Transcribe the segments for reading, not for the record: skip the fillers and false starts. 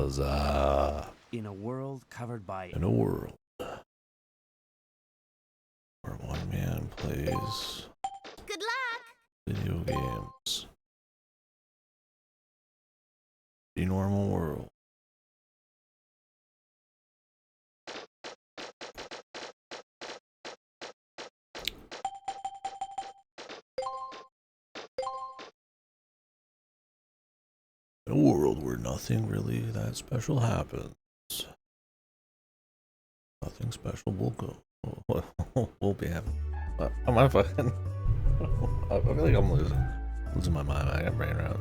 Huzzah. In a world covered by... In a world where one man plays Good luck! video games. The normal world. In a world where nothing really that special happens. Nothing special will go. We'll be having. Am I fucking? I feel like I'm losing my mind. I got brain rot.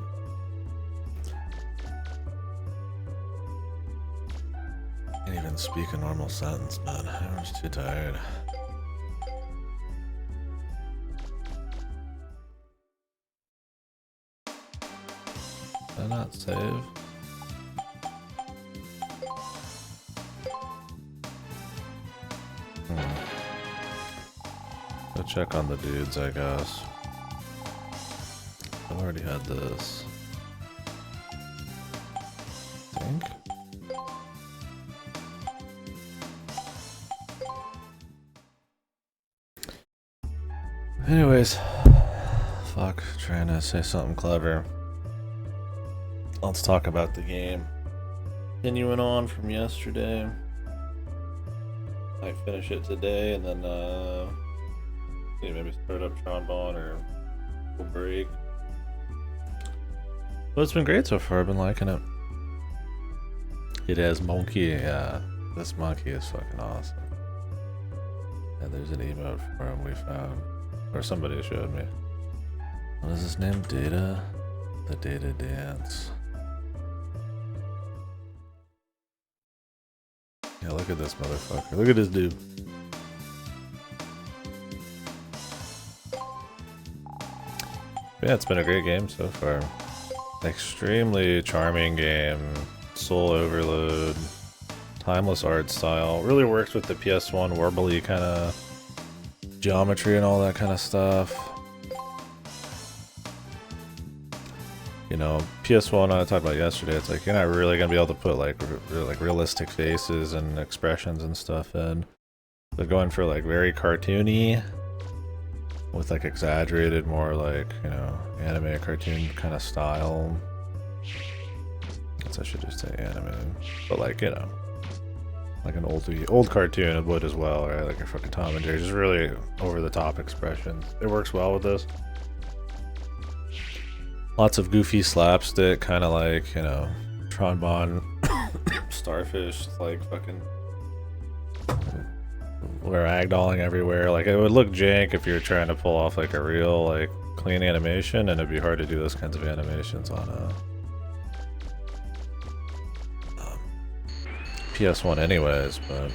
Can't even speak a normal sentence, man. I'm just too tired. Did I not save? Go check on the dudes, I guess. I've already had this. I think. Anyways, fuck, trying to say something clever. Let's talk about the game. Continuing on from yesterday. Might finish it today and then maybe start up Trombone or we'll break. But it's been great so far, I've been liking it. It has monkey, yeah. This monkey is fucking awesome. And there's an emote for him we found. Or somebody showed me. What is his name? Data? The Data Dance. Yeah, look at this motherfucker. Look at this dude. Yeah, it's been a great game so far. Extremely charming game. Soul overload. Timeless art style. Really works with the PS1 warbly kind of geometry and all that kind of stuff. You know, PS1 I talked about yesterday, it's like you're not really gonna be able to put like realistic faces and expressions and stuff in. But going for like very cartoony with like exaggerated, more like, you know, anime cartoon kind of style. I guess I should just say anime, but like, you know, like an old cartoon would as well, right? Like a fucking Tom and Jerry, just really over the top expressions. It works well with this. Lots of goofy slapstick, kind of like, you know, Trombone, Starfish, like fucking we're ragdolling everywhere. Like it would look jank if you're trying to pull off like a real like clean animation, and it'd be hard to do those kinds of animations on a PS1 anyways, but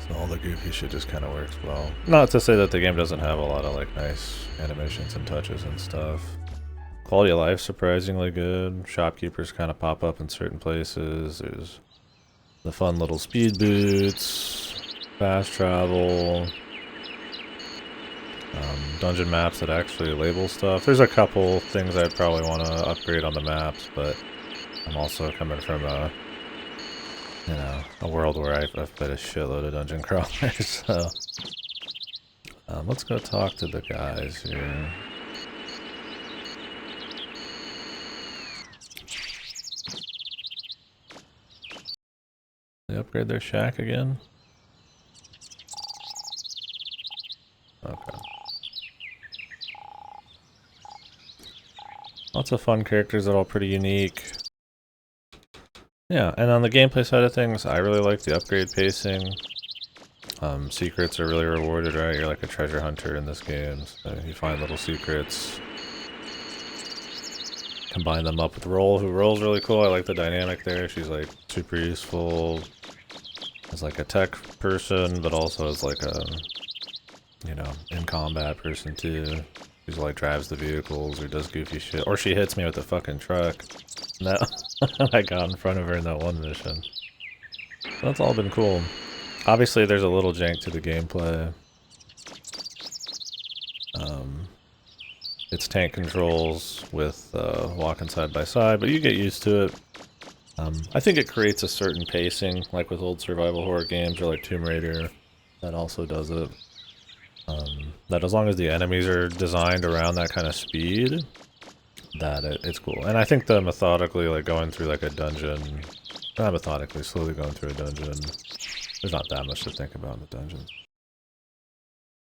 so all the goofy shit just kind of works well. Not to say that the game doesn't have a lot of like nice animations and touches and stuff. Quality of life surprisingly good. Shopkeepers kind of pop up in certain places. There's the fun little speed boots, fast travel, dungeon maps that actually label stuff. There's a couple things I'd probably want to upgrade on the maps, but I'm also coming from a, you know, a world where I've played a shitload of dungeon crawlers. So let's go talk to the guys here. They upgrade their shack again? Okay. Lots of fun characters that are all pretty unique. Yeah, and on the gameplay side of things, I really like the upgrade pacing. Secrets are really rewarded, right? You're like a treasure hunter in this game, so you find little secrets. Combine them up with Roll, who Roll's really cool. I like the dynamic there. She's like super useful as like a tech person, but also as like a, you know, in combat person too. She's like drives the vehicles or does goofy shit. Or she hits me with a fucking truck. No, I got in front of her in that one mission. So that's all been cool. Obviously there's a little jank to the gameplay. It's tank controls with walking side by side, but you get used to it. I think it creates a certain pacing, like with old survival horror games or like Tomb Raider, that also does it. That as long as the enemies are designed around that kind of speed, that it's cool. And I think the methodically, like going through like a dungeon, not methodically, slowly going through a dungeon, there's not that much to think about in the dungeon.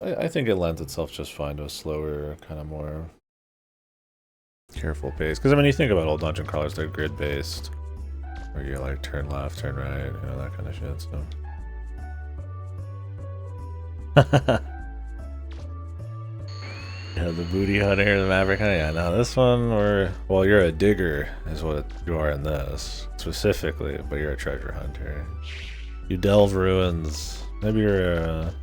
I think it lends itself just fine to a slower, kind of more careful pace. Because I mean, you think about old dungeon crawlers, they're grid-based, where you like turn left, turn right, you know, that kind of shit, so. Yeah, the booty hunter, the maverick hunter. Yeah, no, this one, well, you're a digger, is what you are in this specifically, but you're a treasure hunter. You delve ruins. Maybe you're a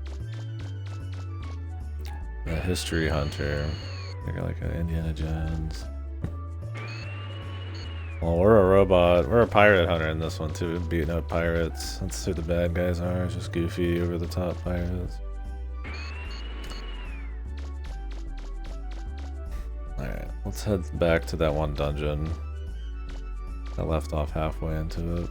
history hunter. You're like an Indiana Jones. Well, we're a robot. We're a pirate hunter in this one too, beating up pirates. That's who the bad guys are. Just goofy, over the top pirates. Alright, let's head back to that one dungeon. I left off halfway into it.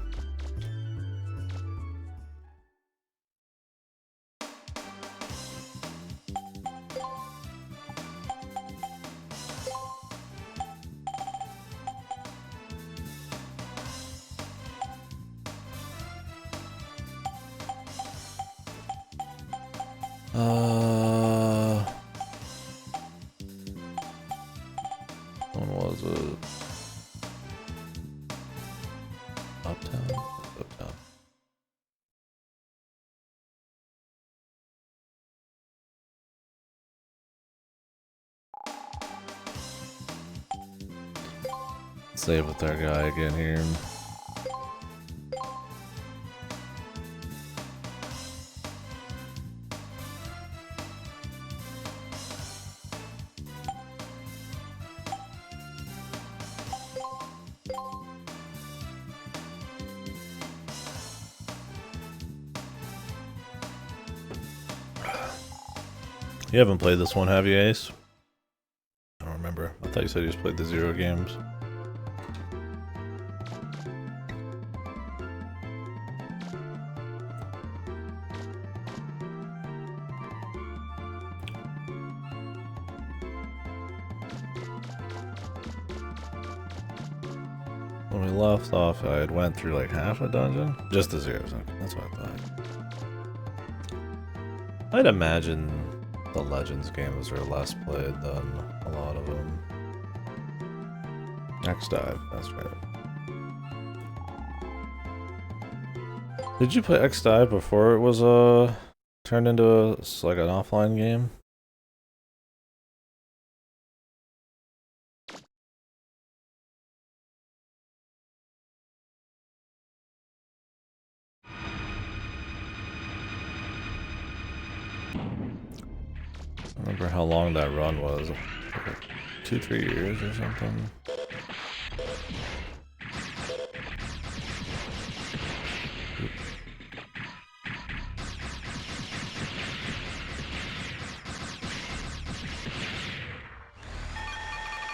When was it? Uptown? Uptown. Save with our guy again here. You haven't played this one, have you, Ace? I don't remember. I thought you said you just played the Zero games. When we left off, I had went through like half a dungeon. Just the Zeros. That's what I thought. I'd imagine the Legends games are less played than a lot of them. Next dive, that's right. Did you play X Dive before it was turned into like an offline game? I don't remember how long that run was. Like 2-3 years or something.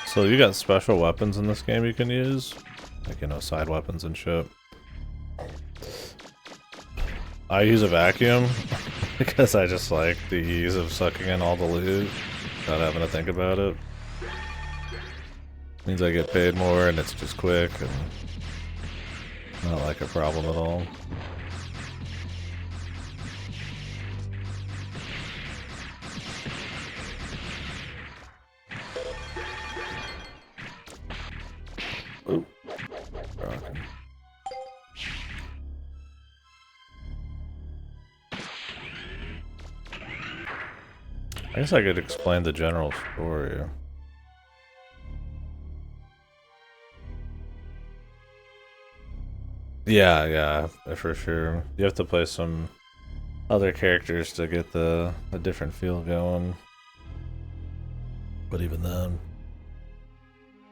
So you got special weapons in this game you can use? Like, you know, side weapons and shit. I use a vacuum because I just like the ease of sucking in all the loot without having to think about it. Means I get paid more and it's just quick and not like a problem at all. Ooh. Rockin'. I guess I could explain the general story. Yeah, for sure. You have to play some other characters to get the different feel going. But even then.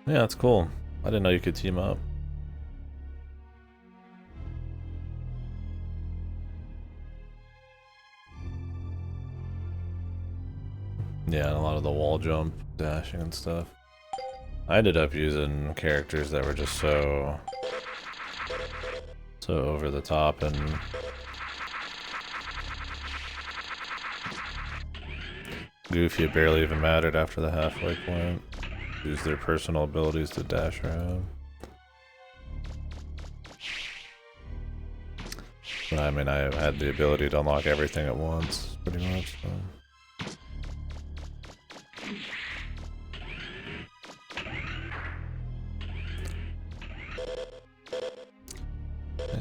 Yeah, it's cool. I didn't know you could team up. Yeah, and a lot of the wall jump, dashing and stuff. I ended up using characters that were just so so over the top and goofy. It barely even mattered after the halfway point. Use their personal abilities to dash around. But I mean, I had the ability to unlock everything at once, pretty much. So.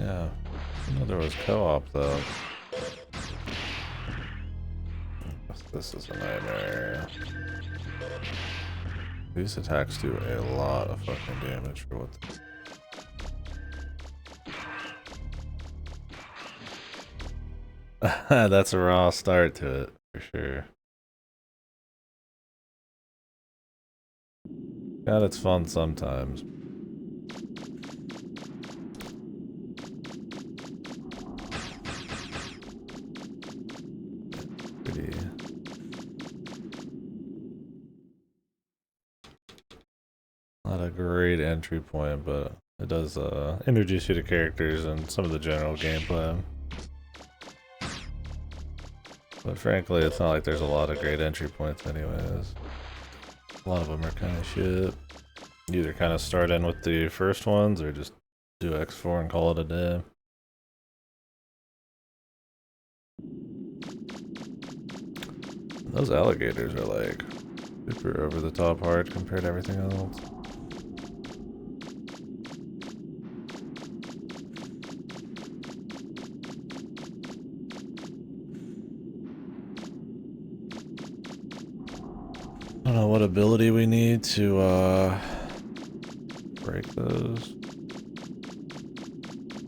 Yeah, I know there was co-op though. This is a nightmare. These attacks do a lot of fucking damage for what that's a raw start to it, for sure. God, it's fun sometimes. Pretty. Not a great entry point, but it does introduce you to characters and some of the general gameplay. But frankly, it's not like there's a lot of great entry points anyways. A lot of them are kind of shit. You either kind of start in with the first ones or just do X4 and call it a day. Those alligators are like super over the top hard compared to everything else. I don't know what ability we need to break those.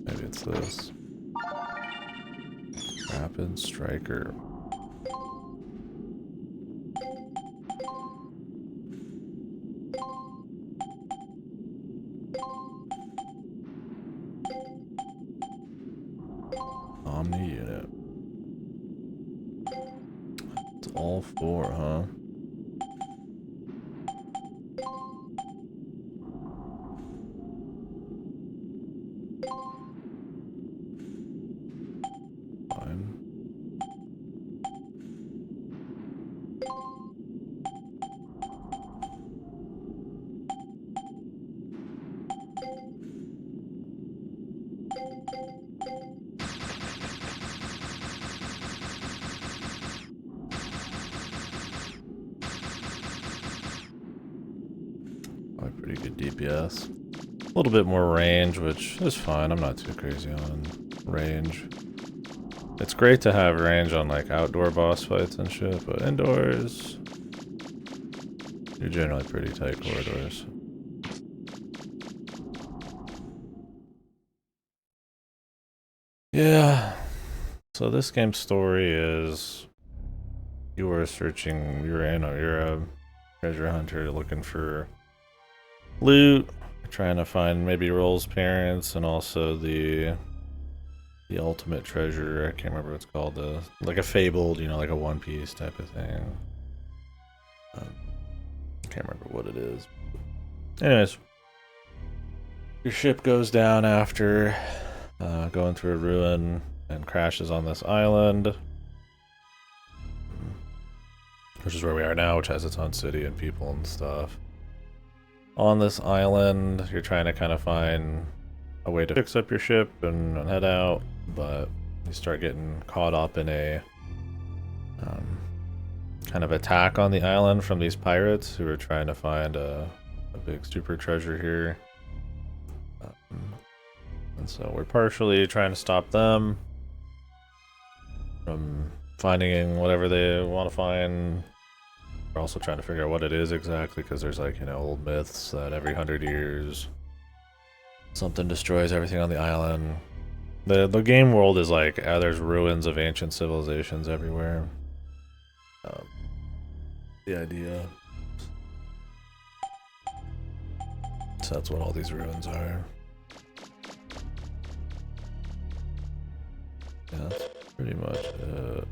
Maybe it's this. Rapid Striker. Omni unit. It's all four, huh? Fine. Pretty good DPS. A little bit more range, which is fine. I'm not too crazy on range. It's great to have range on like outdoor boss fights and shit, but indoors, you're generally pretty tight corridors. Yeah. So this game's story is you're a treasure hunter looking for loot, trying to find maybe Roll's parents and also the ultimate treasure. I can't remember what it's called. Like a fabled, like a One Piece type of thing. I can't remember what it is. Anyways, your ship goes down after going through a ruin and crashes on this island, which is where we are now, which has its own city and people and stuff. On this island, you're trying to kind of find a way to fix up your ship and head out, but you start getting caught up in a kind of attack on the island from these pirates who are trying to find a big super treasure here. And so we're partially trying to stop them from finding whatever they want to find. We're also trying to figure out what it is exactly, because there's like, old myths that every 100 years something destroys everything on the island. The game world is like, there's ruins of ancient civilizations everywhere. The idea. So that's what all these ruins are. Yeah, that's pretty much it.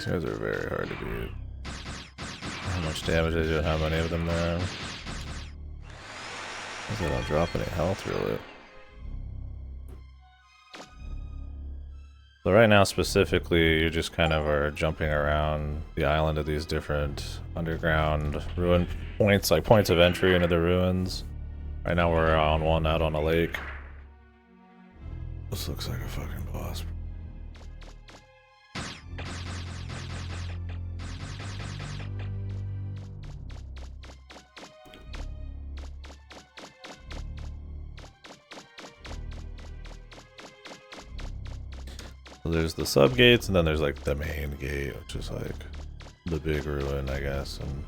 These guys are very hard to beat. How much damage they do and how many of them there are. They don't drop any health really. So right now specifically, you just kind of are jumping around the island of these different underground ruin points, like points of entry into the ruins. Right now we're on one out on a lake. This looks like a fucking boss. So there's the sub gates, and then there's like the main gate, which is like the big ruin, I guess, and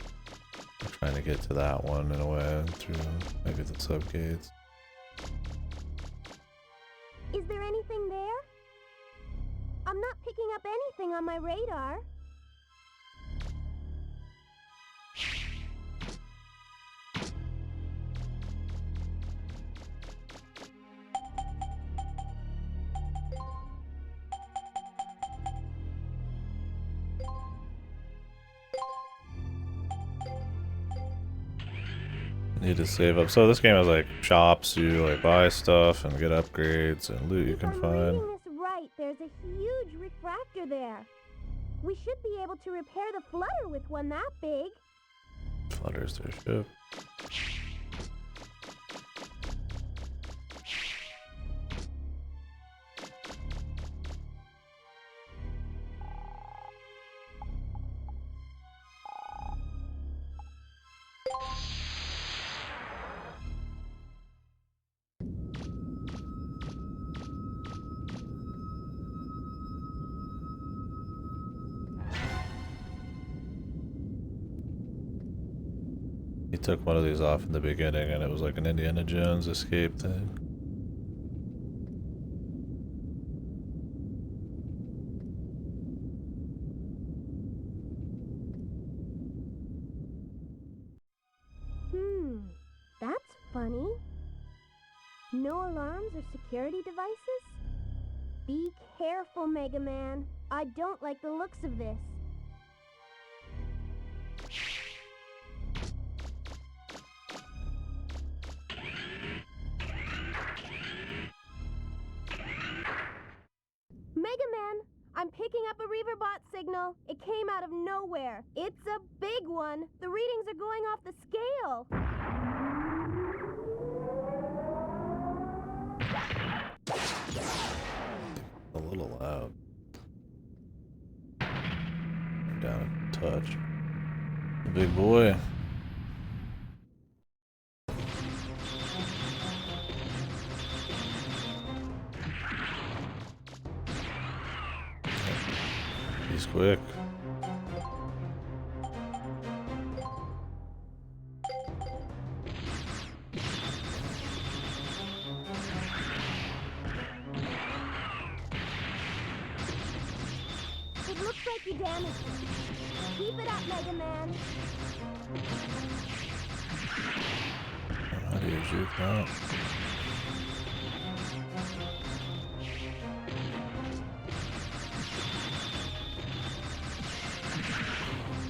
I'm trying to get to that one in a way through maybe the sub gates. Is there anything there? I'm not picking up anything on my radar. Need to save up. So this game has like shops, you like buy stuff and get upgrades and loot you can If I'm find. reading this right, there's a huge refractor there. We should be able to repair the flutter with one that big. Flutters their ship. He took one of these off in the beginning and it was like an Indiana Jones escape thing. That's funny. No alarms or security devices? Be careful, Mega Man. I don't like the looks of this. Mega Man, I'm picking up a Reaverbot signal. It came out of nowhere. It's a big one. The readings are going off the scale. A little loud. Down a touch. The big boy. He's quick. It looks like you damaged him. Keep it up, Mega Man. How do you shoot that?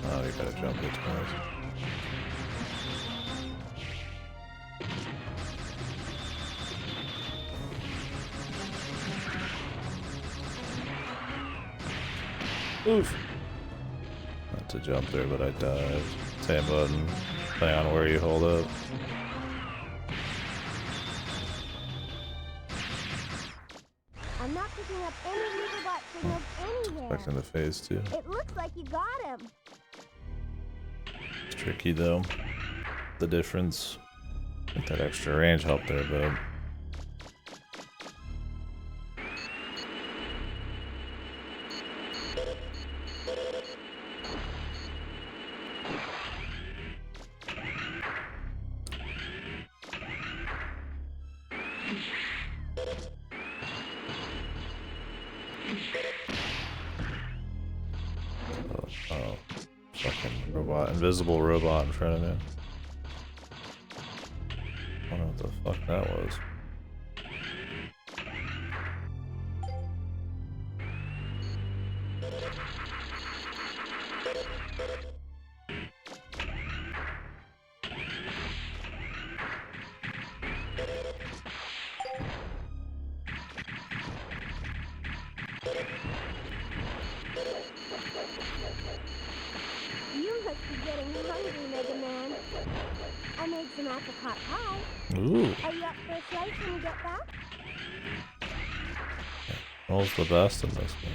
Oh, you gotta jump it twice. Oof! Not to jump there, but I dived. Same button, depending on where you hold up. I'm not picking up any Reaverbot signals anywhere. Expecting the phase too. It looks like you got him. It's tricky though. The difference. I think that extra range helped there, but oh, fucking robot, invisible robot in front of me. I don't know what the fuck that was. You must be getting hungry, Mega Man. I made some apricot pie. Ooh. Are you up for a slice when you get back? All's the best in this one.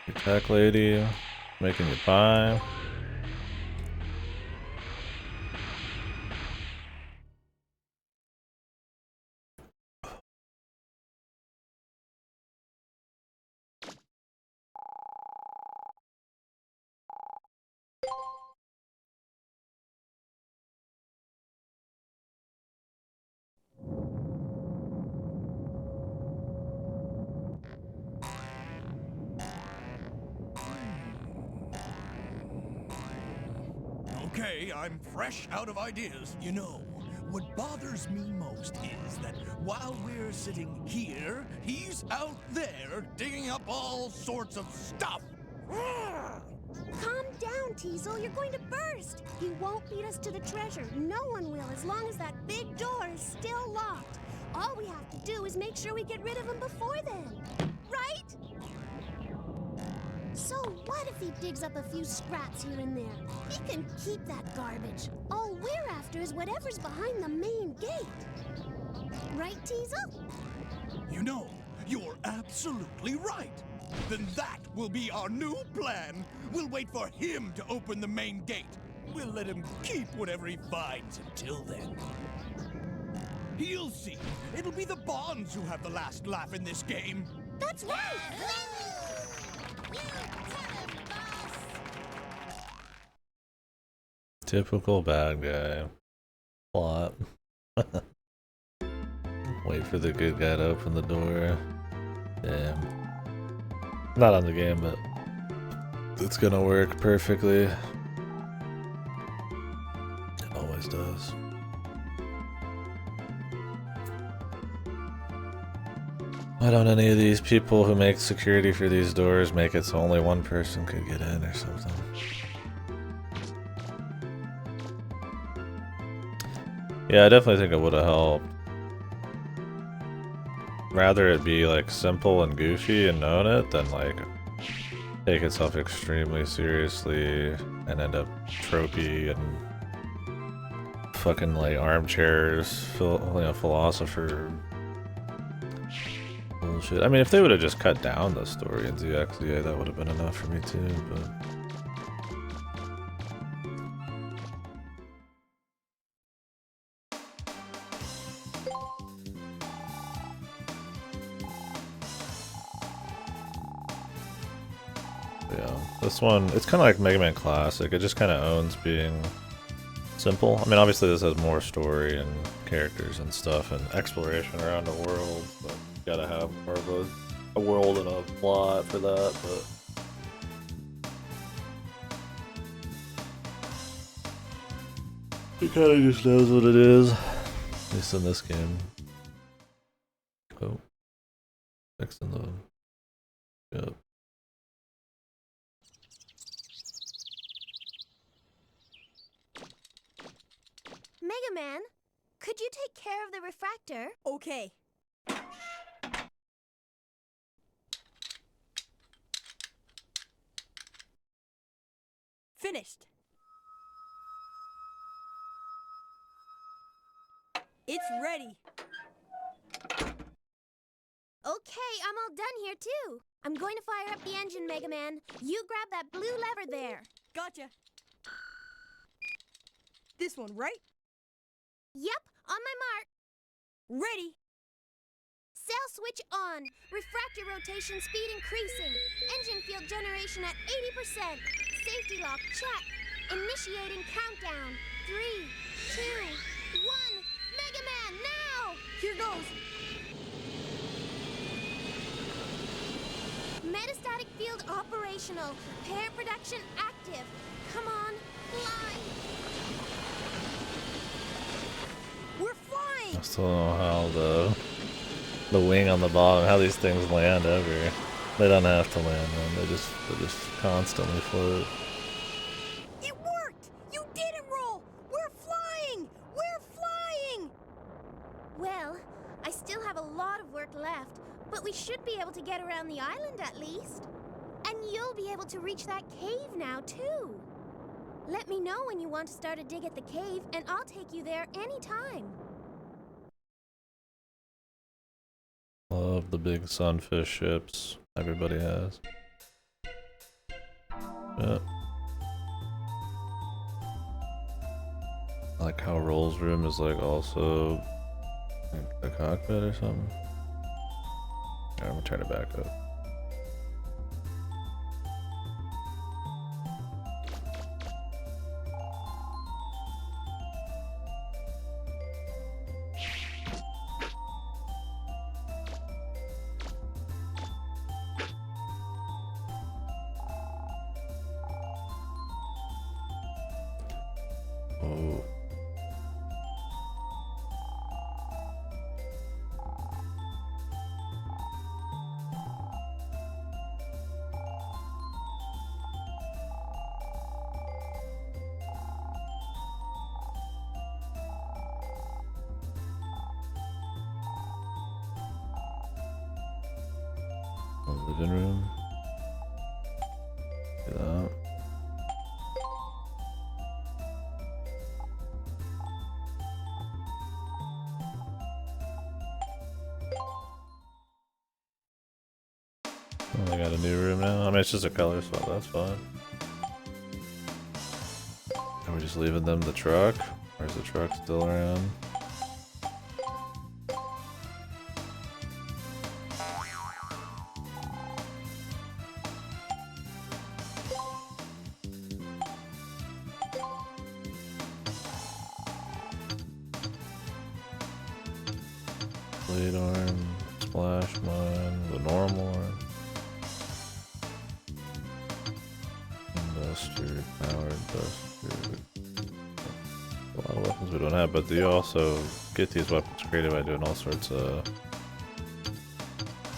Your tech lady making you pie. Okay, I'm fresh out of ideas. You know, what bothers me most is that while we're sitting here, he's out there digging up all sorts of stuff. Calm down, Teasel. You're going to burst. He won't beat us to the treasure. No one will, as long as that big door is still locked. All we have to do is make sure we get rid of him before then. Right? So what if he digs up a few scraps here and there? He can keep that garbage. All we're after is whatever's behind the main gate. Right, Teasel? You know, you're absolutely right. Then that will be our new plan. We'll wait for him to open the main gate. We'll let him keep whatever he finds until then. He'll see. It'll be the Bonds who have the last laugh in this game. That's right! Typical bad guy plot. Wait for the good guy to open the door. Damn. Not on the game, but it's gonna work perfectly. It always does. Why don't any of these people who make security for these doors make it so only one person could get in or something? Yeah, I definitely think it would have helped. Rather it be like simple and goofy and known it than like take itself extremely seriously and end up tropey and fucking like armchairs, philosopher bullshit. I mean, if they would have just cut down the story in ZXZA, that would have been enough for me too, but... yeah, this one, it's kind of like Mega Man Classic. It just kind of owns being simple. I mean, obviously this has more story and characters and stuff and exploration around the world, but you gotta have more of a world and a plot for that, but... it kind of just knows what it is, at least in this game. Oh. Fixing the... yep. Mega Man, could you take care of the refractor? Okay. Finished. It's ready. Okay, I'm all done here too. I'm going to fire up the engine, Mega Man. You grab that blue lever there. Gotcha. This one, right? Yep, on my mark. Ready. Sail switch on. Refractor rotation speed increasing. Engine field generation at 80%. Safety lock check. Initiating countdown. 3, 2, 1. Mega Man, now! Here goes. Metastatic field operational. Pair production active. Come on, fly. We're flying. I still don't know how the wing on the bottom, how these things land ever. They don't have to land them, they just constantly float. But we should be able to get around the island at least. And you'll be able to reach that cave now, too. Let me know when you want to start a dig at the cave, and I'll take you there anytime. Love the big sunfish ships everybody has. Yeah. I like how Roll's room is like also like the cockpit or something. Alright, I'm gonna turn it back up. Oh. The living room. Do that. Oh, they got a new room now. I mean, it's just a color swap. That's fine. Are we just leaving them the truck? Or is the truck still around? Blade arm, splash mine, the normal arm. Buster, powered buster. A lot of weapons we don't have, but you also get these weapons created by doing all sorts of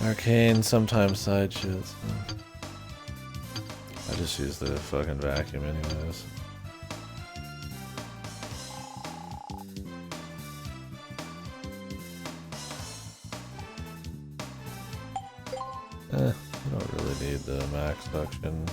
arcane, sometimes side shit. So. I just use the fucking vacuum anyways. You don't really need the max suction.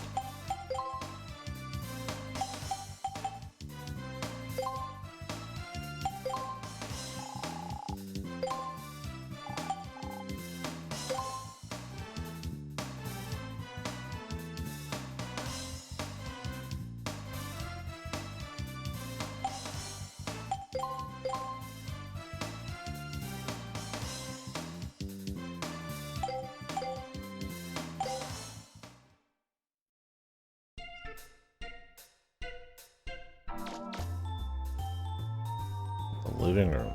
The living room.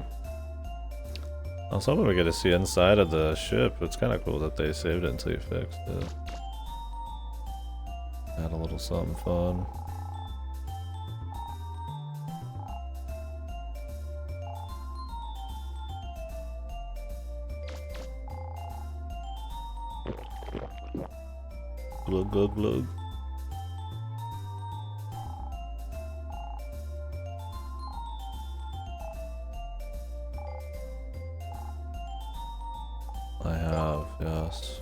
I was hoping we get to see inside of the ship. It's kind of cool that they saved it until you fixed it. Add a little something fun. Glug glug glug. I have, yes.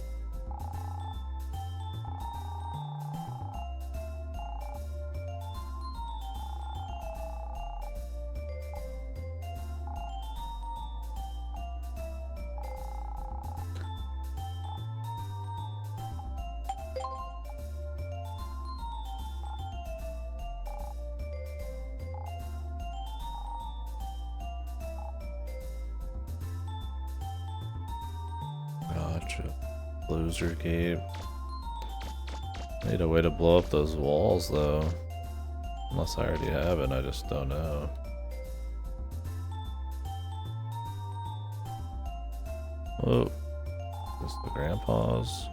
Gotcha. Loser gate. Need a way to blow up those walls though. Unless I already have it, I just don't know. Oh. Is this the grandpa's?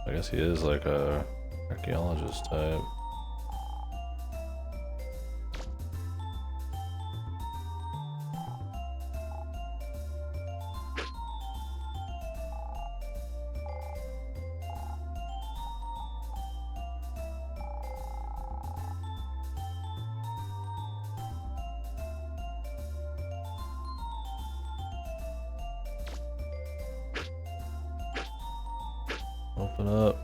I guess he is like a archaeologist type. coming up.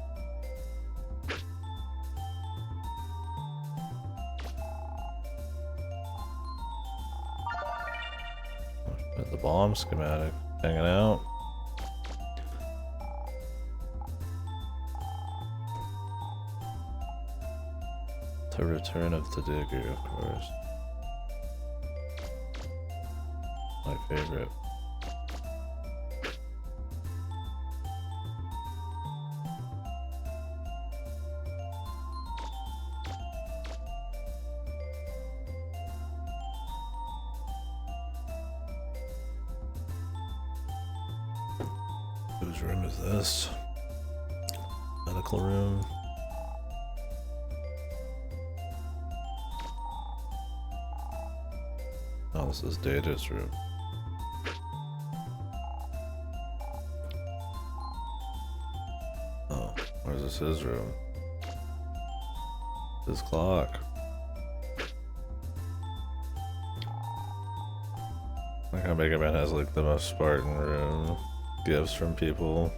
The bomb schematic hanging out. The return of the digger, of course. My favorite. Whose room is this? Medical room. Oh, this is Data's room. Oh, where's this his room? His clock. Like how Mega Man has like the most Spartan room. Gifts from people.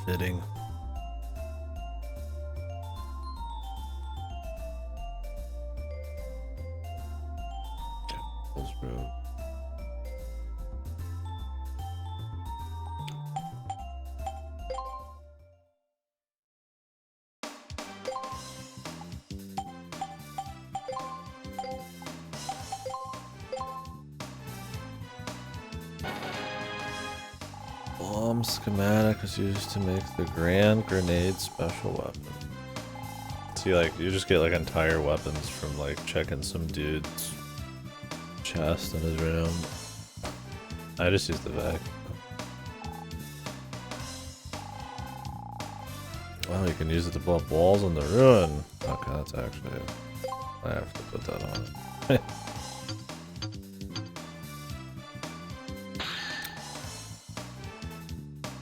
Fitting. This room. Bomb schematic is used to make the Grand Grenade special weapon. See, like, you just get like entire weapons from like checking some dude's chest in his room. I just used the vacuum. Wow, you can use it to blow up walls in the ruin. Okay, that's actually. I have to put that on it.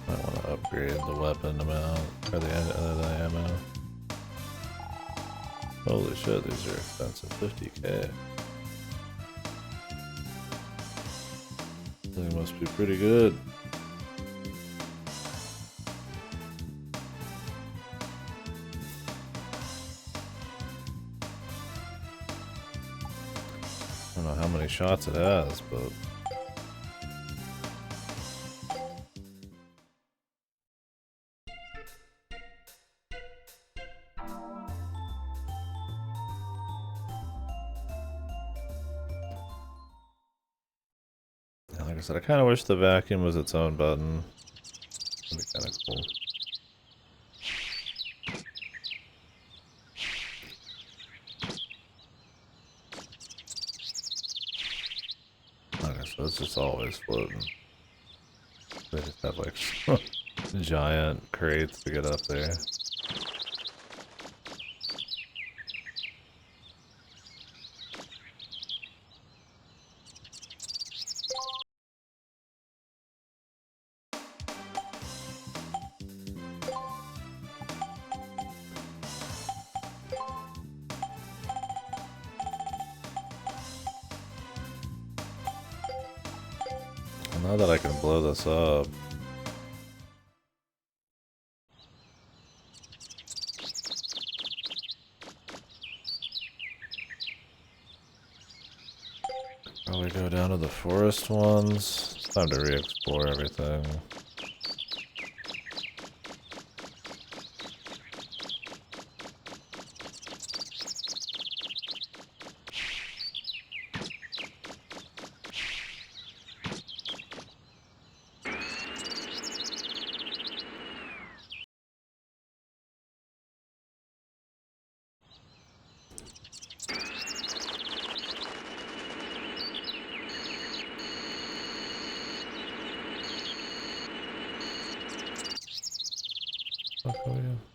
I want to upgrade the weapon amount or the ammo. Holy shit, these are expensive. 50k. They must be pretty good. I don't know how many shots it has, but like I said, I kind of wish the vacuum was its own button. That'd be kind of cool. Okay, so it's just always floating. They just have like giant crates to get up there. Now that I can blow this up. Probably go down to the forest ones. It's time to re-explore everything.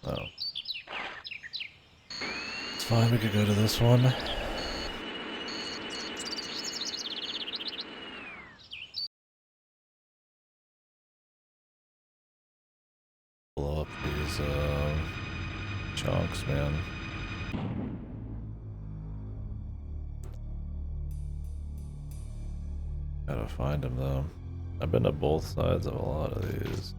Oh. It's fine, we could go to this one. these chunks, man. Gotta find them though. I've been to both sides of a lot of these.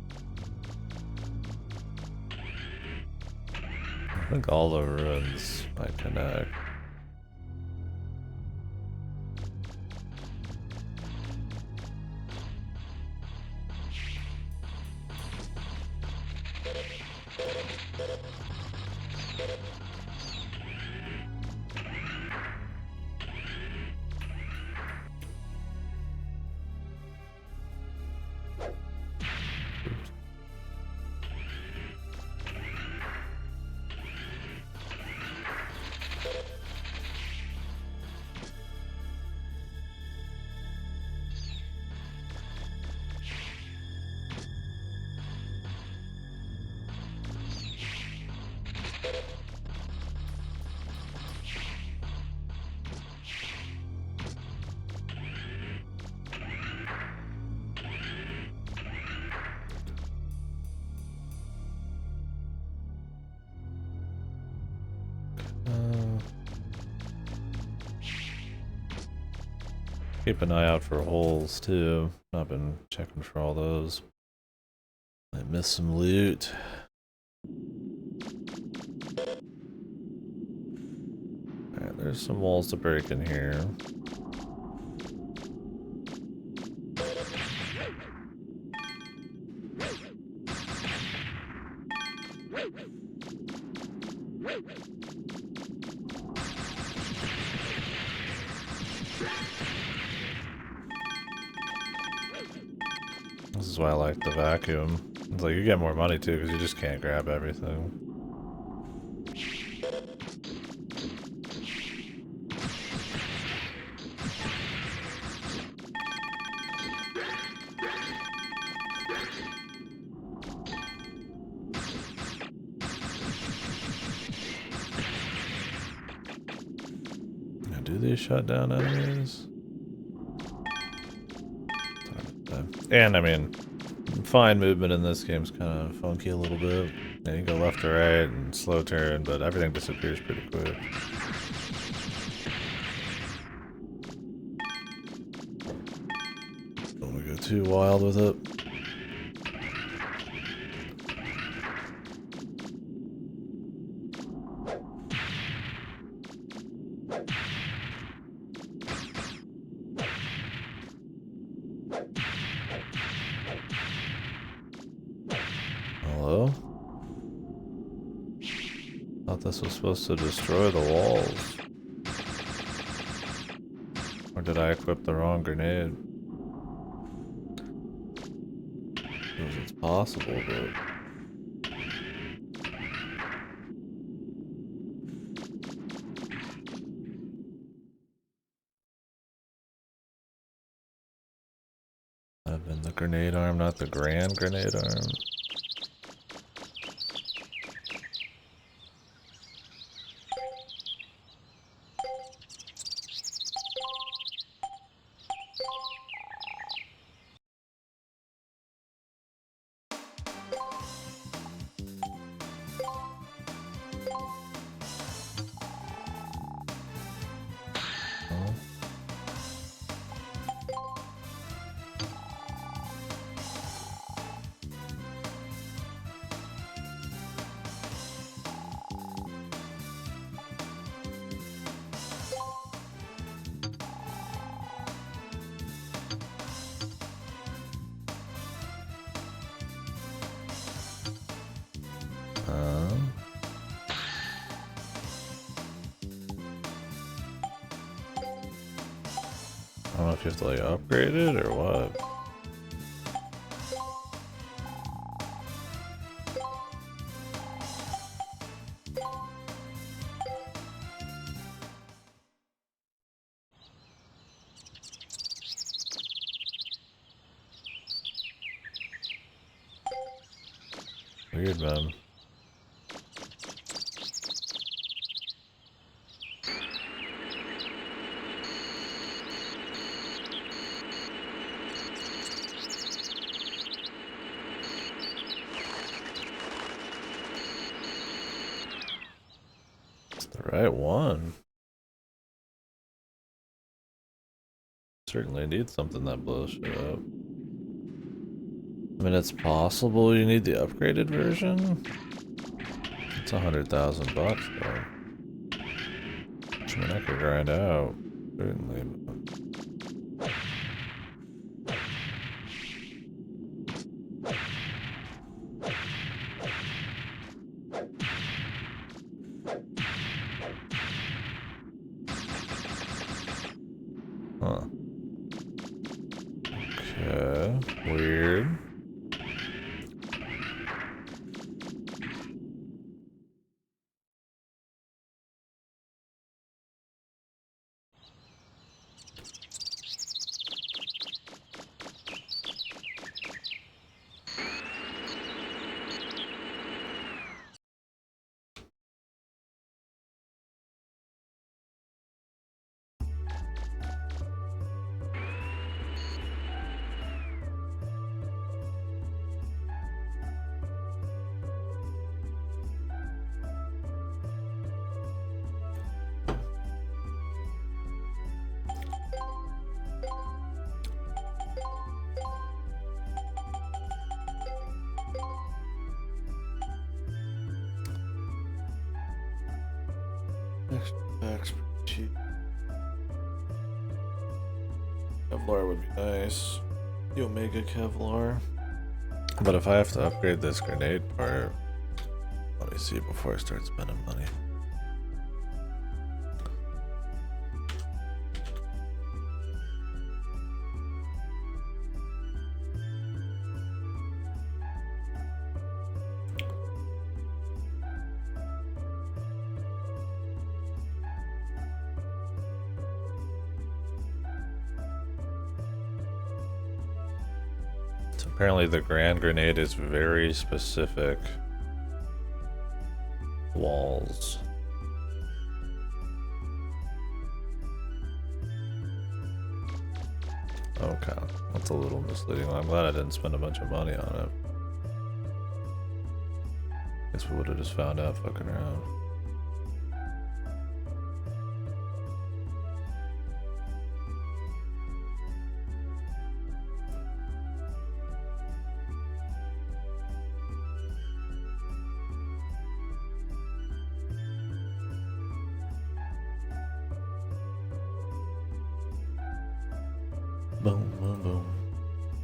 I think all the ruins might connect. Keep an eye out for holes too. I've been checking for all those. I missed some loot. Alright, there's some walls to break in here. This is why I like the vacuum. It's like you get more money too because you just can't grab everything. Now, do these shut down enemies? And I mean, fine movement in this game's kind of funky a little bit. Yeah, you go left to right and slow turn, but everything disappears pretty quick. Don't want to go too wild with it. Hello? Thought this was supposed to destroy the walls. Or did I equip the wrong grenade? Because it's possible, but... I've been the grenade arm, not the grand grenade arm. I don't know if you have to like upgrade it or what. Weird, man. The right one. Certainly need something that blows shit up. I mean, it's possible you need the upgraded version. It's $100,000 though. Which I mean, I could grind out. Certainly. Huh. Okay. Weird. Expertise. Kevlar would be nice. The Omega Kevlar. But if I have to upgrade this grenade part, let me see before I start spending money. So apparently the Grand Grenade is very specific walls. Okay, that's a little misleading. I'm glad I didn't spend a bunch of money on it. Guess we would have just found out fucking around. Boom, boom, boom.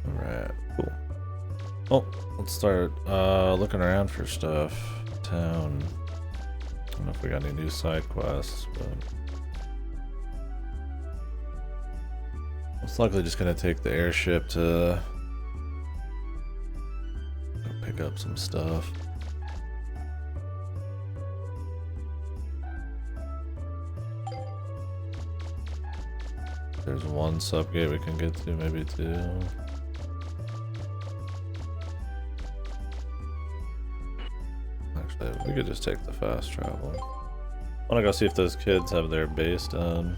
Alright, cool. Oh, let's start looking around for stuff. Town. I don't know if we got any new side quests, but it's likely just gonna take the airship to go pick up some stuff. There's one subgate we can get to, maybe two. Actually, we could just take the fast travel. I wanna go see if those kids have their base done.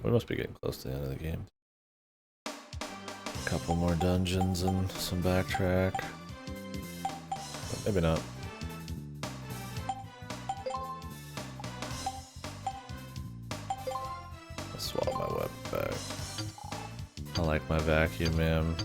We must be getting close to the end of the game. A couple more dungeons and some backtrack. But maybe not. Swap my weapon back. I like my vacuum, man.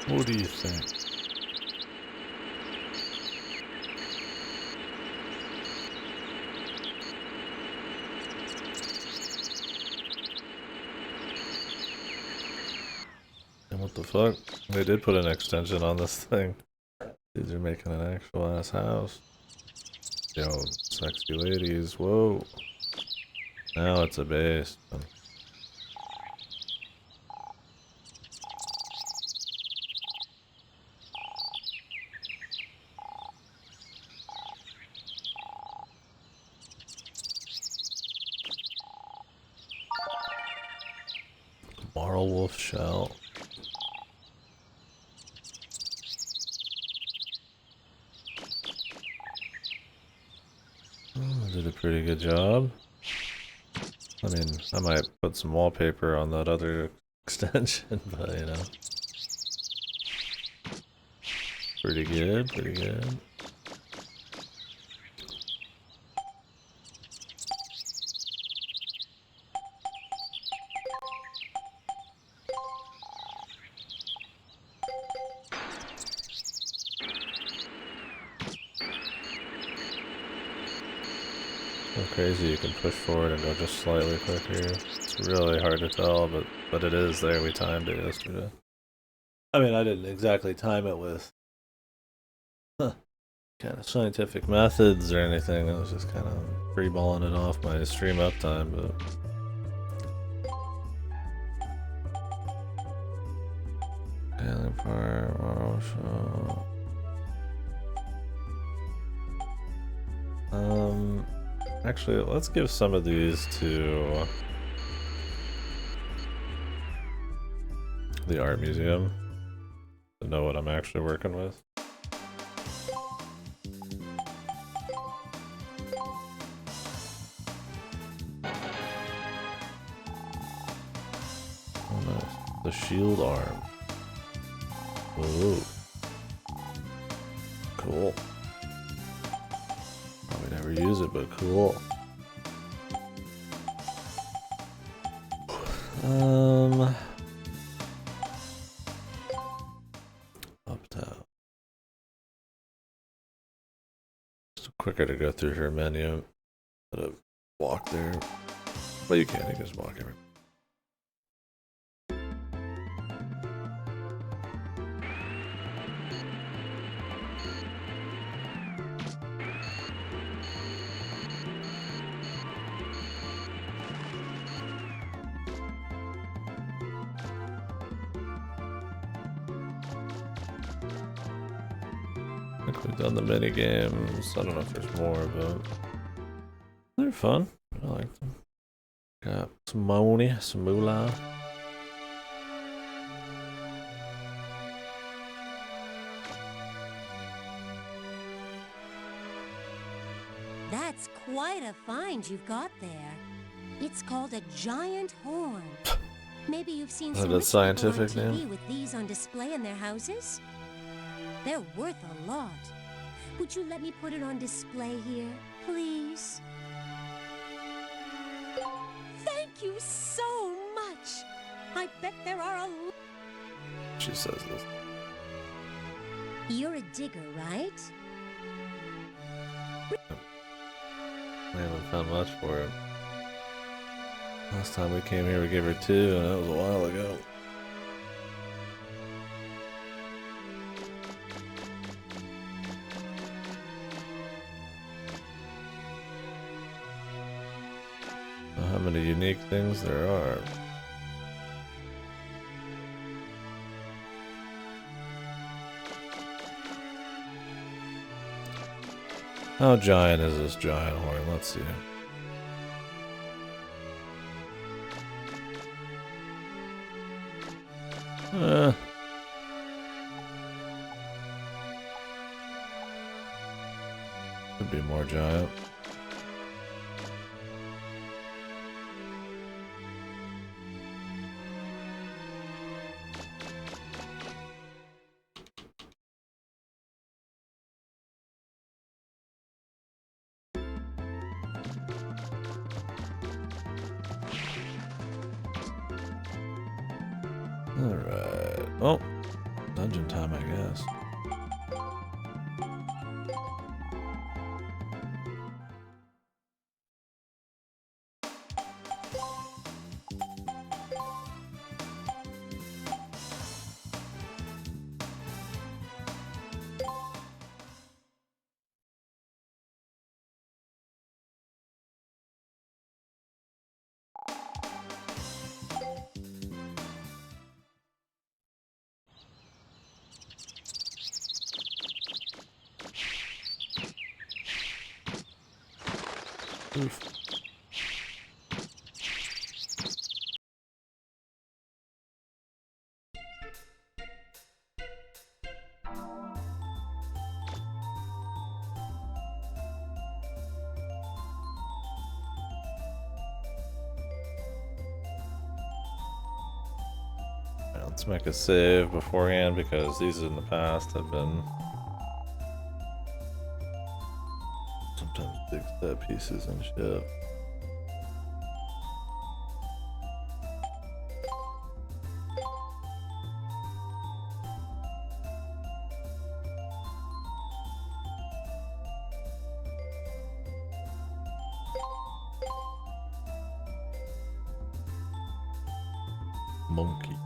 What do you think? And what the fuck? They did put an extension on this thing. These are making an actual ass house. Yo, sexy ladies, whoa. Now it's a base. Marl wolf shell. Oh, did a pretty good job. I mean, I might put some wallpaper on that other extension, but you know. Pretty good, pretty good. So crazy you can push forward and go just slightly quicker. It's really hard to tell, but it is there. We timed it yesterday. I mean, I didn't exactly time it with kind of scientific methods or anything. I was just kind of freeballing it off my stream uptime, but Alien Fire, actually, let's give some of these to the art museum to know what I'm actually working with. Oh, nice. The shield arm. Ooh. Cool. Probably never use it, but cool. Up top. It's quicker to go through her menu. Put a walk there. Well, you can just walk everywhere. I think we've done the mini games. I don't know if there's more, but they're fun. I like them. Got some money, some moolah. That's quite a find you've got there. It's called a giant horn. Maybe you've seen some That's rich people scientific on TV name. with these on display in their houses. They're worth a lot. Would you let me put it on display here, please? Thank you so much. I bet there are a lot. She says this. You're a digger, right? We haven't found much for it. Last time we came here, we gave her 2, and that was a while ago. How many unique things there are. How giant is this giant horn? Let's see. Could be more giant. Alright. Oh, Dungeon time, I guess. Oof. Let's make a save beforehand because these in the past have been sometimes big set pieces and shit. Monkey.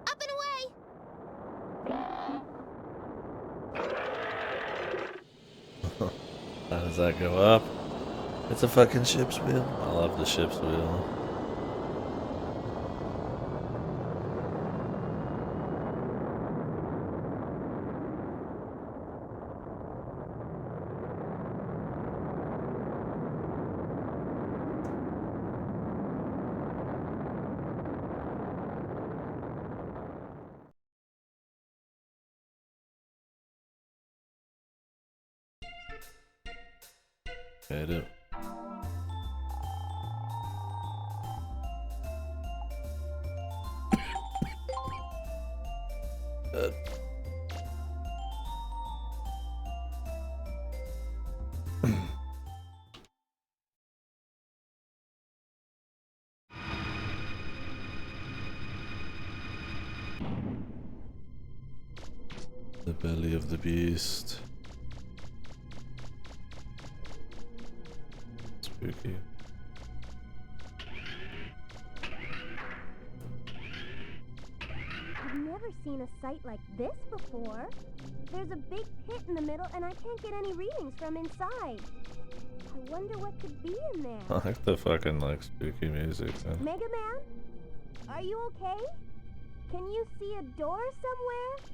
Up and away! How does that go up? It's a fucking ship's wheel. I love the ship's wheel. Made it. Good. The belly of the beast. Spooky. I've never seen a site like this before. There's a big pit in the middle, and I can't get any readings from inside. I wonder what could be in there. I like the fucking like spooky music, man. Mega Man? Are you okay? Can you see a door somewhere?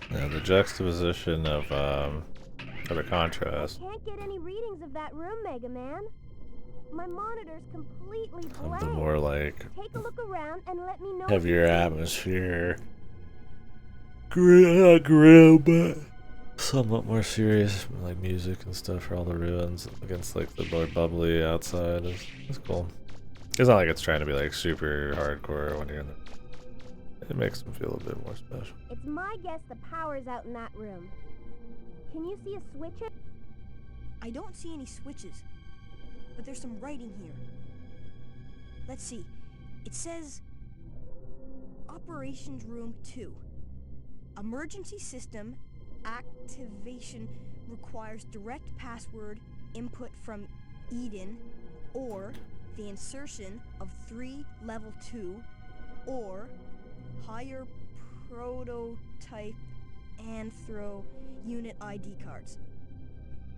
Yeah, the juxtaposition of the contrast Can't get any readings of that room, Mega Man. My monitor's completely of blank. the more like Take a look around and let me know. if heavier you see it. atmosphere. Not grim, but somewhat more serious, like music and stuff for all the ruins against like the more bubbly outside is cool. It's not like it's trying to be like super hardcore when you're in the. It makes them feel a bit more special. It's my guess the power's out in that room. Can you see a switch? I don't see any switches, but there's some writing here. Let's see. It says Operations Room 2. Emergency system activation requires direct password input from Eden or the insertion of 3 level 2 or higher prototype anthro unit ID cards.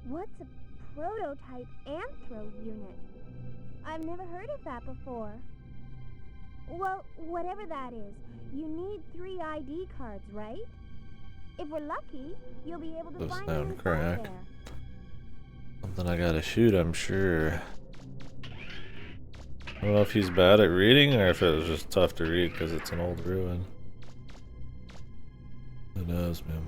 What's a prototype anthro unit? I've never heard of that before. Well, whatever that is, you need 3 ID cards, right? If we're lucky, you'll be able to Does find sound them inside correct. there. Something I gotta shoot, I'm sure. I don't know if he's bad at reading or if it was just tough to read because it's an old ruin. Who knows, man?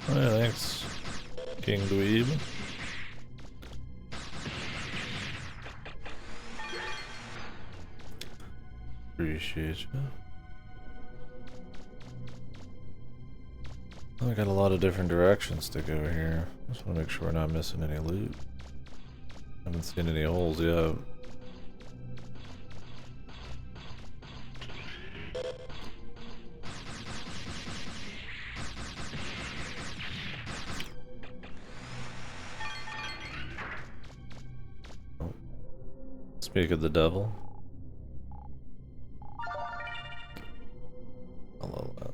Oh yeah, thanks, King Dweeb. Appreciate you. I got a lot of different directions to go here. Just want to make sure we're not missing any loot. Haven't seen any holes yet. Oh. Speak of the devil. I love that.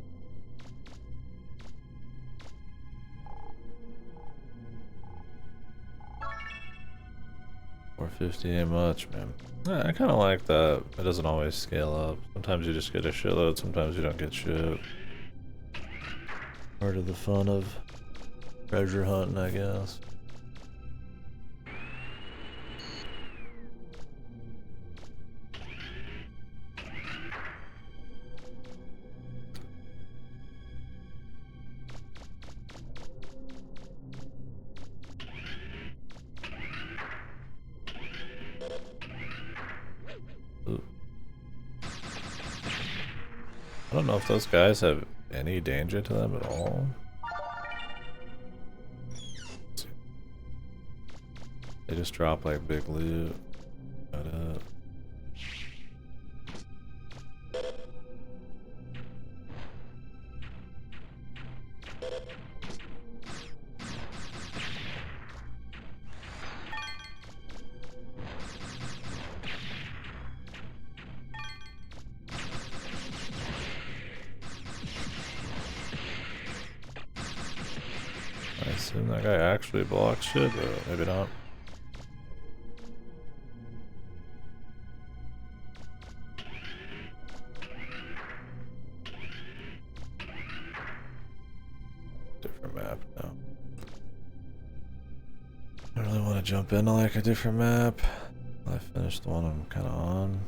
450 ain't much, man. Yeah, I kind of like that. It doesn't always scale up. Sometimes you just get a shitload, sometimes you don't get shit. Part of the fun of treasure hunting, I guess. I don't know if those guys have any danger to them at all. They just drop like big loot. I assume that guy actually blocks shit, but maybe not. Different map now. I really want to jump into like a different map. I finished the one I'm kind of on.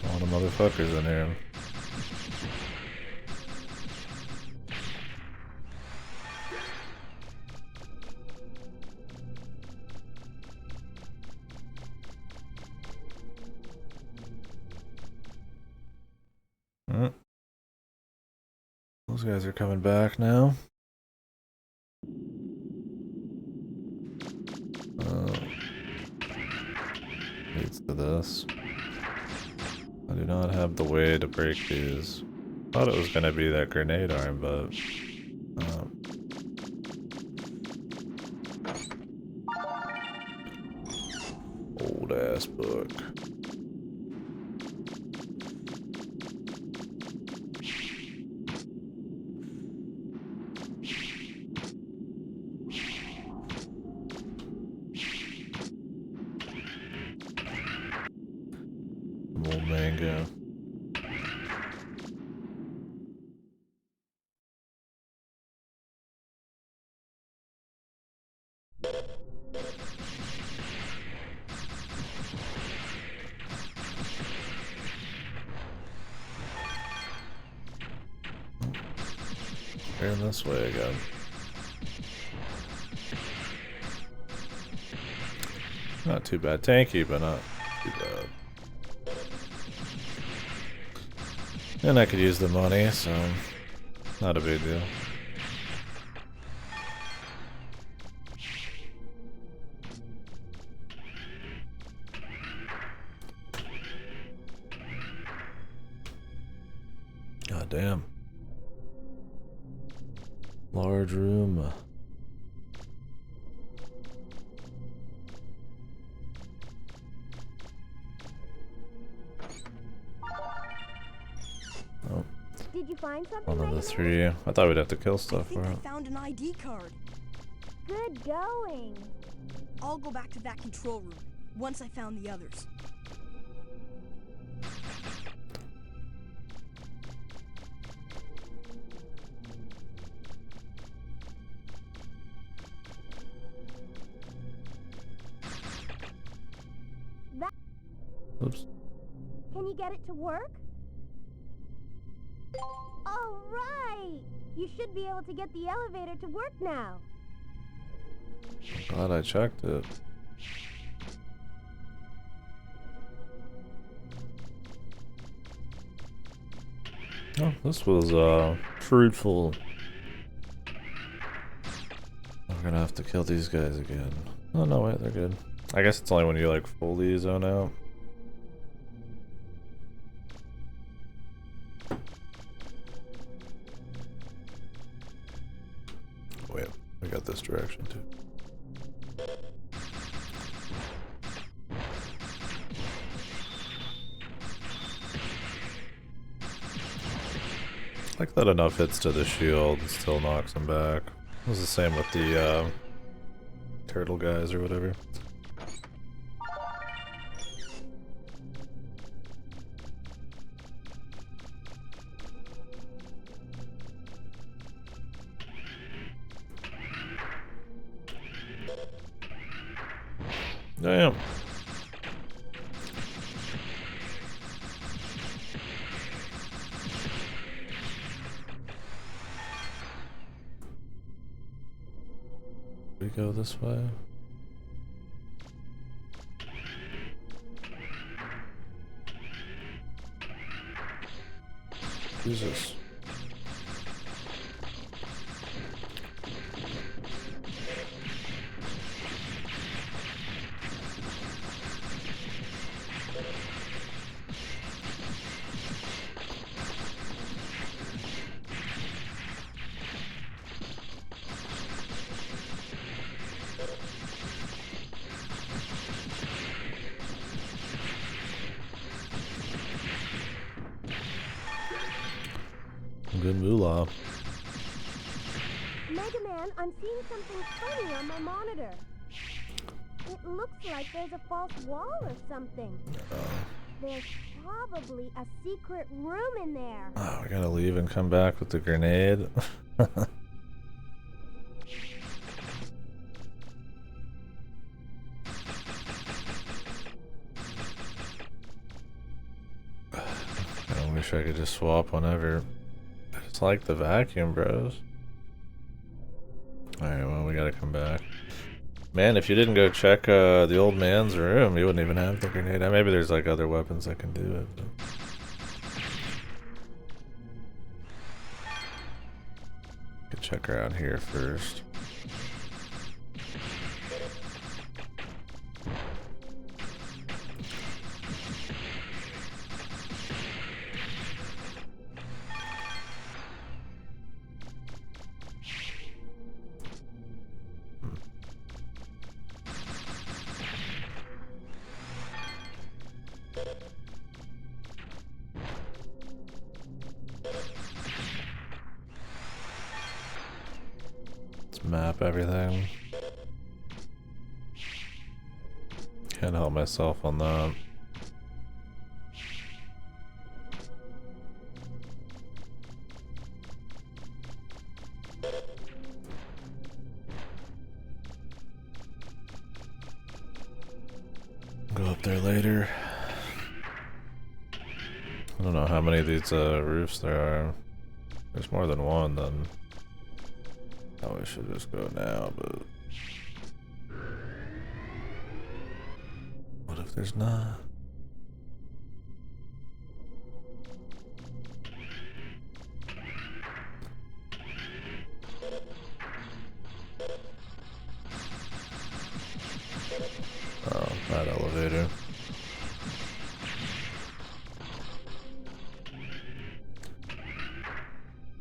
A lot of motherfuckers in here. Those guys are coming back now. Leads to this. I do not have the way to break these. Thought it was gonna be that grenade arm, but old ass book. Old mango. Turn this way again. Not too bad. Tanky, but not too bad. And I could use the money, so not a big deal. God damn. Large room. Oh, Did you find something? one of the three. I thought we'd have to kill I stuff think for I it. found an ID card. Good it going? I'll go back to that control room once I found the others. Oops. Can you get it to work? All right! You should be able to get the elevator to work now. Glad I checked it. Oh, this was fruitful. I'm gonna have to kill these guys again. Oh no, wait, they're good. I guess it's only when you like fully zone out. Wait, we got this direction too. Like that enough hits to the shield still knocks him back. It was the same with the turtle guys or whatever. Damn. We go this way. Jesus. Good moolah. Mega Man, I'm seeing something funny on my monitor. It looks like there's a false wall or something. There's probably a secret room in there. Oh, we gotta leave and come back with the grenade. I wish I could just swap whenever. I just like the vacuum, bros. Alright, well, we gotta come back. Man, if you didn't go check the old man's room, you wouldn't even have the grenade. Maybe there's like other weapons that can do it. But... could check around here first. Map everything. Can't help myself on that. Go up there later. I don't know how many of these roofs there are. There's more than one then. Oh, we should just go now, but what if there's not? Oh, that elevator.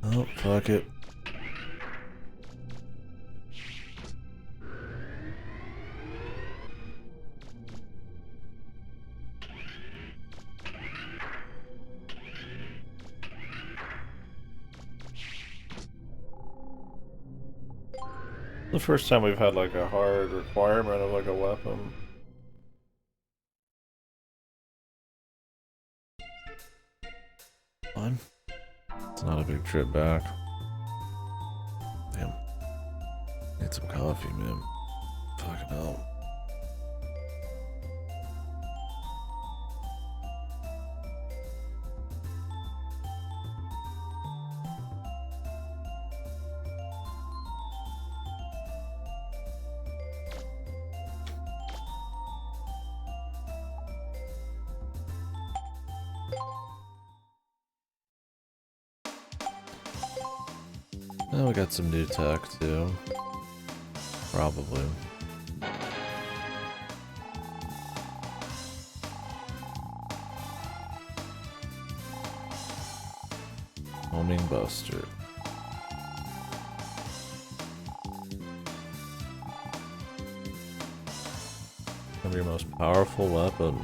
Oh, fuck it. The first time we've had like a hard requirement of like a weapon. Fine. It's not a big trip back. Damn. Need some coffee, man. Fucking hell. Now we got some new tech too. Probably. Homing Buster. Gonna be your most powerful weapon.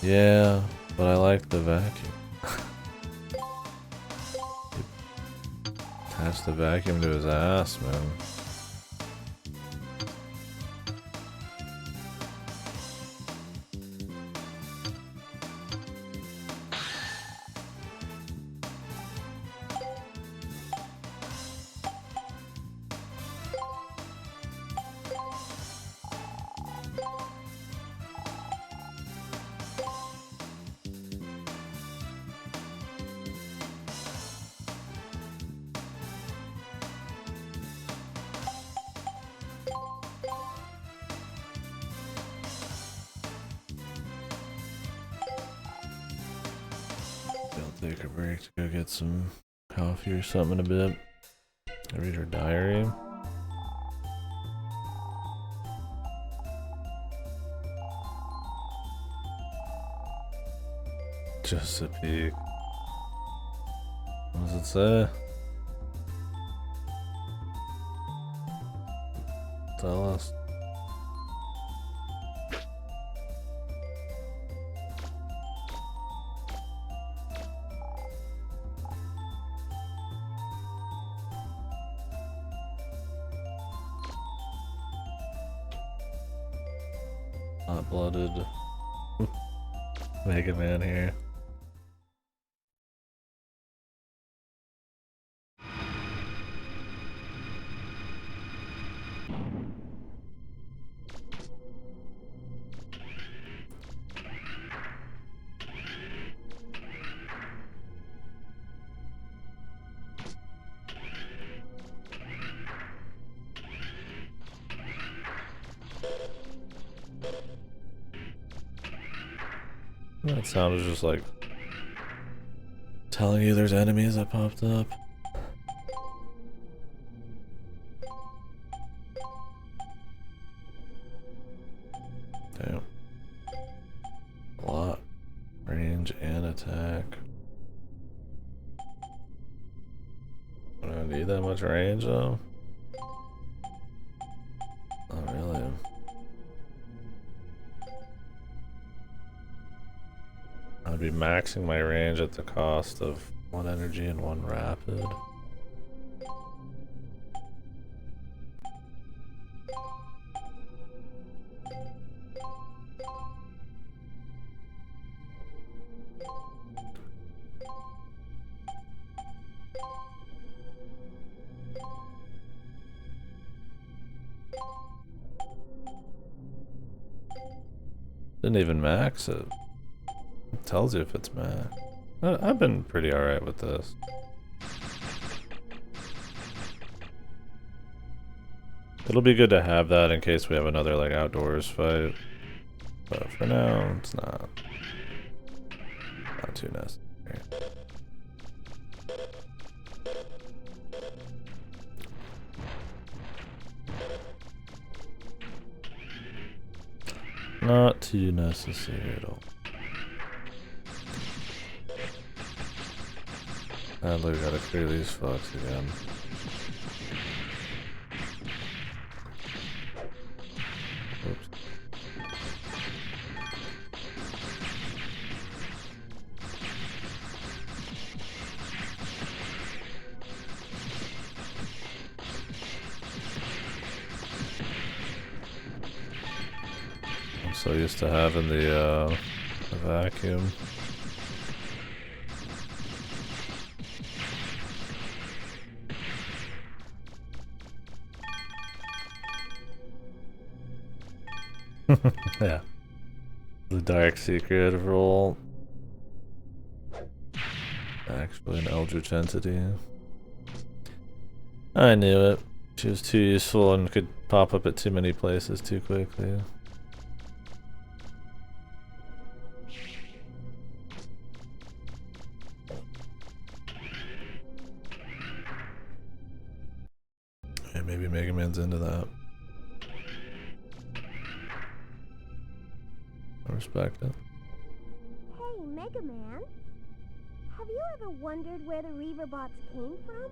Yeah, but I like the vacuum. Attach the vacuum to his ass, man. I'll take a break to go get some coffee or something in a bit. I read her diary. Just a peek. What does it say? Tell us. Hot-blooded Mega Man here. That sound is just like telling you there's enemies that popped up. Damn. A lot. Range and attack. I don't need that much range though. Not really. I'd be maxing my range at the cost of 1 energy and 1 rapid. Didn't even max it. It tells you if it's max. I've been pretty alright with this. It'll be good to have that in case we have another like outdoors fight. But for now, it's not too necessary. Not too necessary at all. And we gotta clear these fucks again. so used to having the vacuum. Yeah. The dark secret role. Actually an eldritch entity. I knew it. She was too useful and could pop up at too many places too quickly. Yeah, maybe Mega Man's into that. I respect it. Hey, Mega Man. Have you ever wondered where the Reaverbots came from?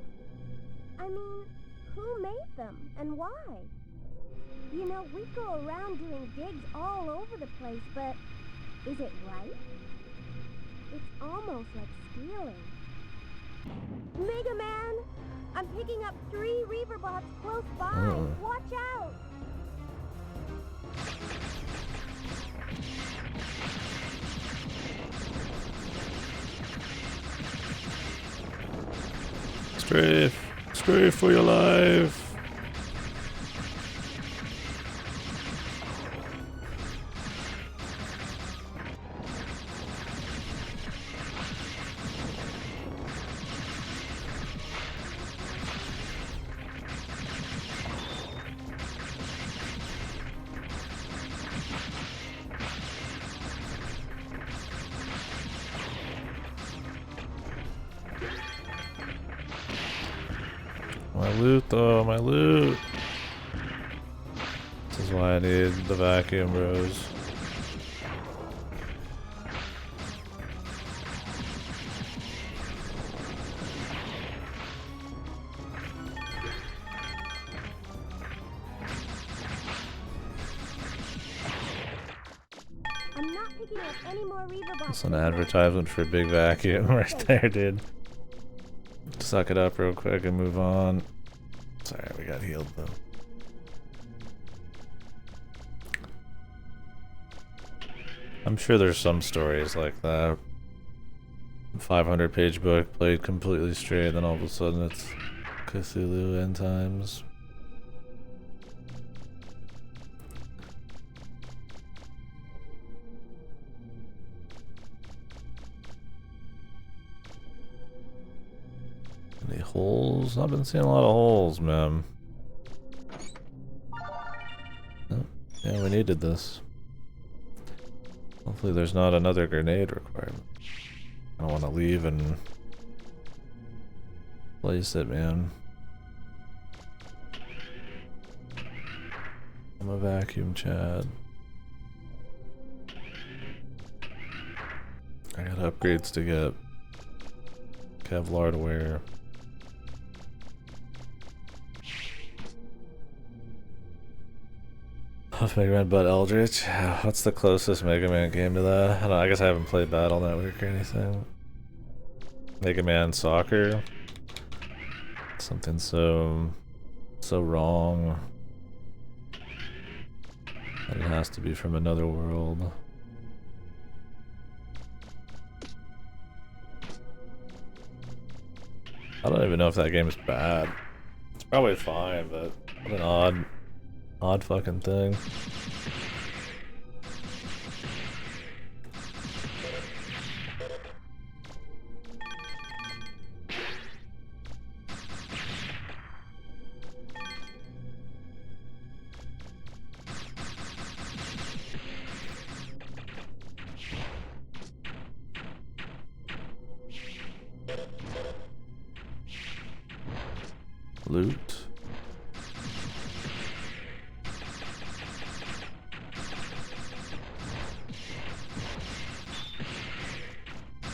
I mean, who made them and why? You know, we go around doing digs all over the place, but is it right? It's almost like stealing. Mega Man! I'm picking up 3 Reaverbots close by. Watch out! Strafe! Strafe for your life! My loot though, my loot! This is why I need the vacuum bros. I'm not picking up any more Reaverbots. That's an advertisement for a big vacuum right there, dude. Suck it up real quick and move on. Sorry, we got healed though. I'm sure there's some stories like that. 500-page book played completely straight, then all of a sudden it's Cthulhu end times. Any holes? I've been seeing a lot of holes, man. Oh, yeah, we needed this. Hopefully there's not another grenade requirement. I don't want to leave and place it, man. I'm a vacuum, Chad. I got upgrades to get. Kevlar to wear. Mega Man but Eldritch. What's the closest Mega Man game to that? I don't know, I guess I haven't played Battle Network or anything. Mega Man Soccer. Something so wrong that it has to be from another world. I don't even know if that game is bad. It's probably fine, but what an odd fucking thing. Loot.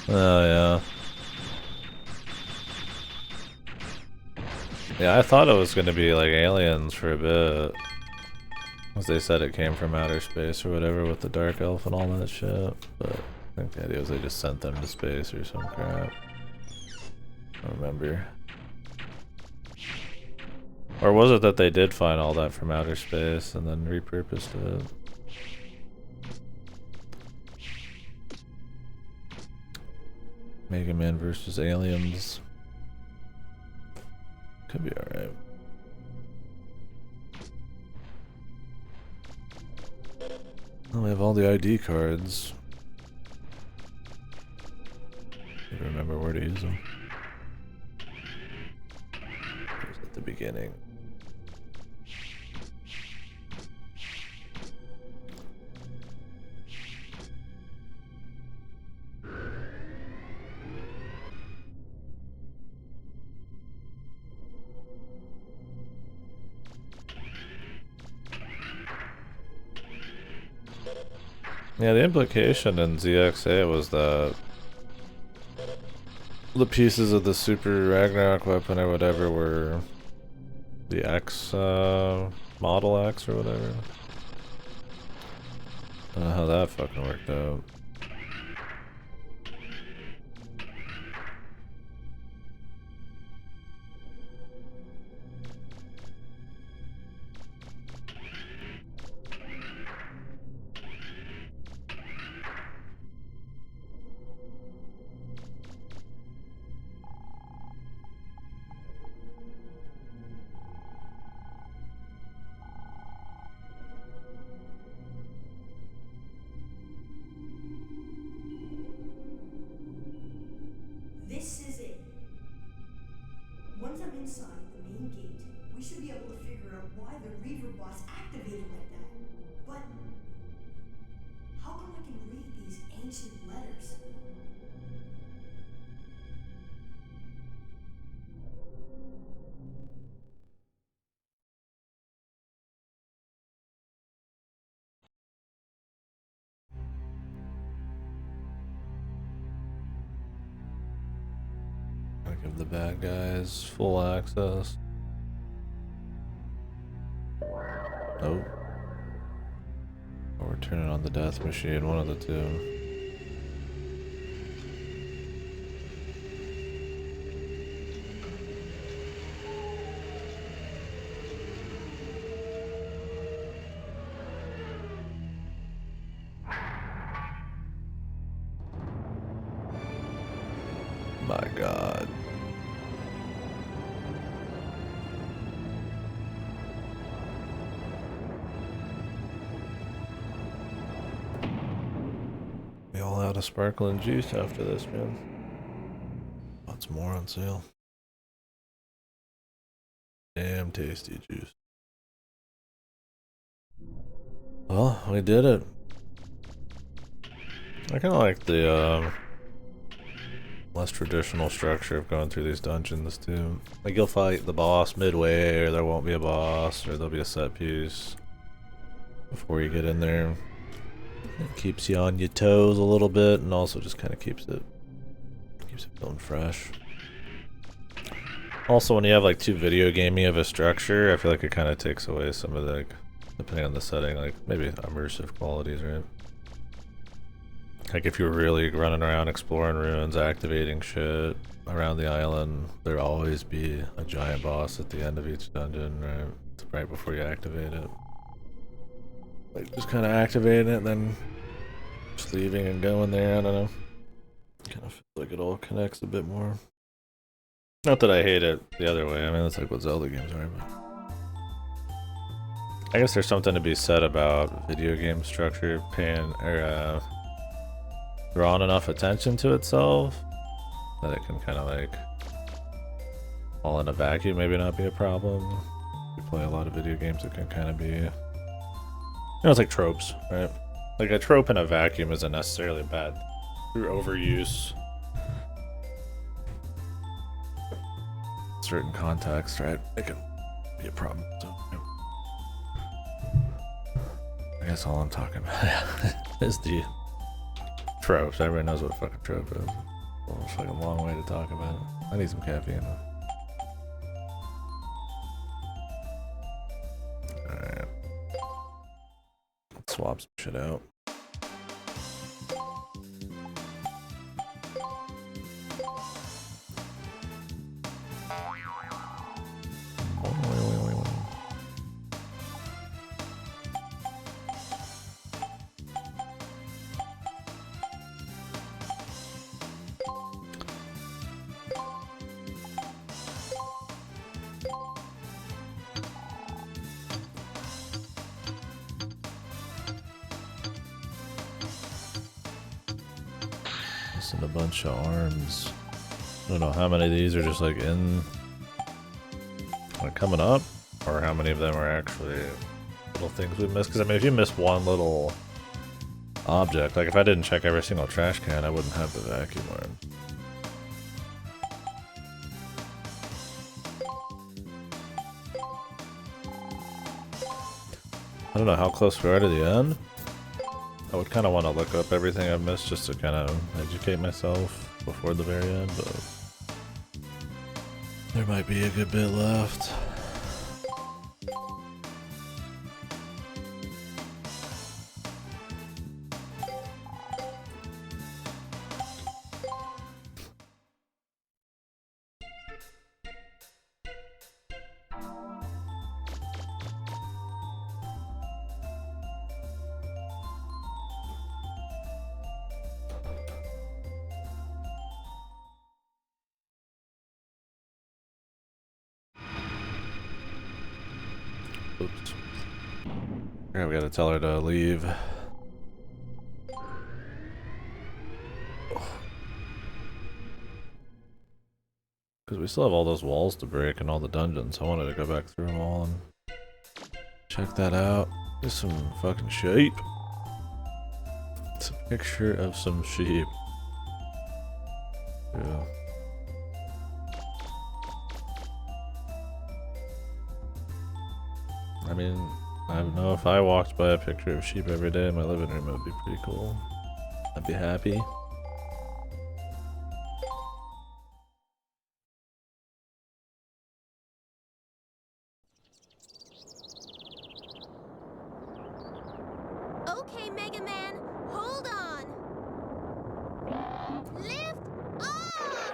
Oh yeah. Yeah, I thought it was gonna be like aliens for a bit. As they said it came from outer space or whatever with the dark elf and all that shit. But I think the idea was they just sent them to space or some crap. I don't remember. Or was it that they did find all that from outer space and then repurposed it? Mega Man versus Aliens. Could be alright. Well, we have all the ID cards. I remember where to use them. It was at the beginning. Yeah, the implication in ZXA was that the pieces of the Super Ragnarok weapon or whatever were the X, Model X or whatever. I don't know how that fucking worked out. This is it. Once I'm inside the main gate, we should be able to figure out why the Reaver boss activated like that. But how come I can read these ancient letters? I give the bad guys full access. Nope. Or we're turning on the death machine, one of the two. My God. We all out of sparkling juice after this, man. Lots more on sale. Damn tasty juice. Well, we did it. I kind of like the less traditional structure of going through these dungeons too. Like you'll fight the boss midway, or there won't be a boss, or there'll be a set piece before you get in there. It keeps you on your toes a little bit, and also just kind of keeps it feeling fresh. Also, when you have like too video gamey of a structure, I feel like it kind of takes away some of the, like, depending on the setting, like maybe immersive qualities, right? Like if you're really running around exploring ruins, activating shit around the island, there'll always be a giant boss at the end of each dungeon, right before you activate it. Like just kind of activating it, and then just leaving and going there. I don't know. Kind of feels like it all connects a bit more. Not that I hate it the other way. I mean, that's like what Zelda games are. But I guess there's something to be said about video game structure paying or drawing enough attention to itself that it can kind of like fall in a vacuum, maybe not be a problem. If you play a lot of video games, it can kind of be, you know, it's like tropes, right? Like a trope in a vacuum isn't necessarily bad through overuse. Certain context, right? It can be a problem. So, yeah. I guess all I'm talking about is the tropes. Everybody knows what a fucking trope is. Well, it's like a long way to talk about it. I need some caffeine. Alright. Let's swap some shit out. Missing a bunch of arms. I don't know how many of these are just like in, like coming up, or how many of them are actually little things we missed. Because I mean, if you miss one little object, like if I didn't check every single trash can, I wouldn't have the vacuum arm. I don't know how close we are to the end. I would kind of want to look up everything I've missed just to kind of educate myself before the very end, but there might be a good bit left. Oops. Okay, we gotta tell her to leave. Because we still have all those walls to break and all the dungeons. I wanted to go back through them all and check that out. There's some fucking sheep. It's a picture of some sheep. Yeah. I mean, I don't know, if I walked by a picture of sheep every day in my living room, it would be pretty cool. I'd be happy. Okay, Mega Man, hold on. Lift off!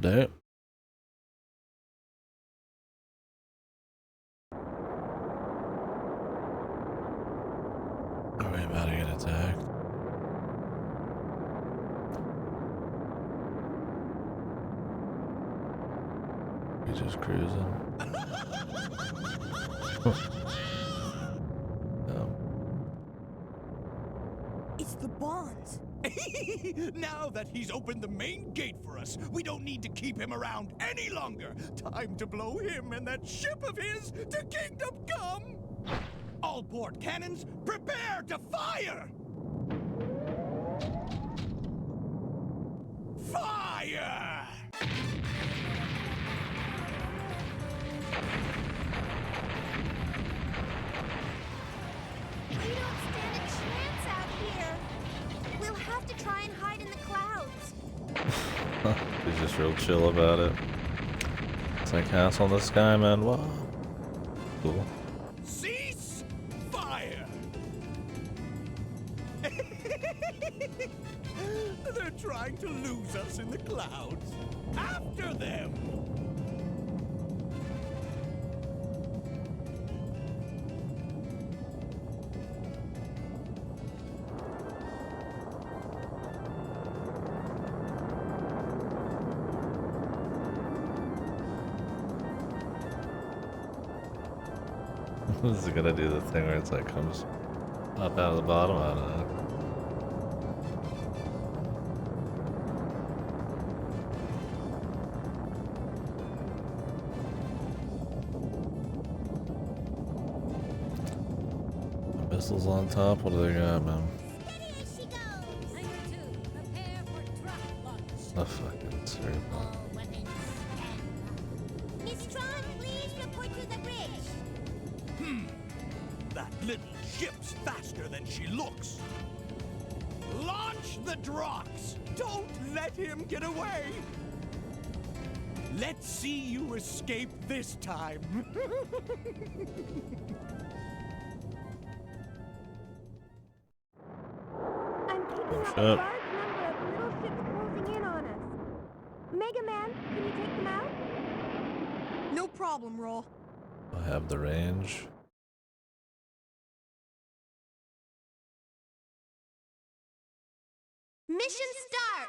Damn. Are we about to get attacked? We just cruising. No. It's the bonds. Now that he's opened the main gate for us, we don't need to keep him around any longer. Time to blow him and that ship of his to Kingdom Come! All port cannons, prepare to fire! Fire! We don't stand a chance out here. We'll have to try and hide in the clouds. He's just real chill about it. It's like Castle in the Sky, man. Whoa. Cool. Cease fire! They're trying to lose us in the clouds. After them! This is gonna do the thing where it's like comes up out of the bottom. I don't know. The missiles on top. What do they got, man? Steady as she goes. Number 2, prepare for drop launch. The fucking circle. All weapons stand by. Miss Tron, please report to the bridge. That little ship's faster than she looks. Launch the Drox! Don't let him get away! Let's see you escape this time. I'm picking up a Shut. large number of little ships closing in on us. Mega Man, can you take them out? No problem, Roll. I have the range. Mission start!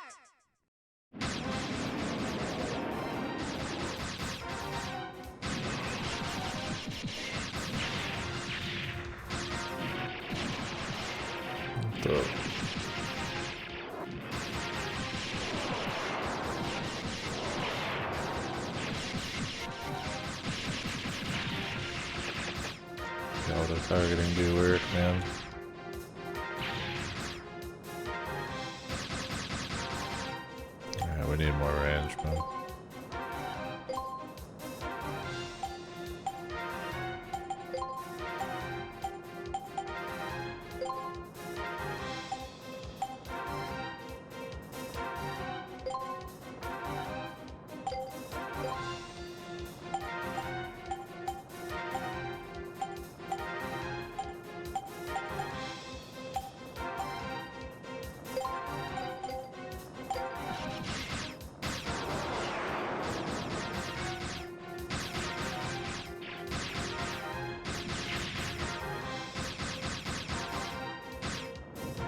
The auto targeting do work, man. Alright, we need more range, man.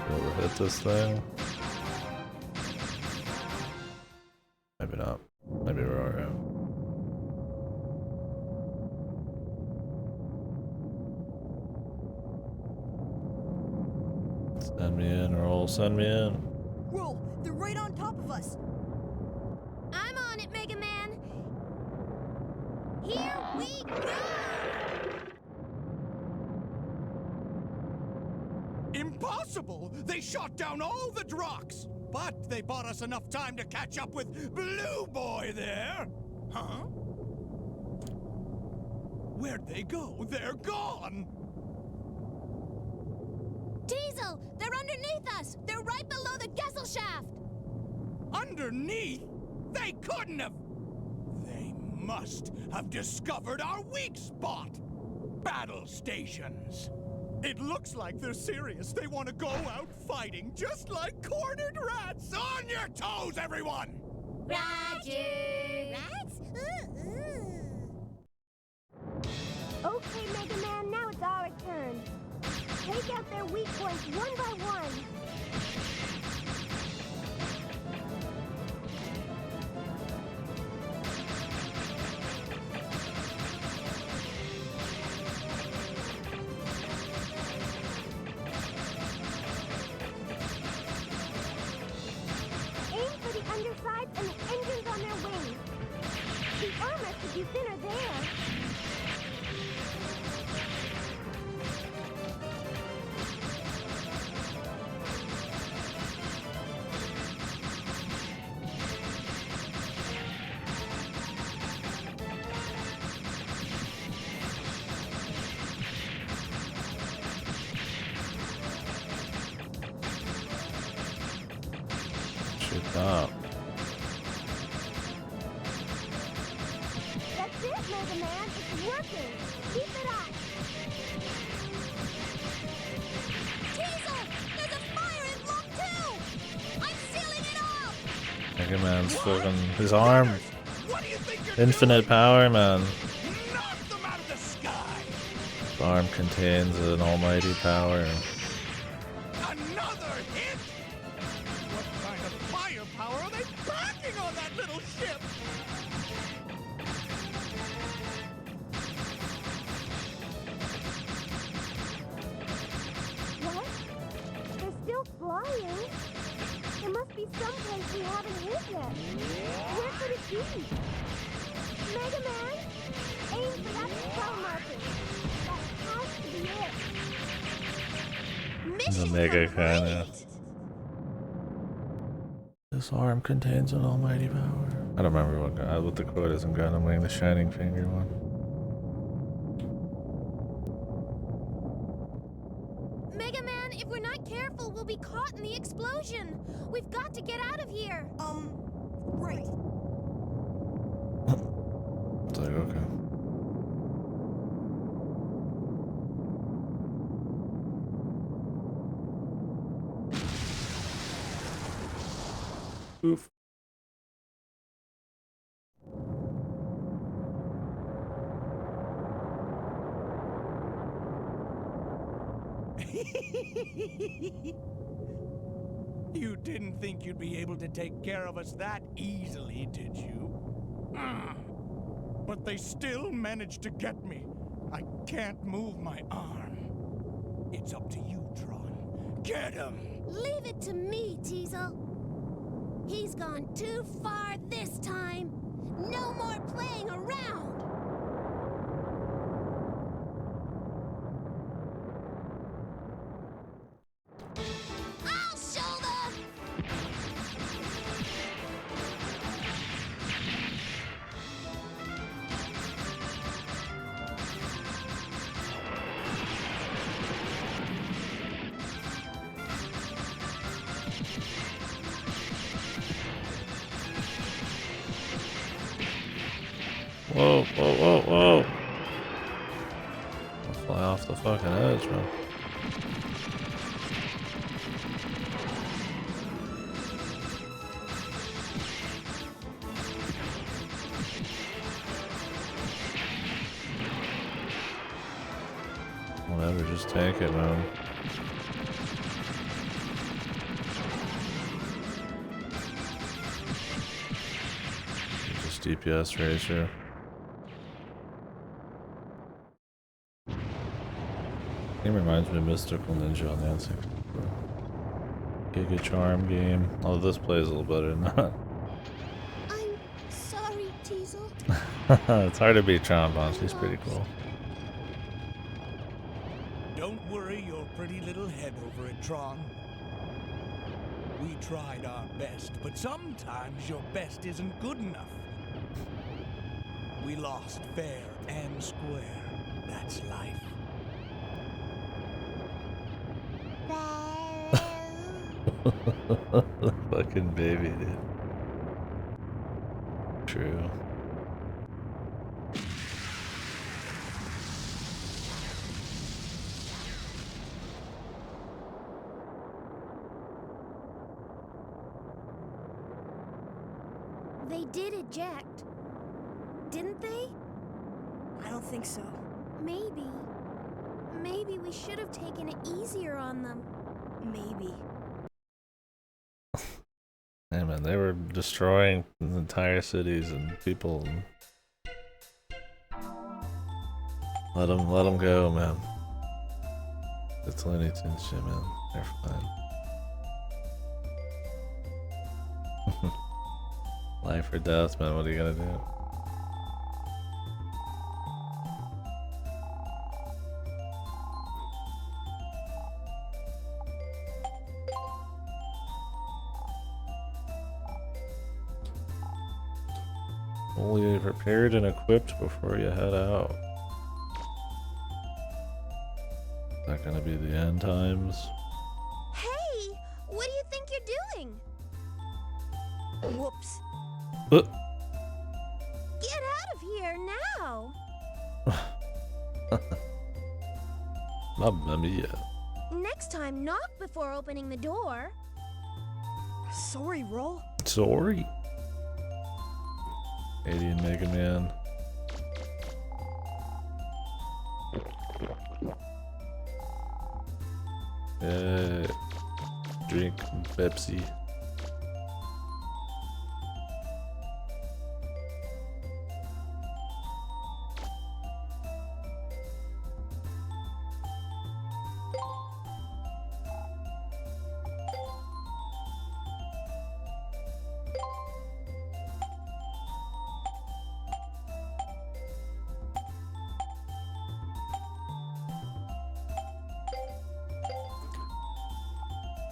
Be able to hit this thing. Maybe not. Maybe we're alright. Send me in, roll, send me in. Whoa, they're right on top of us. I'm on it, Mega Man! Here we go! Impossible! They shot down all the Drox! But they bought us enough time to catch up with Blue Boy there! Huh? Where'd they go? They're gone! Diesel! They're underneath us! They're right below the Gesellschaft! Underneath? They couldn't have! They must have discovered our weak spot! Battle stations! It looks like they're serious. They want to go out fighting, just like cornered rats! On your toes, everyone! Roger! Rats? Okay, Mega Man, now it's our turn. Take out their weak points one by one. Aim for the undersides and the engines on their wings. The armor should be thinner there. Shoot up. That's it, Mega Man. It's working. Keep it up. Diesel! There's a fire in Block 2! I'm sealing it off! Mega Man's fucking his arm. What do you think you're Infinite power, man. doing? Knock them out of the sky! His arm contains an almighty power. Another hit? What kind of firepower are they packing on that little ship? What? They're still flying? There must be some place we haven't hit yet. Where could it be? Mega Man? Aim for that spell marker. That has to be it. The Mission Mega complete! kinda. This arm contains an almighty power. I don't remember what the quote is in Gundam Wing, the Shining Finger one. Mega Man, if we're not careful, we'll be caught in the explosion. We've got to get out of here. Right. It's like, okay. Oof. You didn't think you'd be able to take care of us that easily, did you? But they still managed to get me. I can't move my arm. It's up to you, Tron. Get him! Leave it to me, Teasel. He's gone too far this time. No more playing around. I'll show them. Whoa, whoa, whoa, whoa. I'll fly off the fucking edge, man. Whatever, just take it, man. Just DPS ratio. Game reminds me of Mystical Ninja on the N64. Giga Charm game. Although this plays a little better than that. I'm sorry, Teasel. It's hard to beat Charm Bomb. She's pretty cool. Don't worry your pretty little head over it, Tron. We tried our best, but sometimes your best isn't good enough. We lost fair and square. That's life. The fucking baby, dude. True. They did eject, didn't they? I don't think so. Maybe. Maybe we should have taken it easier on them. Maybe. Hey man, they were destroying entire cities and people. And let them go, man. It's Looney Tunes shit, man. They're fine. Life or death, man. What are you gonna do? Fully prepared and equipped before you head out. Is that gonna be the end times? Hey, what do you think you're doing? Whoops. Get out of here now. Mamma mia. Next time, knock before opening the door. Sorry, Roll. Sorry. 80 and Mega Man. Drink Pepsi.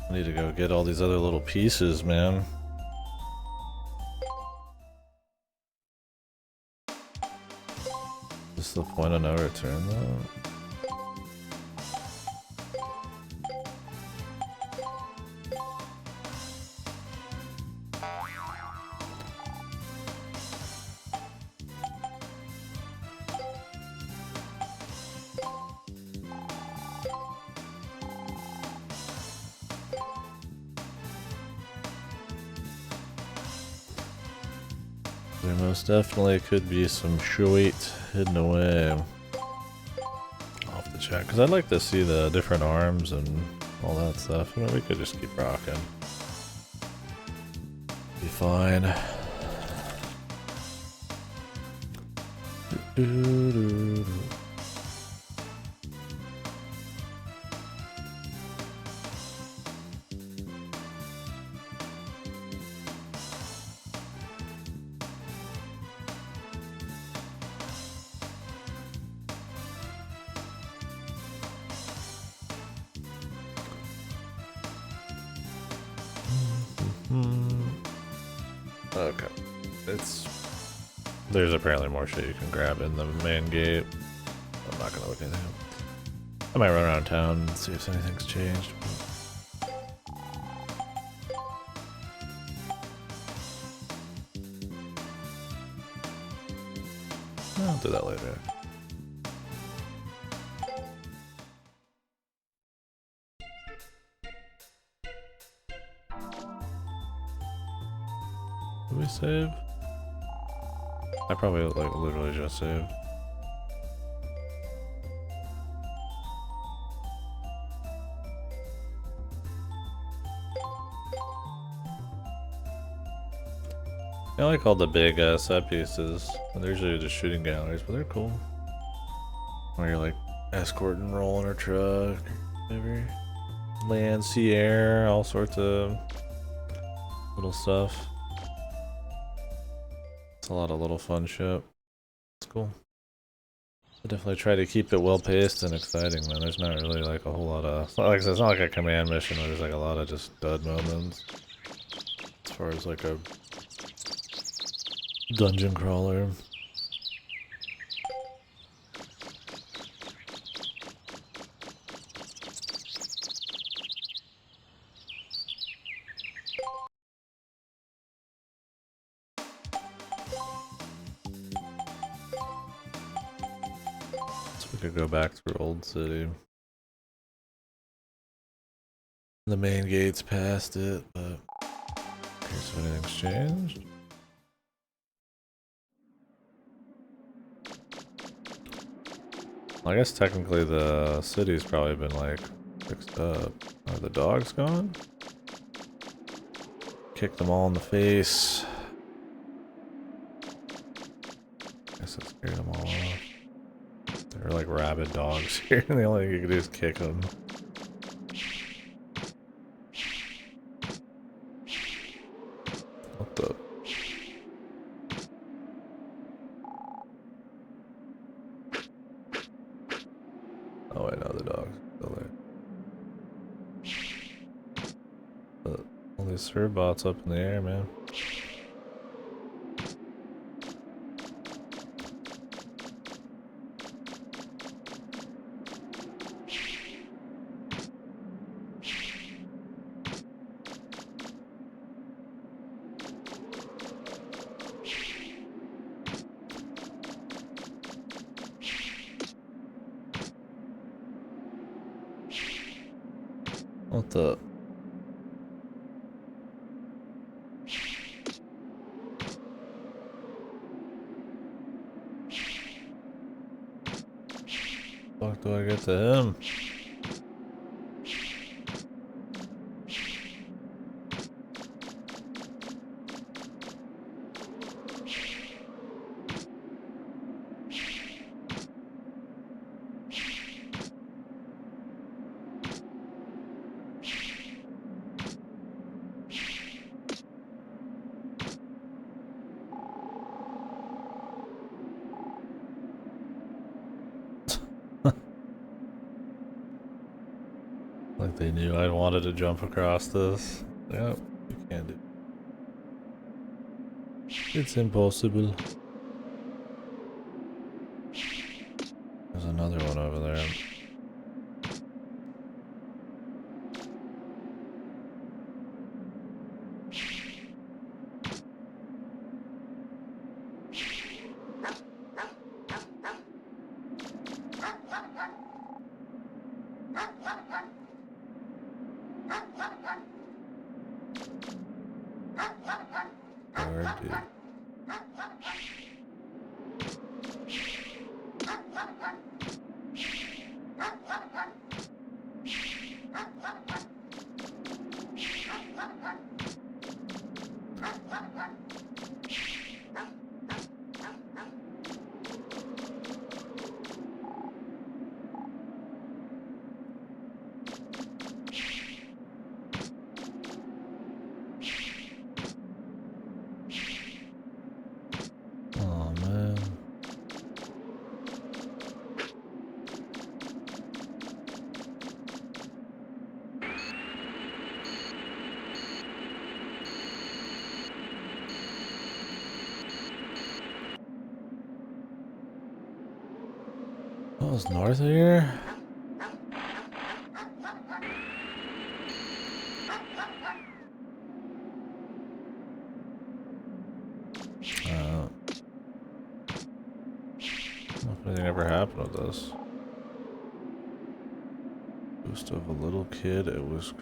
I need to go get all these other little pieces, man. Is this the point of no return, though? There most definitely could be some shit hidden away. I'll have to chat because I'd like to see the different arms and all that stuff. I mean, we could just keep rocking. Be fine. Okay. There's apparently more shit you can grab in the main gate. I'm not gonna look anything up. I might run around town and see if anything's changed. I'll do that later. Did we save? I probably like literally just saved. I like all the big set pieces. They're usually just shooting galleries, but they're cool. Where you're like escorting, rolling a truck, whatever. Land, sea, air, all sorts of little stuff. It's a lot of little fun shit. It's cool. I definitely try to keep it well paced and exciting, man. There's not really like a whole lot of. It's not like a command mission where there's like a lot of just dud moments. As far as like a dungeon crawler. So we could go back through Old City. The main gate's past it, but in case if anything's changed. Well, I guess technically the city's probably been like fixed up. Are the dogs gone? Kick them all in the face. Guess it scared them all off. They're like rabid dogs here, and the only thing you can do is kick them. What the? Oh wait, no, the dog's still there. But all these serve bots up in the air, man. What the? Fuck do I get to him? Like they knew I wanted to jump across this. Yep, you can't do it. It's impossible. There's another one over there. Where, dude? Oh, it's north of here? If anything ever happened with this. Ghost of a little kid, it was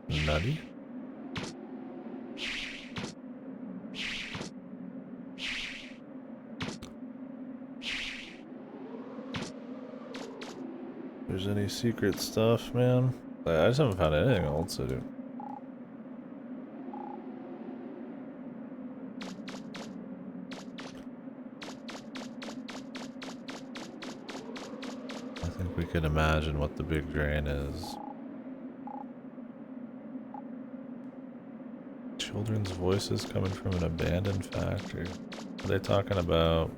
nutty. If there's any secret stuff, man. I just haven't found anything else to do. I think we can imagine what the big drain is. Children's voices coming from an abandoned factory. Are they talking about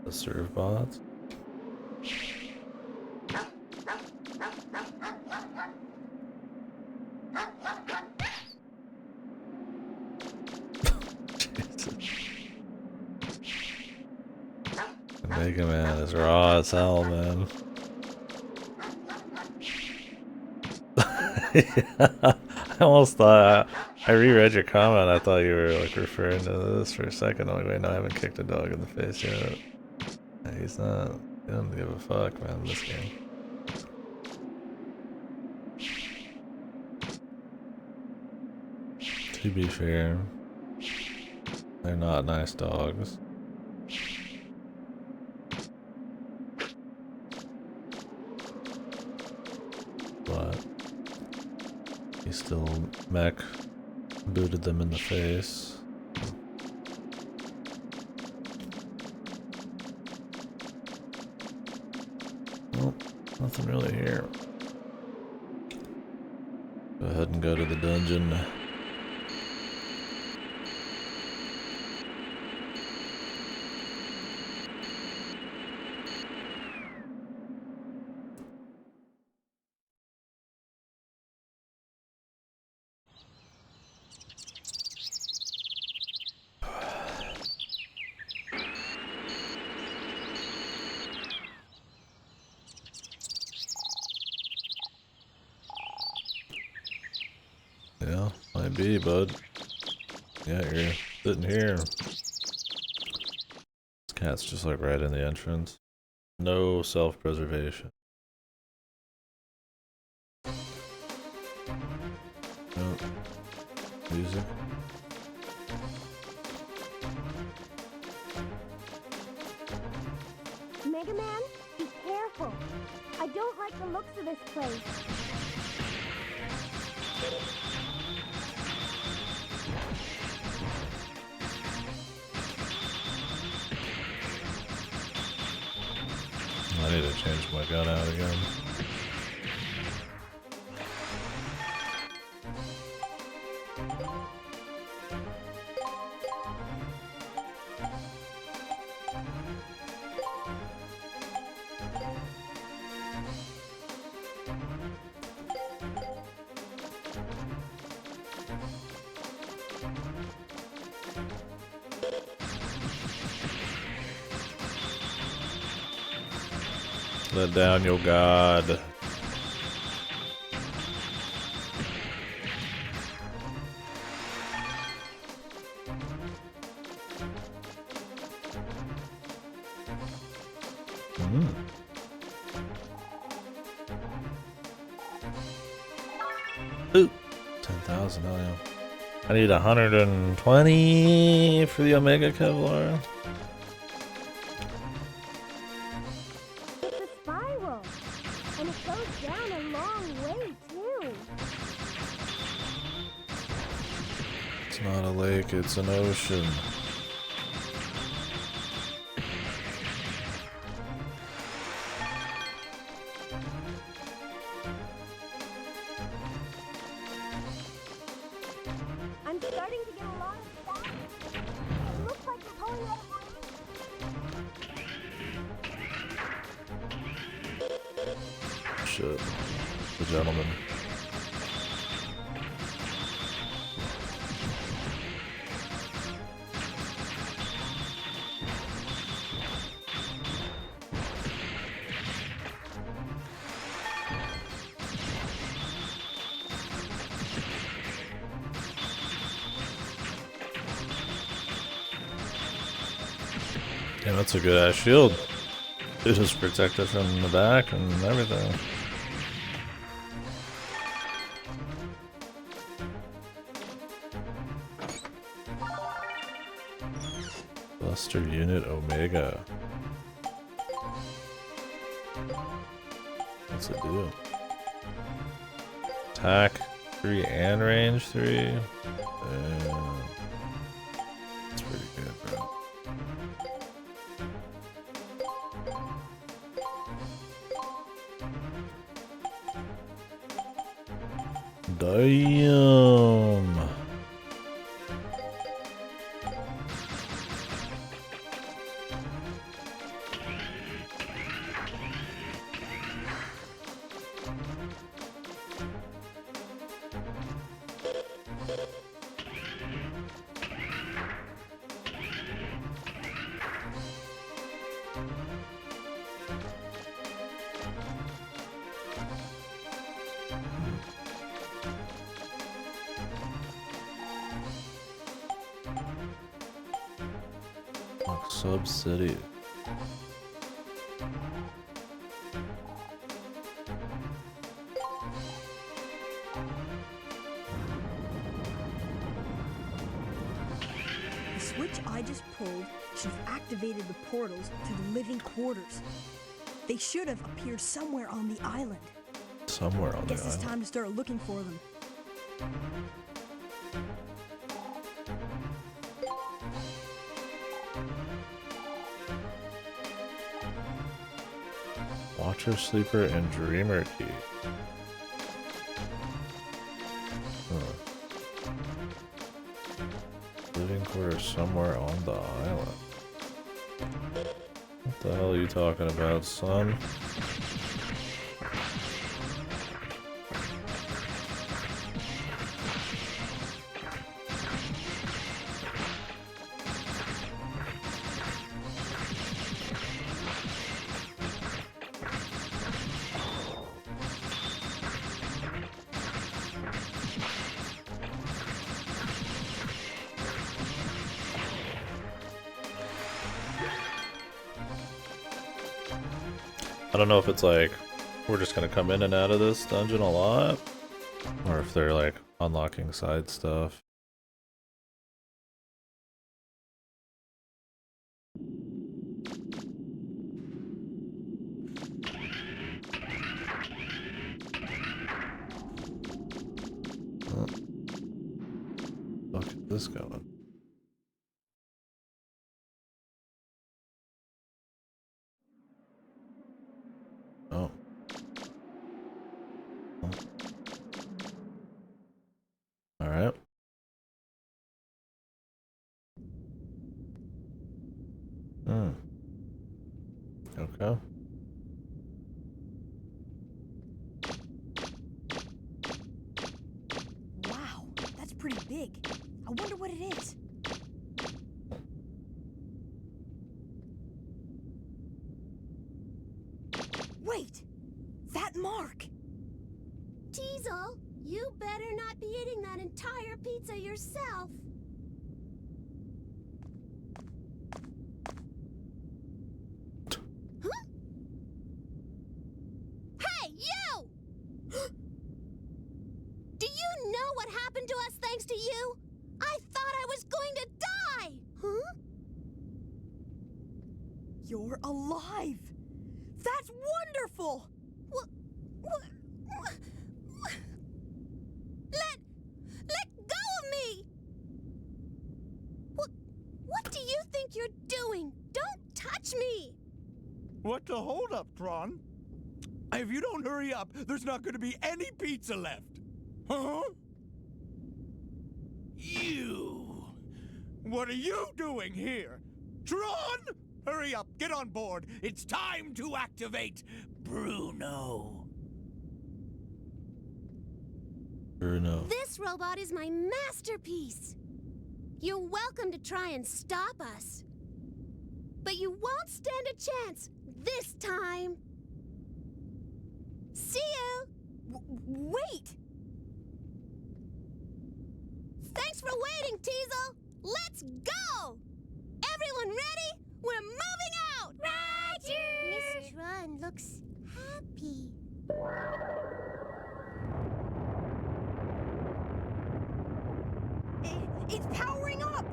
the serve bots? Mega Man is raw as hell, man. Yeah, I almost thought I reread your comment. I thought you were like referring to this for a second. I'm like, wait, no, I haven't kicked a dog in the face yet. He's not. He doesn't give a fuck, man. This game. To be fair, they're not nice dogs. But he still mech booted them in the face. Well, nothing really here. Go ahead and go to the dungeon. Yeah, might be, bud. Yeah, you're sitting here. This cat's just like right in the entrance. No self-preservation. Nope. Music. Mega Man, be careful. I don't like the looks of this place. I need to change my gun out again. Let down your god. Ooh, 10,000. Oh yeah. I need 120 for the Omega Kevlar. It's a spiral, and it goes down a long way too. It's not a lake, it's an ocean. I'm starting to get a lot of stuff. It looks like we're going out of range. Shit. The gentleman. Yeah, that's a good ass shield. It just protect it from the back and everything. Buster Unit Omega. What's it do? Attack 3 and range 3? That's pretty good, bro. Damn. Sub-City. The switch I just pulled should have activated the portals to the living quarters. They should have appeared somewhere on the island. Somewhere on the Guess it's island. time to start looking for them. Watcher, Sleeper, and Dreamer Key. Huh. Living quarters somewhere on the island. What the hell are you talking about, son? I don't know if it's like we're just gonna come in and out of this dungeon a lot, or if they're like unlocking side stuff. Oh. Fuck is this going? Oh. All right. Okay. Wow, that's pretty big. I wonder what it is. Wait! That mark! Teasel, you better not be eating that entire pizza yourself. Huh? Hey, you! Do you know what happened to us thanks to you? I thought I was going to die! Huh? You're alive! That's wonderful! Let go of me! What do you think you're doing? Don't touch me! What's the holdup, Tron? If you don't hurry up, there's not going to be any pizza left. Huh? You! What are you doing here? Tron! Hurry up, get on board. It's time to activate Bruno. Bruno. This robot is my masterpiece. You're welcome to try and stop us. But you won't stand a chance this time. See you! Wait! Thanks for waiting, Teasel! Let's go! Everyone ready? We're moving! key. It's powering up!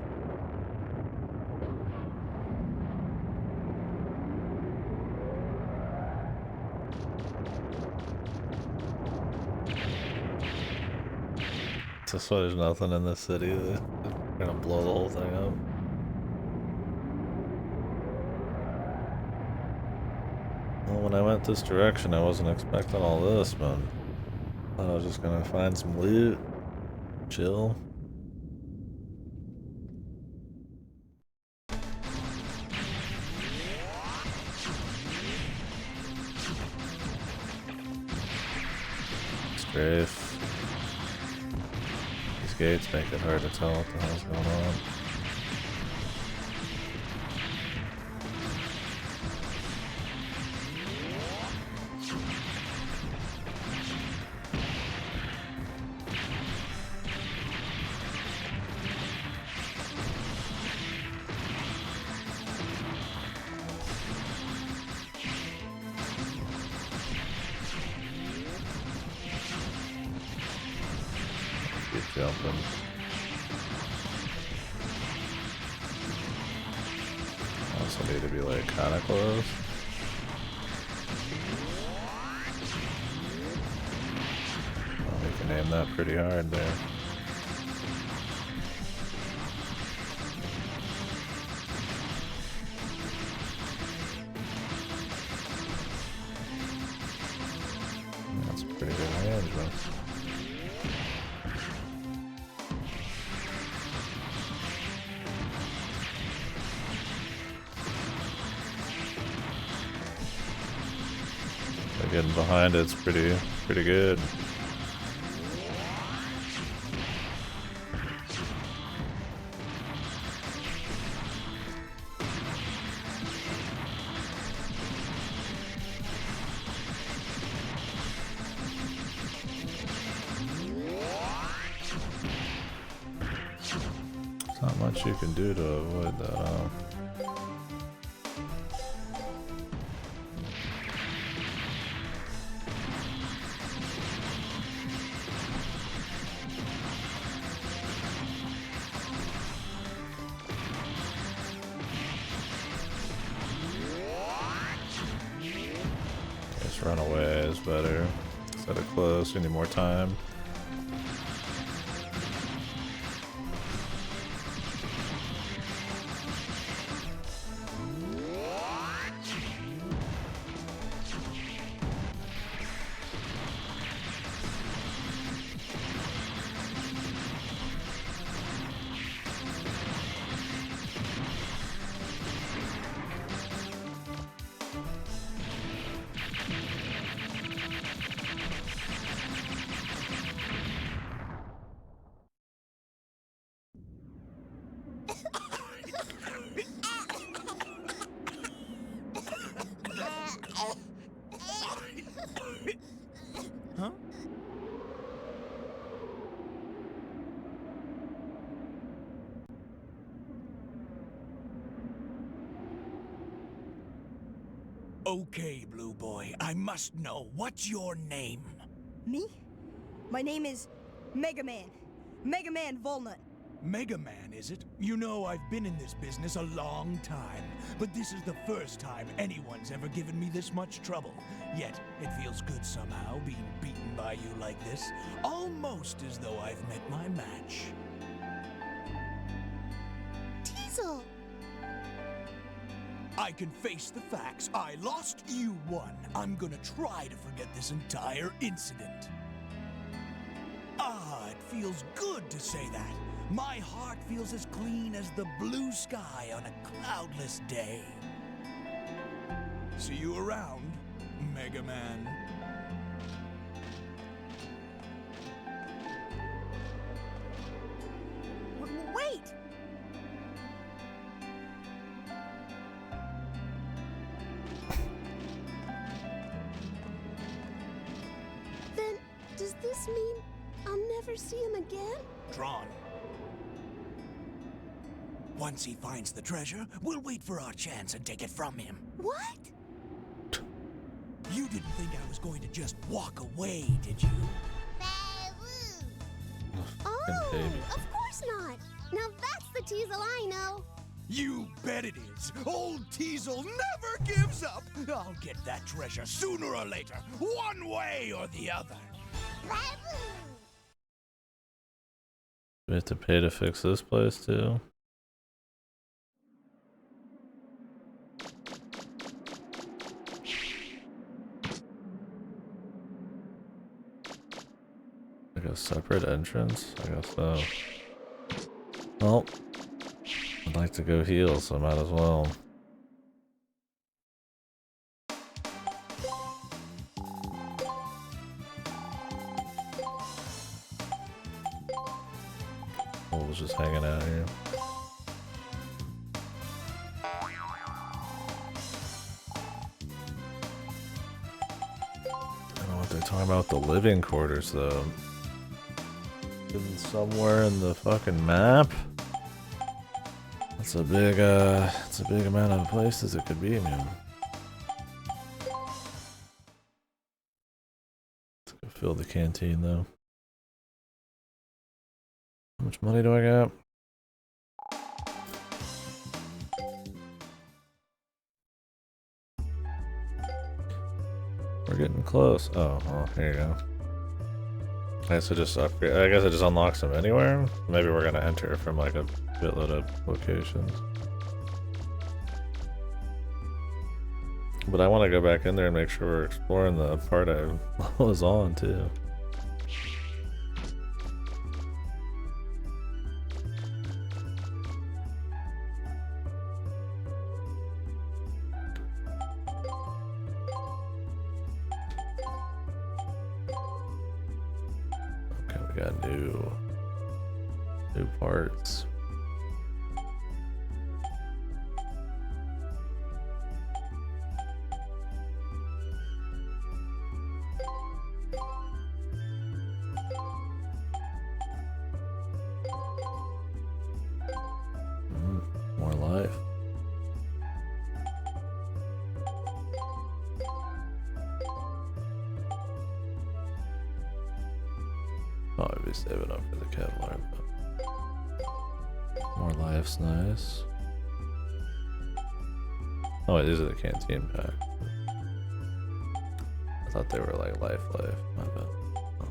Just why there's nothing in this city. They're gonna blow the whole thing up. Well, when I went this direction, I wasn't expecting all this, man. Thought I was just gonna find some loot, chill. Strafe. These gates make it hard to tell what the hell's going on. Keep jumping. Also need to be like kinda close. Oh, we can aim that pretty hard there. That's pretty good range, man. Getting behind it's pretty good. There's not much you can do to avoid that. Run away is better. Instead of close, we need more time. Huh? Okay, Blue Boy, I must know, what's your name? Me? My name is Mega Man. Mega Man Volnut. Mega Man, is it? You know, I've been in this business a long time, but this is the first time anyone's ever given me this much trouble. Yet, it feels good somehow being beaten by you like this, almost as though I've met my match. Teasel! I can face the facts. I lost, you won. I'm gonna try to forget this entire incident. Ah, it feels good to say that. My heart feels as clean as the blue sky on a cloudless day. See you around, Mega Man. Wait! Then, does this mean I'll never see him again? Drawn. Once he finds the treasure, we'll wait for our chance and take it from him. What? You didn't think I was going to just walk away, did you? Oh, baby. of course not. Now that's the Teasel I know. You bet it is. Old Teasel never gives up. I'll get that treasure sooner or later, one way or the other. We have to pay to fix this place too. Like a separate entrance? I guess so. Well, I'd like to go heal, so I might as well. I was just hanging out here. I don't know what they're talking about with the living quarters though. Hidden somewhere in the fucking map? It's a big amount of places it could be, man. Let's go fill the canteen though. How much money do I got? We're getting close. Oh, well, here you go. I guess I just upgrade. I guess it just unlocks them anywhere. Maybe we're gonna enter from like a shitload of locations. But I want to go back in there and make sure we're exploring the part I was on too. Okay, we got new parts. More life. Oh, I'd be saving up for the Kevlar, but more life's nice. Oh wait, these are the canteen pack. I thought they were like life. My bad. Oh,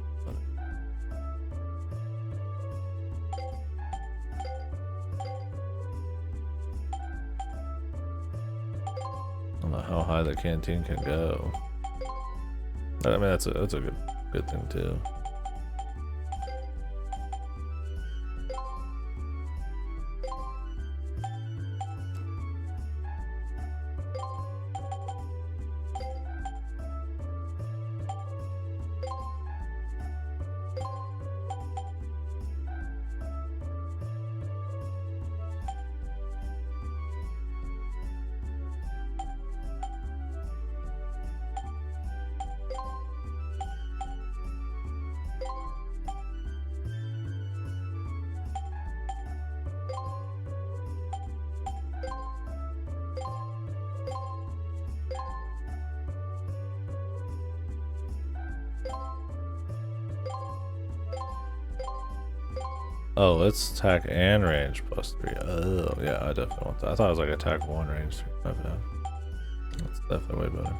I don't know how high the canteen can go. I mean, that's a good thing too. Oh, it's attack and range +3. Oh, yeah, I definitely want that. I thought it was like attack 1, range 3. My bad. That's definitely way better.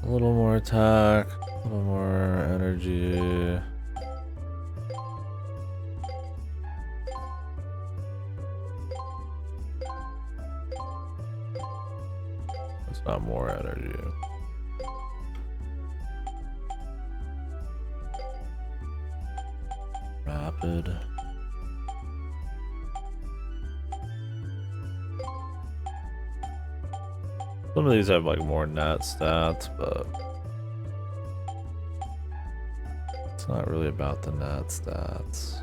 A little more attack, a little more energy. It's not more energy. Rapid. Some of these have like more nat stats, but It's not really about the net stats.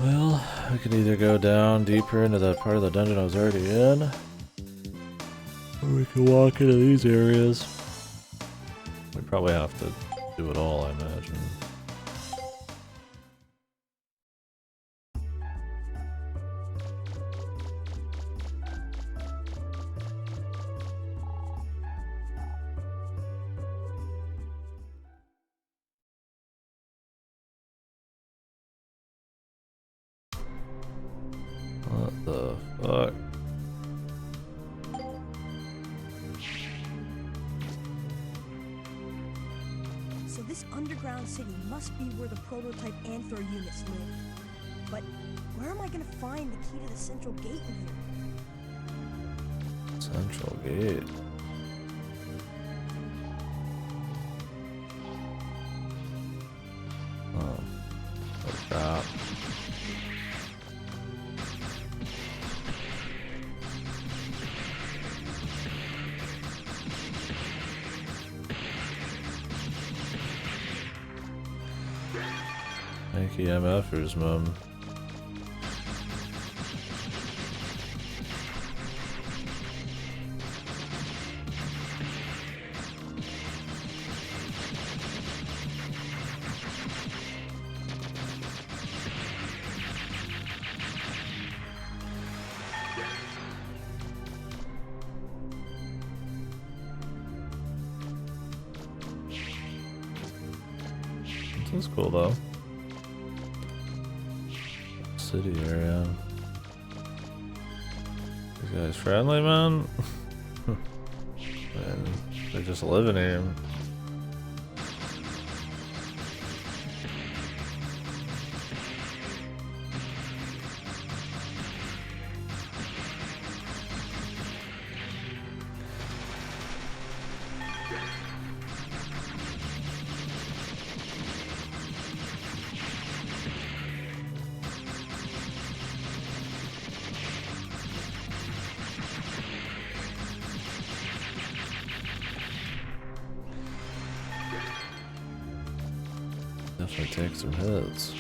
Well, we could either go down deeper into that part of the dungeon I was already in, or we could walk into these areas. We probably have to do it all, I imagine. What the fuck? So this underground city must be where the prototype Anther units live. But where am I gonna find the key to the central gate in here? Central gate. Oh. Oh crap. Thank you, MFers, mum. This is cool though. City area. These guys friendly, man? Man, they're just living here. Definitely take some hits.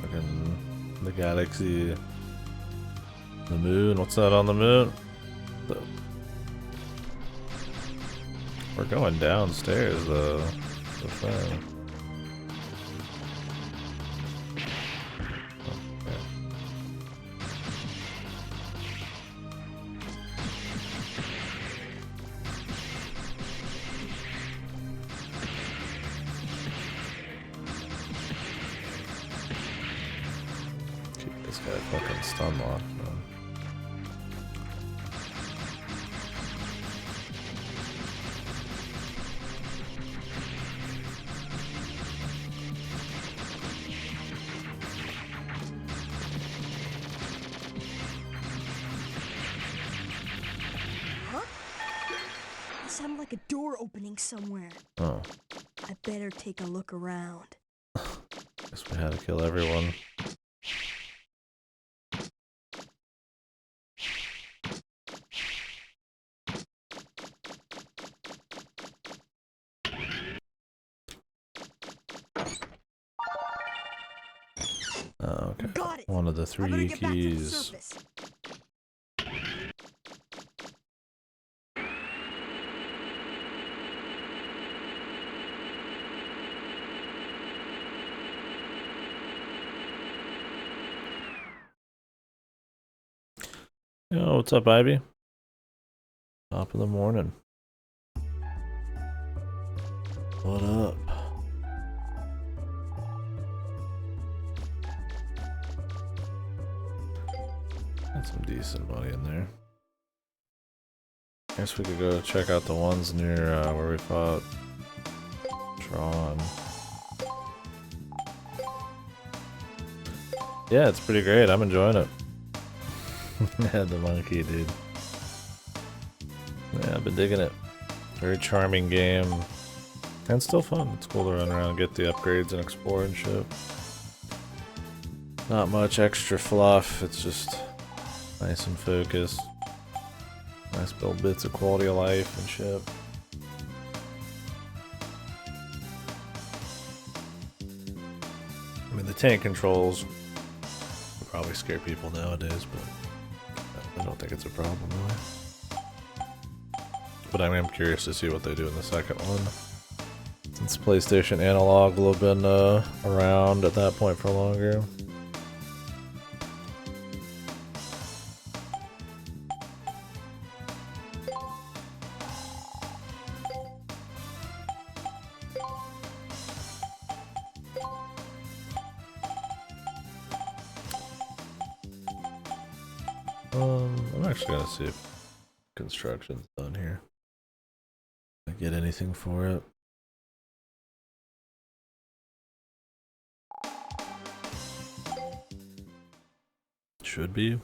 Fucking the galaxy, the moon. What's that on the moon? We're going downstairs though. The thing. This guy fucking stun locked, man. Huh? It sounded like a door opening somewhere. Oh, I better take a look around. guess we had to kill everyone. Oh, okay. Got it. One of the I better 3 get back to the keys. surface. Yo, what's up, Ivy? Top of the morning. What up? Got some decent money in there. Guess we could go check out the ones near where we fought Tron. Yeah, it's pretty great. I'm enjoying it. Yeah, the monkey, dude. Yeah, I've been digging it. Very charming game. And still fun. It's cool to run around and get the upgrades and explore and shit. Not much extra fluff. It's just nice and focused. Nice little bits of quality of life and shit. I mean, the tank controls would probably scare people nowadays, but I don't think it's a problem, really. But I am curious to see what they do in the second one. Since PlayStation Analog will have been around at that point for longer. I'm actually gonna see if construction's done here. I get anything for it. Should be.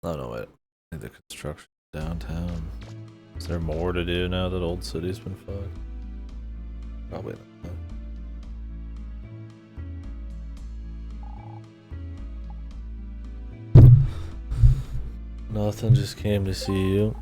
Oh no, wait. I think the construction downtown. Is there more to do now that Old City's been fucked? Probably not. Nothing, just came to see you.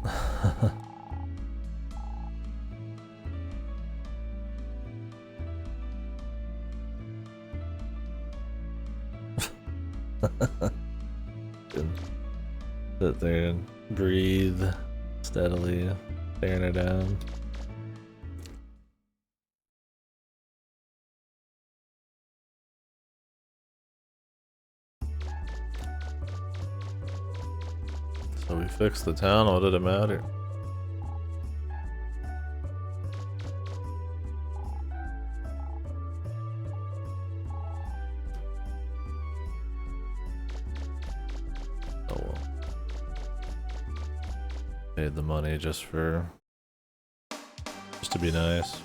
Sit there and breathe steadily, staring her down. So we fixed the town, what did it matter? Oh well. Paid the money just to be nice.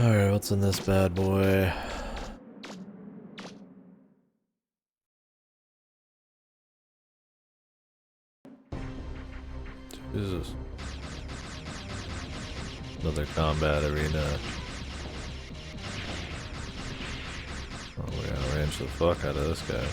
Alright, what's in this bad boy? Jesus. Another combat arena. Oh, we gotta range the fuck out of this guy.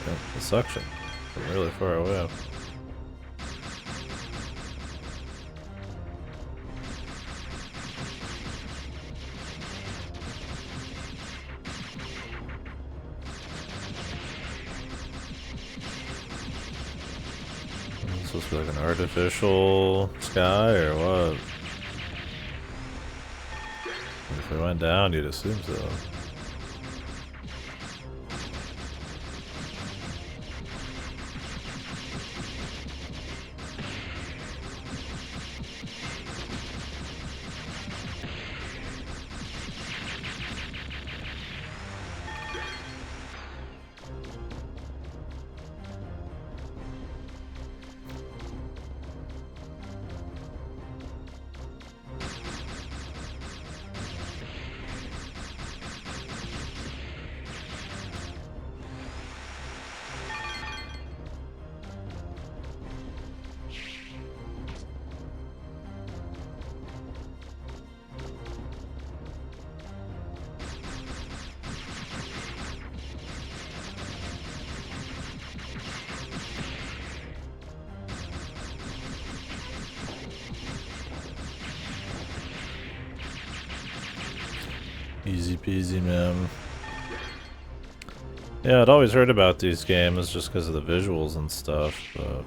Yeah, the suction. I'm really far away. Is this supposed to be like an artificial sky or what? If we went down, you'd assume so. Easy peasy, man. Yeah, I'd always heard about these games just because of the visuals and stuff, but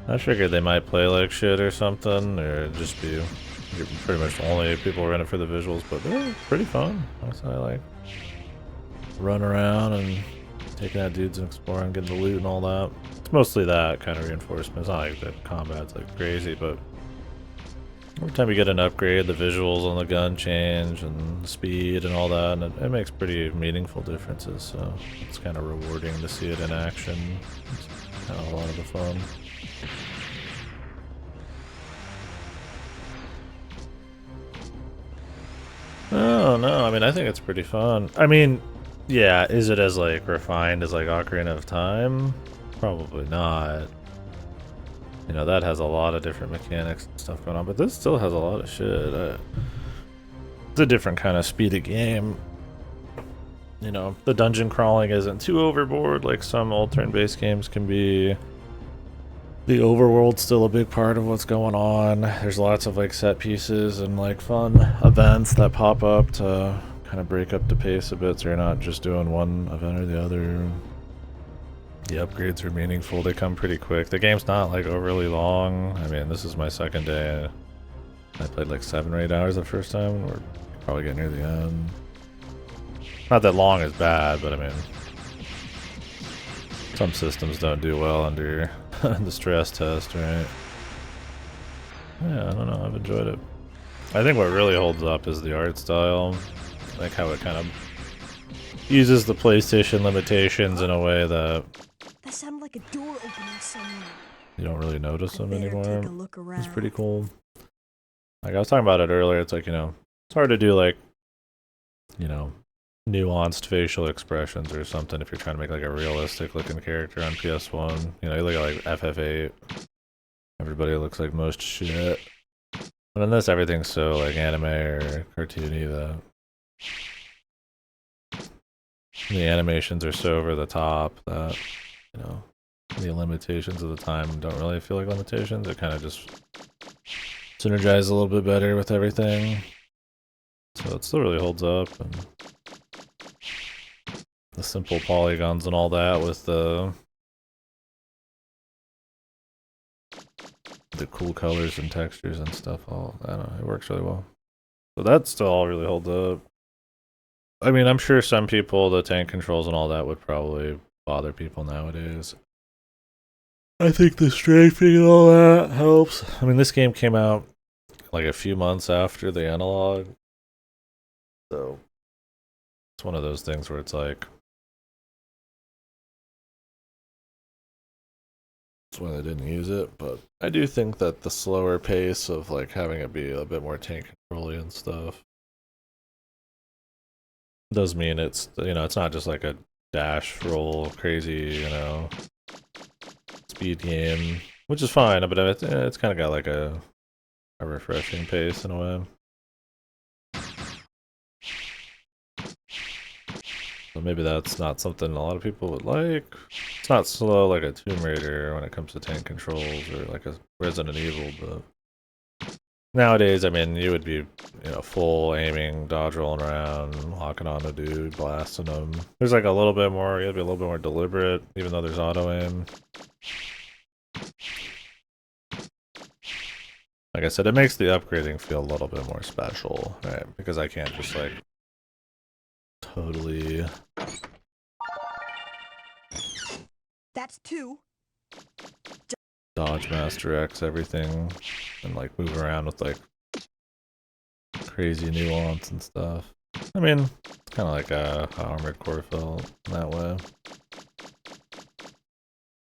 I figured they might play like shit or something, or just be pretty much only people were in it for the visuals, but they're pretty fun. I like run around and taking out dudes and exploring, getting the loot and all that. It's mostly that kind of reinforcement. It's not like the combat's like crazy, but every time you get an upgrade, the visuals on the gun change and speed and all that, and it makes pretty meaningful differences, so it's kind of rewarding to see it in action. It's kind of a lot of the fun. Oh no, I mean, I think it's pretty fun. I mean, yeah, is it as like refined as like Ocarina of Time? Probably not. You know, that has a lot of different mechanics and stuff going on, but this still has a lot of shit. It's a different kind of speed of game. You know, the dungeon crawling isn't too overboard like some old turn-based games can be. The overworld's still a big part of what's going on. There's lots of like set pieces and like fun events that pop up to kind of break up the pace a bit, so you're not just doing one event or the other. The upgrades are meaningful. They come pretty quick. The game's not like overly long. I mean, this is my second day. I played like 7 or 8 hours the first time. We're probably getting near the end. Not that long is bad, but I mean, some systems don't do well under the stress test, right? Yeah, I don't know. I've enjoyed it. I think what really holds up is the art style. Like how it kind of uses the PlayStation limitations in a way that sounded like a door opening somewhere. you don't really notice them anymore. Take a look around. It's pretty cool. Like I was talking about it earlier, it's like, you know, it's hard to do like, you know, nuanced facial expressions or something if you're trying to make like a realistic looking character on PS1. You know, you look at like FF8, everybody looks like most shit. But in this, everything's so like anime or cartoony that the animations are so over the top that, you know, the limitations of the time don't really feel like limitations. It kind of just synergizes a little bit better with everything. So it still really holds up, and the simple polygons and all that with the cool colors and textures and stuff, all I don't know, it works really well. So that still all really holds up. I mean, I'm sure some people, the tank controls and all that would probably bother people nowadays. I think the strafing and all that helps. I mean, this game came out like a few months after the analog, so it's one of those things where it's like, that's why they didn't use it. But I do think that the slower pace of like having it be a bit more tank control-y and stuff does mean it's, you know, it's not just like a dash roll crazy, you know, speed game, which is fine, but it's kind of got like a refreshing pace in a way. So maybe that's not something a lot of people would like. It's not slow like a Tomb Raider when it comes to tank controls or like a Resident Evil, but nowadays, I mean, you would be, you know, full aiming, dodge rolling around, locking on a dude, blasting them. There's like a little bit more, you gotta be a little bit more deliberate, even though there's auto aim. Like I said, it makes the upgrading feel a little bit more special, right? Because I can't just like totally. That's 2. Dodge Master X everything and like move around with like crazy nuance and stuff. I mean, it's kind of like how Armored Core felt in that way.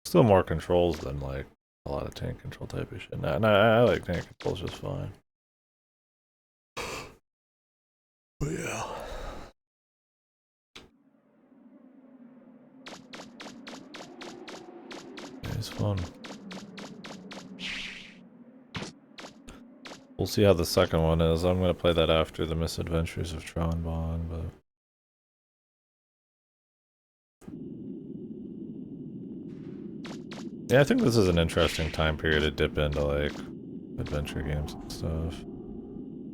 Still more controls than like a lot of tank control type of shit. No, I like tank controls just fine. But yeah. It's fun. We'll see how the second one is. I'm gonna play that after the Misadventures of Tron Bonne, but yeah, I think this is an interesting time period to dip into like adventure games and stuff.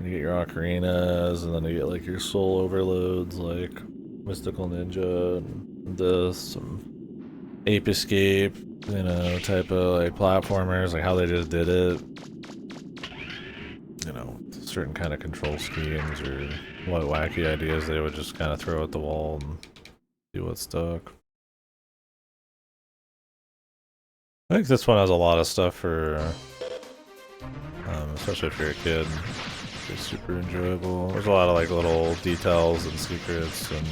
You get your ocarinas, and then you get like your soul overloads, like Mystical Ninja, and this, and Ape Escape, you know, type of like platformers, like how they just did it. You know, certain kind of control schemes or what wacky ideas they would just kind of throw at the wall and see what stuck. I think this one has a lot of stuff for, especially if you're a kid. It's super enjoyable. There's a lot of like little details and secrets and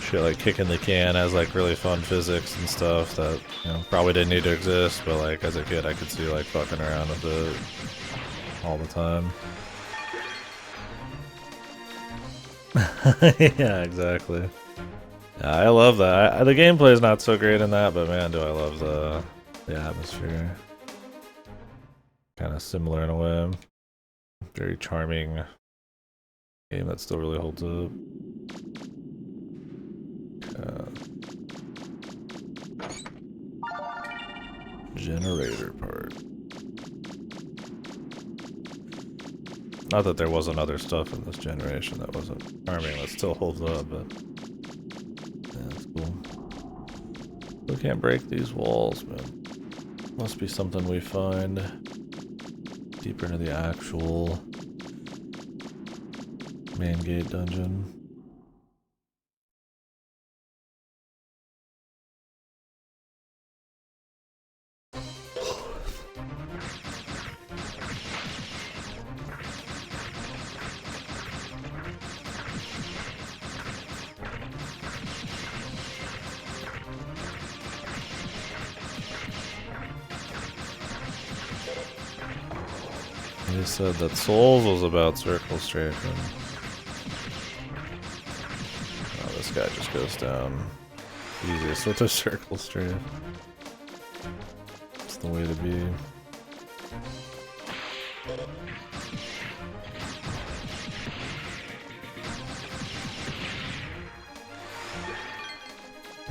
shit, like kicking the can has like really fun physics and stuff that, you know, probably didn't need to exist, but like as a kid I could see like fucking around with it all the time. Yeah, exactly. Yeah, I love that. The gameplay is not so great in that, but man, do I love the atmosphere. Kind of similar in a way. Very charming game that still really holds up. Generator part. Not that there wasn't other stuff in this generation that wasn't charming, that still holds up, but yeah, that's cool. We can't break these walls, man. Must be something we find deeper into the actual main gate dungeon. They said that Souls was about circle strafing. Oh, this guy just goes down easiest with a circle strafe. It's the way to be.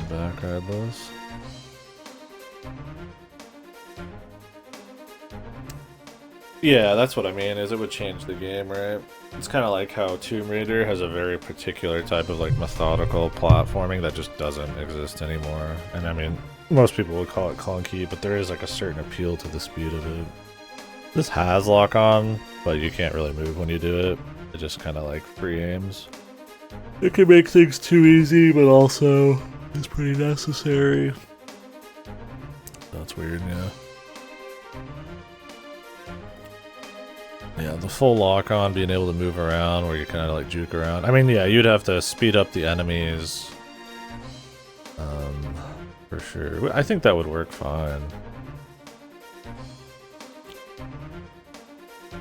Back ride those. Yeah, that's what I mean, is it would change the game, right? It's kind of like how Tomb Raider has a very particular type of like methodical platforming that just doesn't exist anymore. And I mean, most people would call it clunky, but there is like a certain appeal to the speed of it. This has lock on, but you can't really move when you do it. It just kind of like free aims. It can make things too easy, but also it's pretty necessary. That's weird, yeah. Yeah, the full lock-on, being able to move around where you kind of like juke around. I mean, yeah, you'd have to speed up the enemies. For sure. I think that would work fine.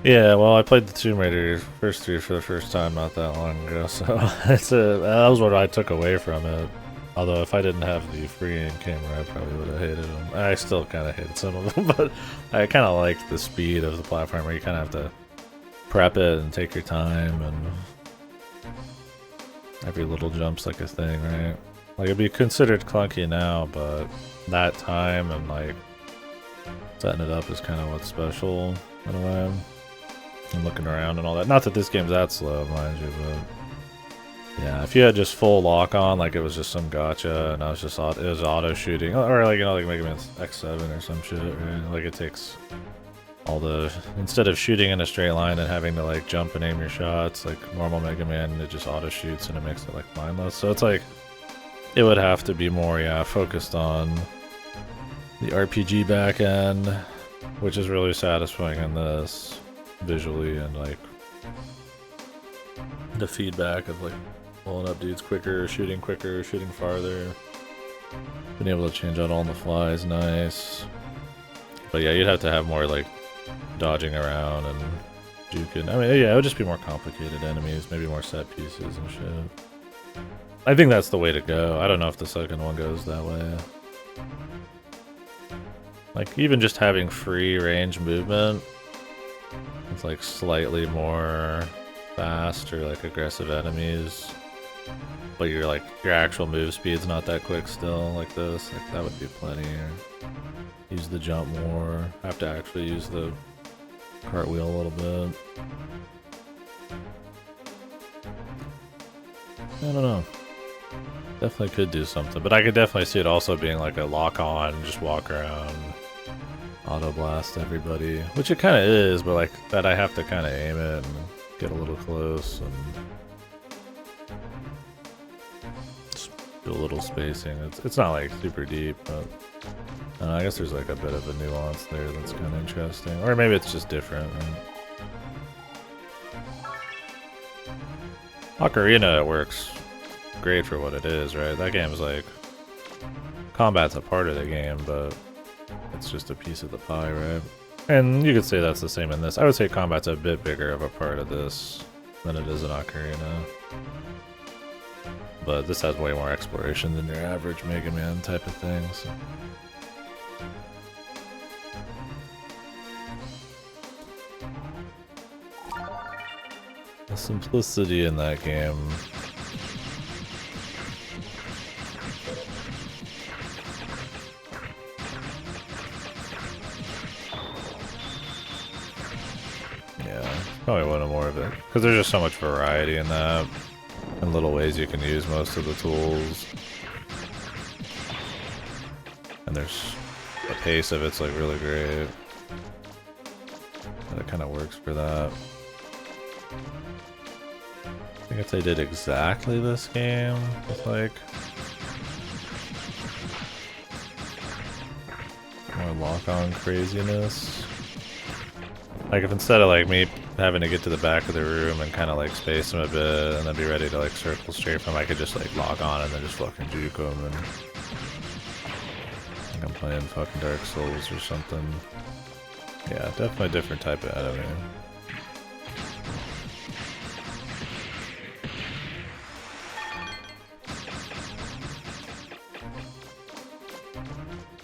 Yeah, well, I played the Tomb Raider first three for the first time not that long ago, so that was what I took away from it. Although if I didn't have the free aim camera, I probably would have hated them. I still kind of hated some of them, but I kind of liked the speed of the platform where you kind of have to prep it and take your time, and every little jump's like a thing, right? Like, it'd be considered clunky now, but that time and like setting it up is kind of what's special in a way. And looking around and all that. Not that this game's that slow, mind you, but yeah, if you had just full lock on, like it was just some gotcha, and I was just it was auto shooting, or like, you know, like Mega Man X7 or some shit, right? Like it takes all the, instead of shooting in a straight line and having to like jump and aim your shots like normal Mega Man, it just auto shoots and it makes it like mindless. So it's like, it would have to be more, yeah, focused on the RPG back end, which is really satisfying in this visually, and like the feedback of like pulling up dudes quicker, shooting farther, being able to change out on the fly is nice. But yeah, you'd have to have more like dodging around and juking. I mean, yeah, it would just be more complicated enemies, maybe more set pieces and shit. I think that's the way to go. I don't know if the second one goes that way. Like, even just having free range movement, it's like slightly more fast or like aggressive enemies, but your actual move speed's not that quick still, like this. Like, that would be plenty. Or use the jump more. Have to actually use the cartwheel a little bit. I don't know. Definitely could do something, but I could definitely see it also being like a lock-on, just walk around, auto blast everybody, which it kind of is, but like that I have to kind of aim it and get a little close and just do a little spacing. It's not like super deep, but I guess there's like a bit of a nuance there that's kind of interesting, or maybe it's just different. Right? Ocarina works great for what it is, right? That game's like, combat's a part of the game, but it's just a piece of the pie, right? And you could say that's the same in this. I would say combat's a bit bigger of a part of this than it is in Ocarina. But this has way more exploration than your average Mega Man type of thing, so. The simplicity in that game. Probably wanted more of it, because there's just so much variety in that, and little ways you can use most of the tools. And there's the pace of it's like really great. And it kind of works for that. I think if they did exactly this game with like more lock-on craziness. Like if instead of like me having to get to the back of the room and kind of like space them a bit and then be ready to like circle straight from, I could just like log on and then just fucking juke them and like I'm playing fucking Dark Souls or something. Yeah, definitely a different type of enemy.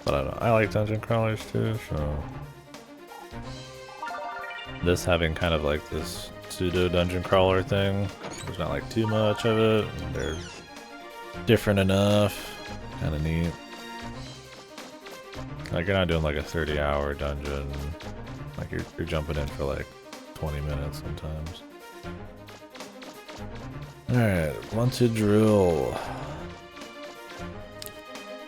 But I don't know, I like dungeon crawlers too, so this having kind of like this pseudo dungeon crawler thing, there's not like too much of it, and they're different enough, kind of neat. Like you're not doing like a 30-hour dungeon, like you're jumping in for like 20 minutes sometimes. Alright, want to drill.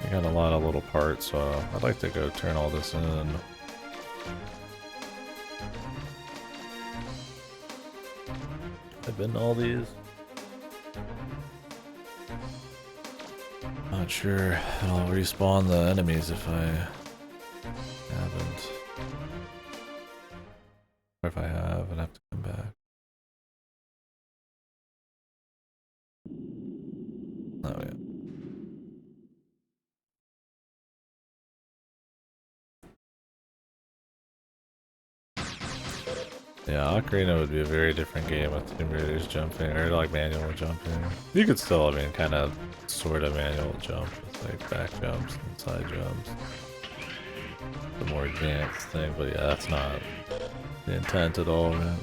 We got a lot of little parts, so I'd like to go turn all this in. I've been to all these. Not sure I'll respawn the enemies if I haven't. Or if I have, I'd have to come back. Oh yeah. Yeah, Ocarina would be a very different game with Tomb Raider's jumping, or like manual jumping. You could still, I mean, kind of, sort of manual jump with like back jumps and side jumps. The more advanced thing, but yeah, that's not the intent at all, right?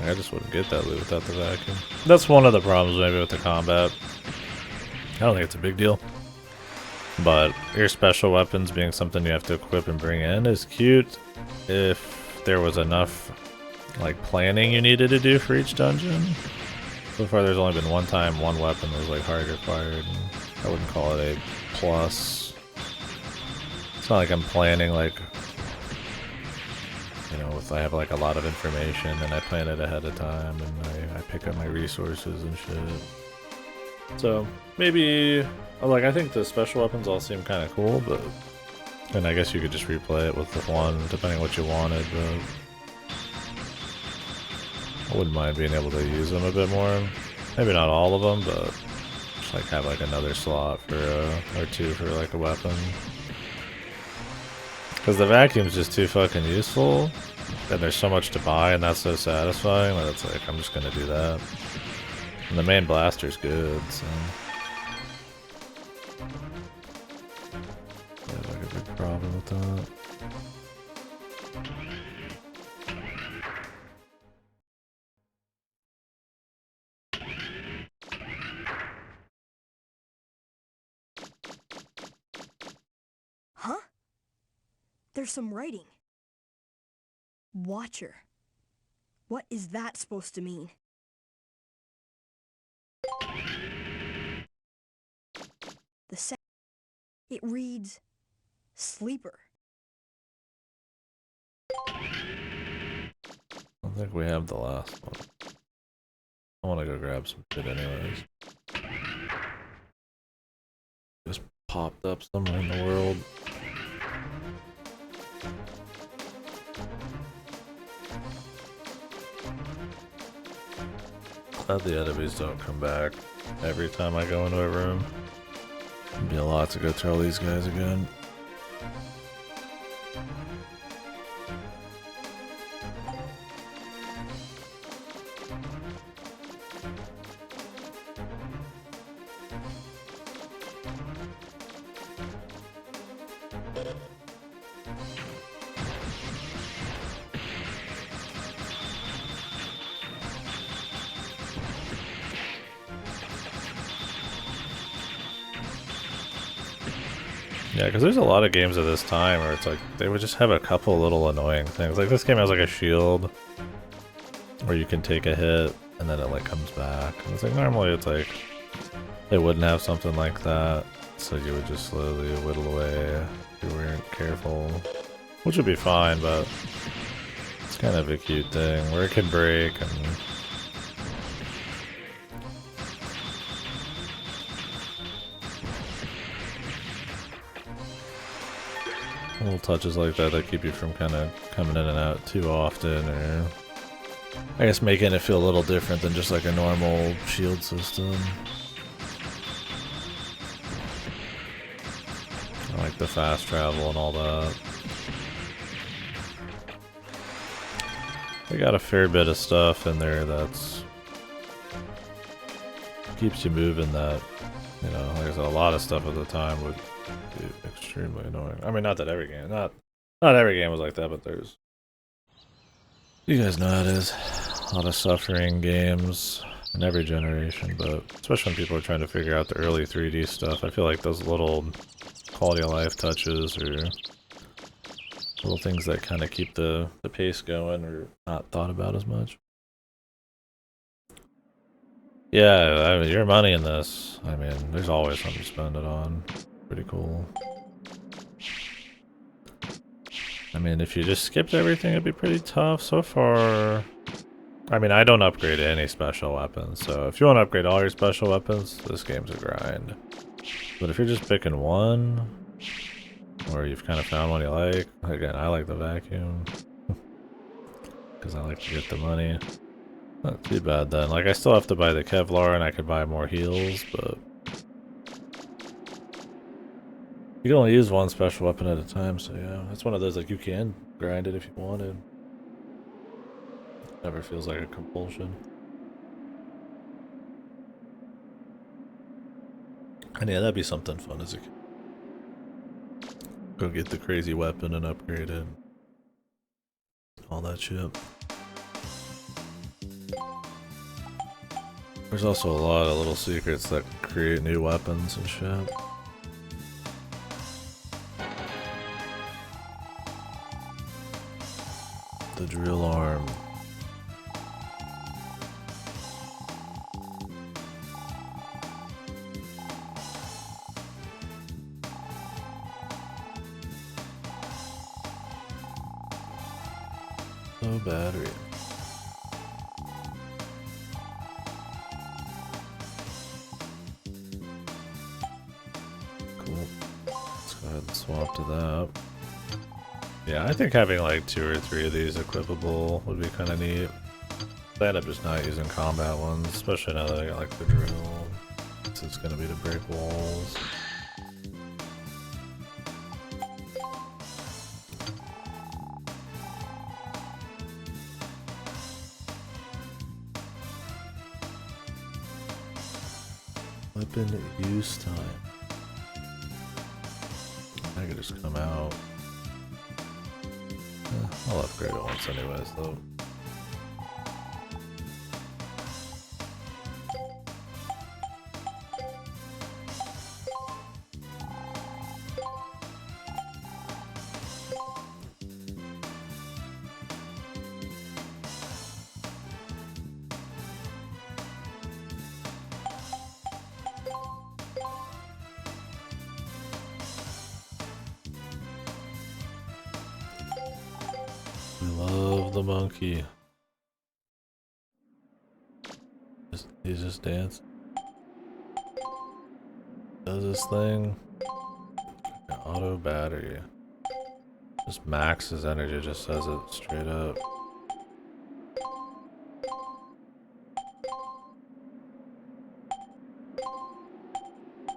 I just wouldn't get that loot without the vacuum. That's one of the problems maybe with the combat. I don't think it's a big deal. But your special weapons being something you have to equip and bring in is cute if there was enough like planning you needed to do for each dungeon. So far there's only been one time one weapon was like hard required, and I wouldn't call it a plus. It's not like I'm planning like, you know, if I have like a lot of information and I plan it ahead of time and I pick up my resources and shit. So maybe, like, I think the special weapons all seem kind of cool, but, and I guess you could just replay it with the one depending on what you wanted, but I wouldn't mind being able to use them a bit more. Maybe not all of them, but just like have like another slot for or two for like a weapon. Because the vacuum's just too fucking useful, and there's so much to buy, and that's so satisfying that it's like, I'm just gonna do that. And the main blaster's good, so. Yeah, like a big problem with that. Huh? There's some writing. Watcher. What is that supposed to mean? It reads sleeper. I don't think we have the last one. I want to go grab some shit anyways. Just popped up somewhere in the world. Glad the enemies don't come back every time I go into a room. It'd be a lot to go through all these guys again. Yeah, because there's a lot of games at this time where it's like they would just have a couple little annoying things. Like this game has like a shield where you can take a hit and then it like comes back. And it's like normally it's like they wouldn't have something like that, so you would just slowly whittle away if you weren't careful, which would be fine, but it's kind of a cute thing where it can break and. Little touches like that that keep you from kind of coming in and out too often, or I guess making it feel a little different than just like a normal shield system. I like the fast travel and all that. They got a fair bit of stuff in there that's keeps you moving that, you know, like I said, a lot of stuff at the time would be extremely annoying. I mean, not that every game, not every game was like that, but there's, you guys know how it is. A lot of suffering games in every generation, but especially when people are trying to figure out the early 3D stuff, I feel like those little quality of life touches or little things that kind of keep the pace going are not thought about as much. Yeah, I mean, your money in this, I mean, there's always something to spend it on. Pretty cool. I mean, if you just skipped everything, it'd be pretty tough. So far, I mean, I don't upgrade any special weapons, so if you want to upgrade all your special weapons, this game's a grind. But if you're just picking one, or you've kind of found one you like, again, I like the vacuum, because I like to get the money. Not too bad then. Like, I still have to buy the Kevlar, and I could buy more heals, but you can only use one special weapon at a time, so yeah. It's one of those, like, you can grind it if you wanted. Never feels like a compulsion. And yeah, that'd be something fun as a kid. Go get the crazy weapon and upgrade it. All that shit. There's also a lot of little secrets that create new weapons and shit. The drill arm. No battery. Cool. Let's go ahead and swap to that. Yeah, I think having like 2 or 3 of these equipable would be kind of neat. I end up just not using combat ones, especially now that I got like the drill. So it's gonna be to break walls. Weapon use time. I could just come out. I'll upgrade it once anyways though. Love the monkey. He's just dancing. Does this thing. Auto battery. Just maxes energy, just says it straight up.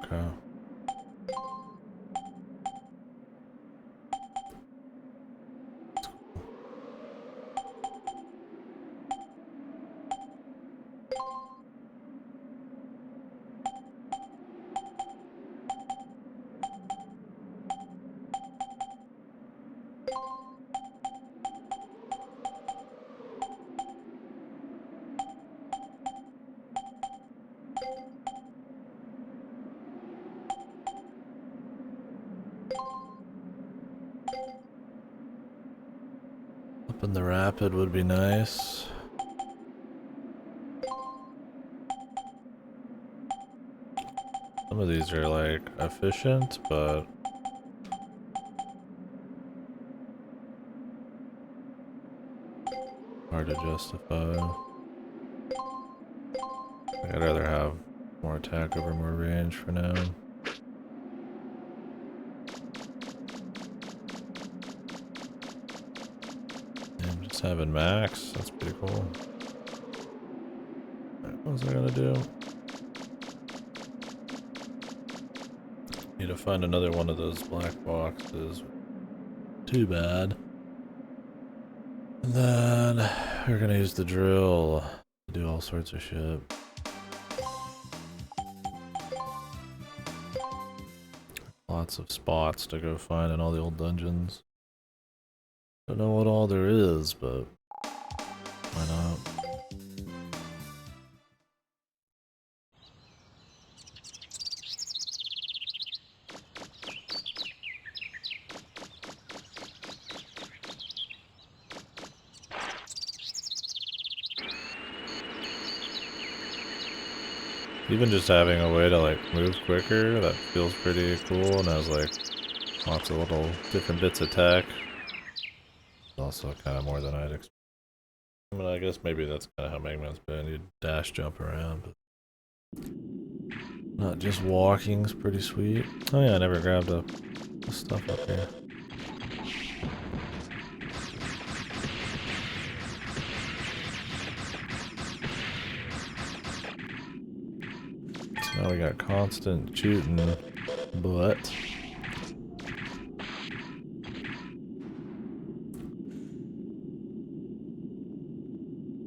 Okay. Up in the rapid would be nice. Some of these are like efficient, but hard to justify. I'd rather have more attack over more range for now. And just having max, that's pretty cool. What was I gonna do? Need to find another one of those black boxes. Too bad. And then we're gonna use the drill to do all sorts of shit. Lots of spots to go find in all the old dungeons. Don't know what all there is, but why not? Even just having a way to like move quicker, that feels pretty cool and has like lots of little different bits of tech. Also kind of more than I'd expect. I mean, I guess maybe that's kind of how Mega Man's been. You dash jump around, but not just walking's pretty sweet. Oh yeah, I never grabbed the stuff up here. So now we got constant shooting, but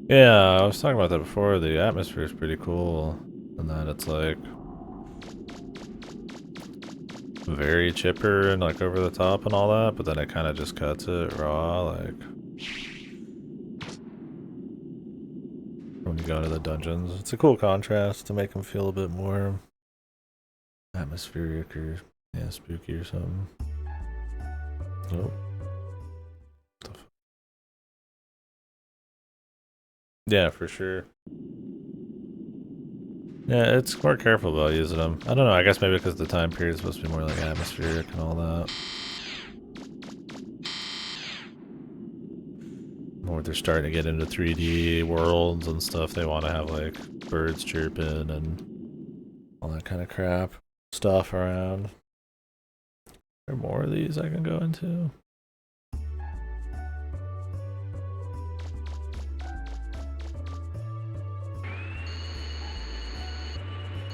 yeah, I was talking about that before. The atmosphere is pretty cool, and that it's like very chipper and like over the top and all that, but then it kind of just cuts it raw, like when you go into the dungeons. It's a cool contrast to make them feel a bit more atmospheric or yeah, spooky or something. Oh. Yeah, for sure. Yeah, it's more careful about using them. I don't know, I guess maybe because the time period is supposed to be more like atmospheric and all that. Or they're starting to get into 3D worlds and stuff, they want to have like birds chirping and all that kind of crap stuff around. Are there more of these I can go into?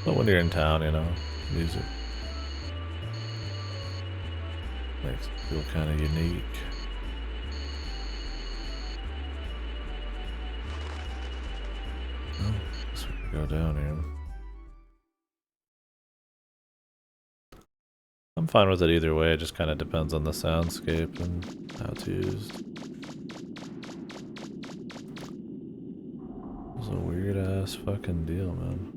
But when you're in town, you know, music makes it feel kind of unique. Oh, guess we can go down here. fine with it either way, it just kind of depends on the soundscape and how it's used. It's a weird ass fucking deal, man.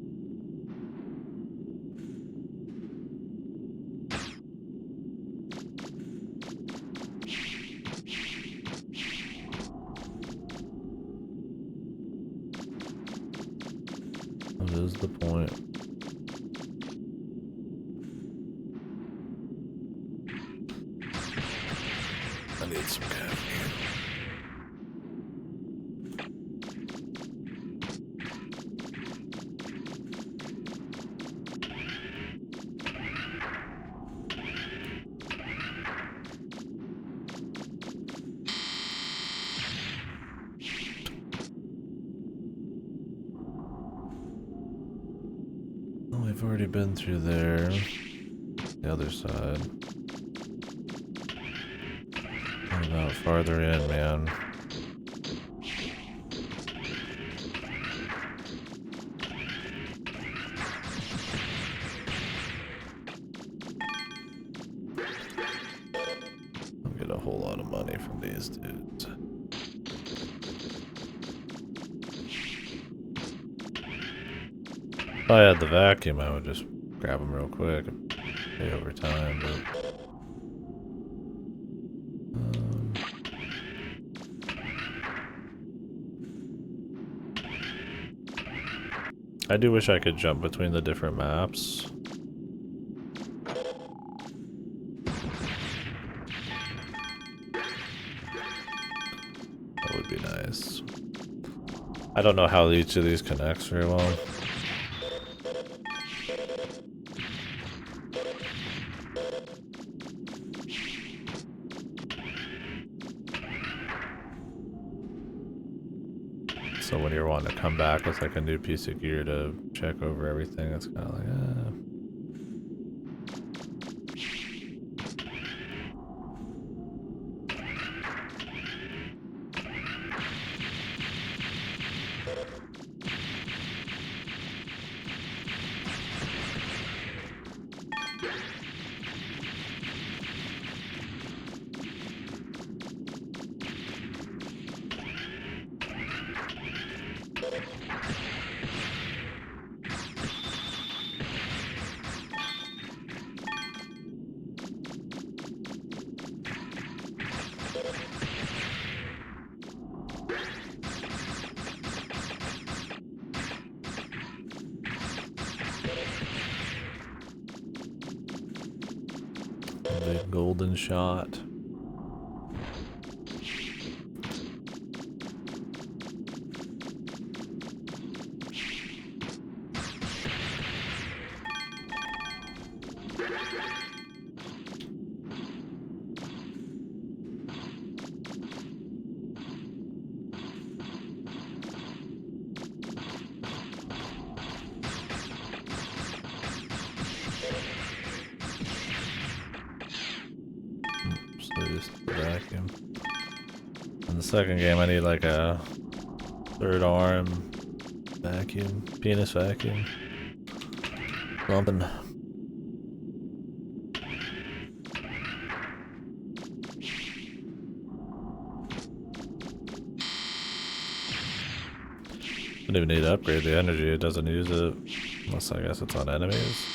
What is the point? I need some caffeine. Oh, we've already been through there. The other side. What about farther in, man? I'll get a whole lot of money from these dudes. If I had the vacuum, I would just grab them real quick and pay over time, but... I do wish I could jump between the different maps. That would be nice. I don't know how each of these connects very well. So when you're wanting to come back with like a new piece of gear to check over everything, it's kind of like, big golden shot. Vacuum. In the second game, I need like a third arm vacuum, penis vacuum, something. Don't even need to upgrade the energy, it doesn't use it, unless I guess it's on enemies.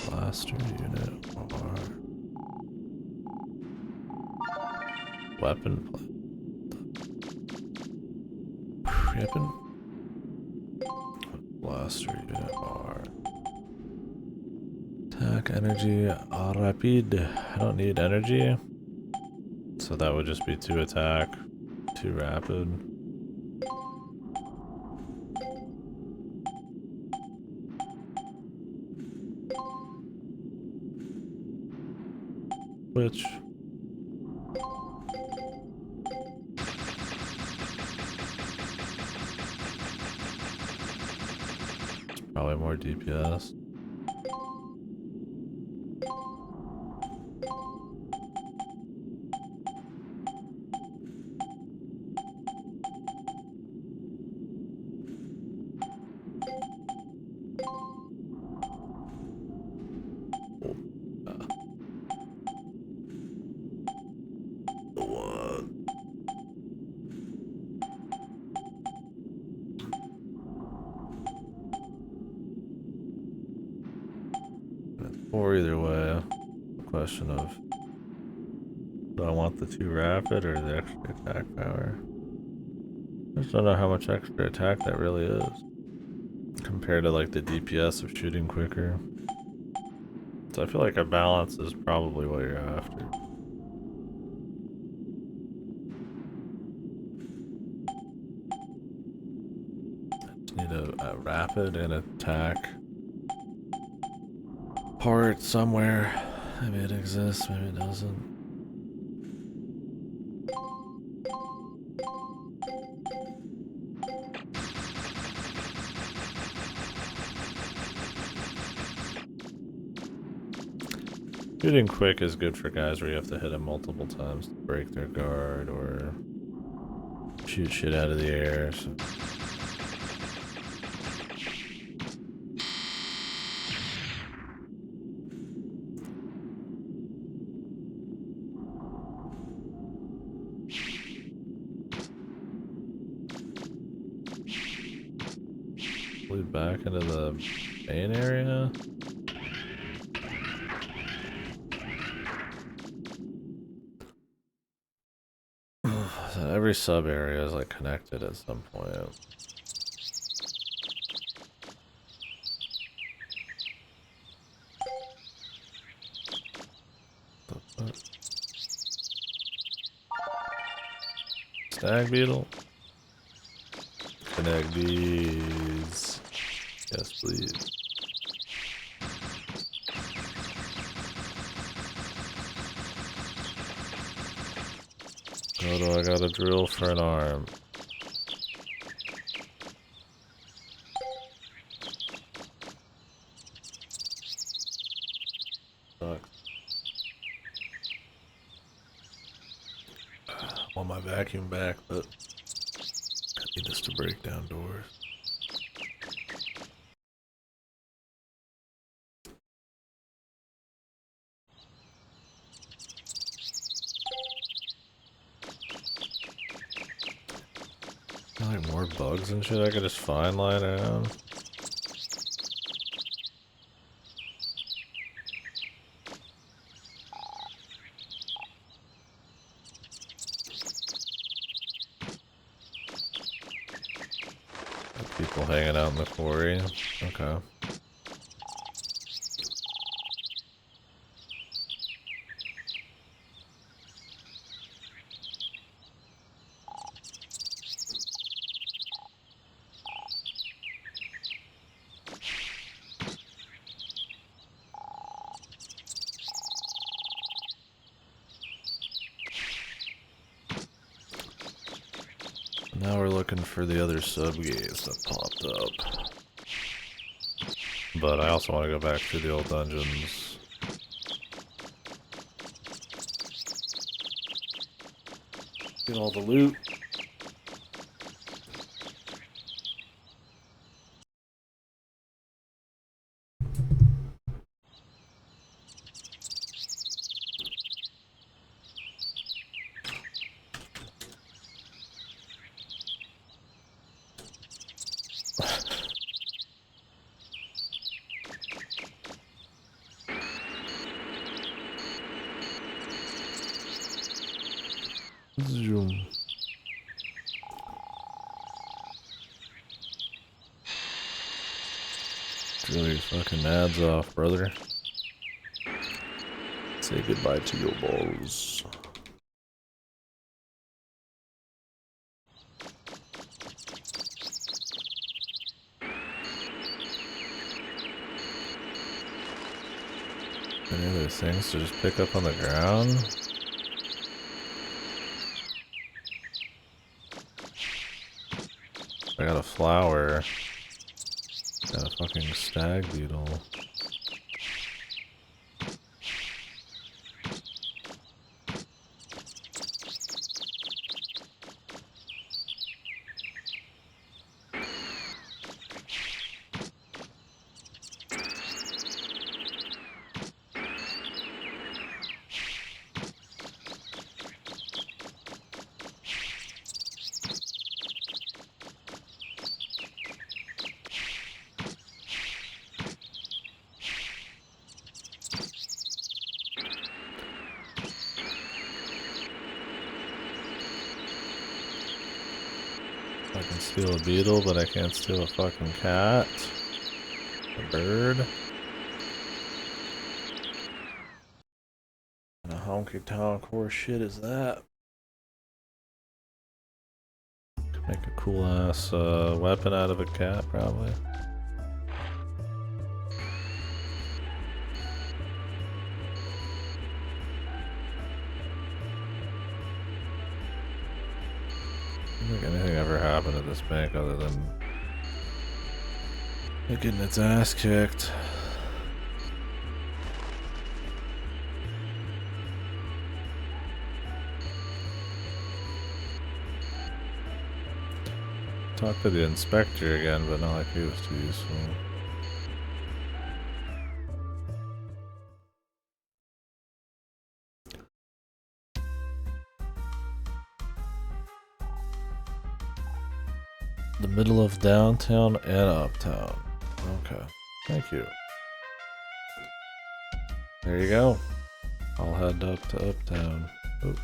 Blaster unit or weapon. Blaster unit or attack energy rapid. I don't need energy, so that would just be 2 attack, 2 rapid. Which probably more DPS. Or either way, question of, do I want the 2 rapid or the extra attack power? I just don't know how much extra attack that really is compared to like the DPS of shooting quicker. So I feel like a balance is probably what you're after. Just need a rapid and attack part somewhere. Maybe it exists, maybe it doesn't. Shooting quick is good for guys where you have to hit them multiple times to break their guard or shoot shit out of the air. So. Lead back into the main area. So every sub area is like connected at some point. Stag beetle. Connect these. Yes, please. How do I got a drill for an arm? Sucks. I want my vacuum back, but I need this to break down doors. Like more bugs and shit I could just find lying around. People hanging out in the quarry. Okay. Now we're looking for the other sub-gates that popped up. But I also want to go back to the old dungeons. Get all the loot. Zoom. Drill your fucking ads off, brother. Say goodbye to your balls. Any other things to just pick up on the ground? I got a flower. Got a fucking stag beetle. can steal a beetle, but I can't steal a fucking cat. A bird. And a honky tonk horse shit is that? Could make a cool ass weapon out of a cat, probably. I don't think anything ever happened at this bank other than it getting its ass kicked. Talk to the inspector again, but not like he was too useful. The middle of downtown and uptown. Okay, thank you. There you go. I'll head up to uptown. Oh.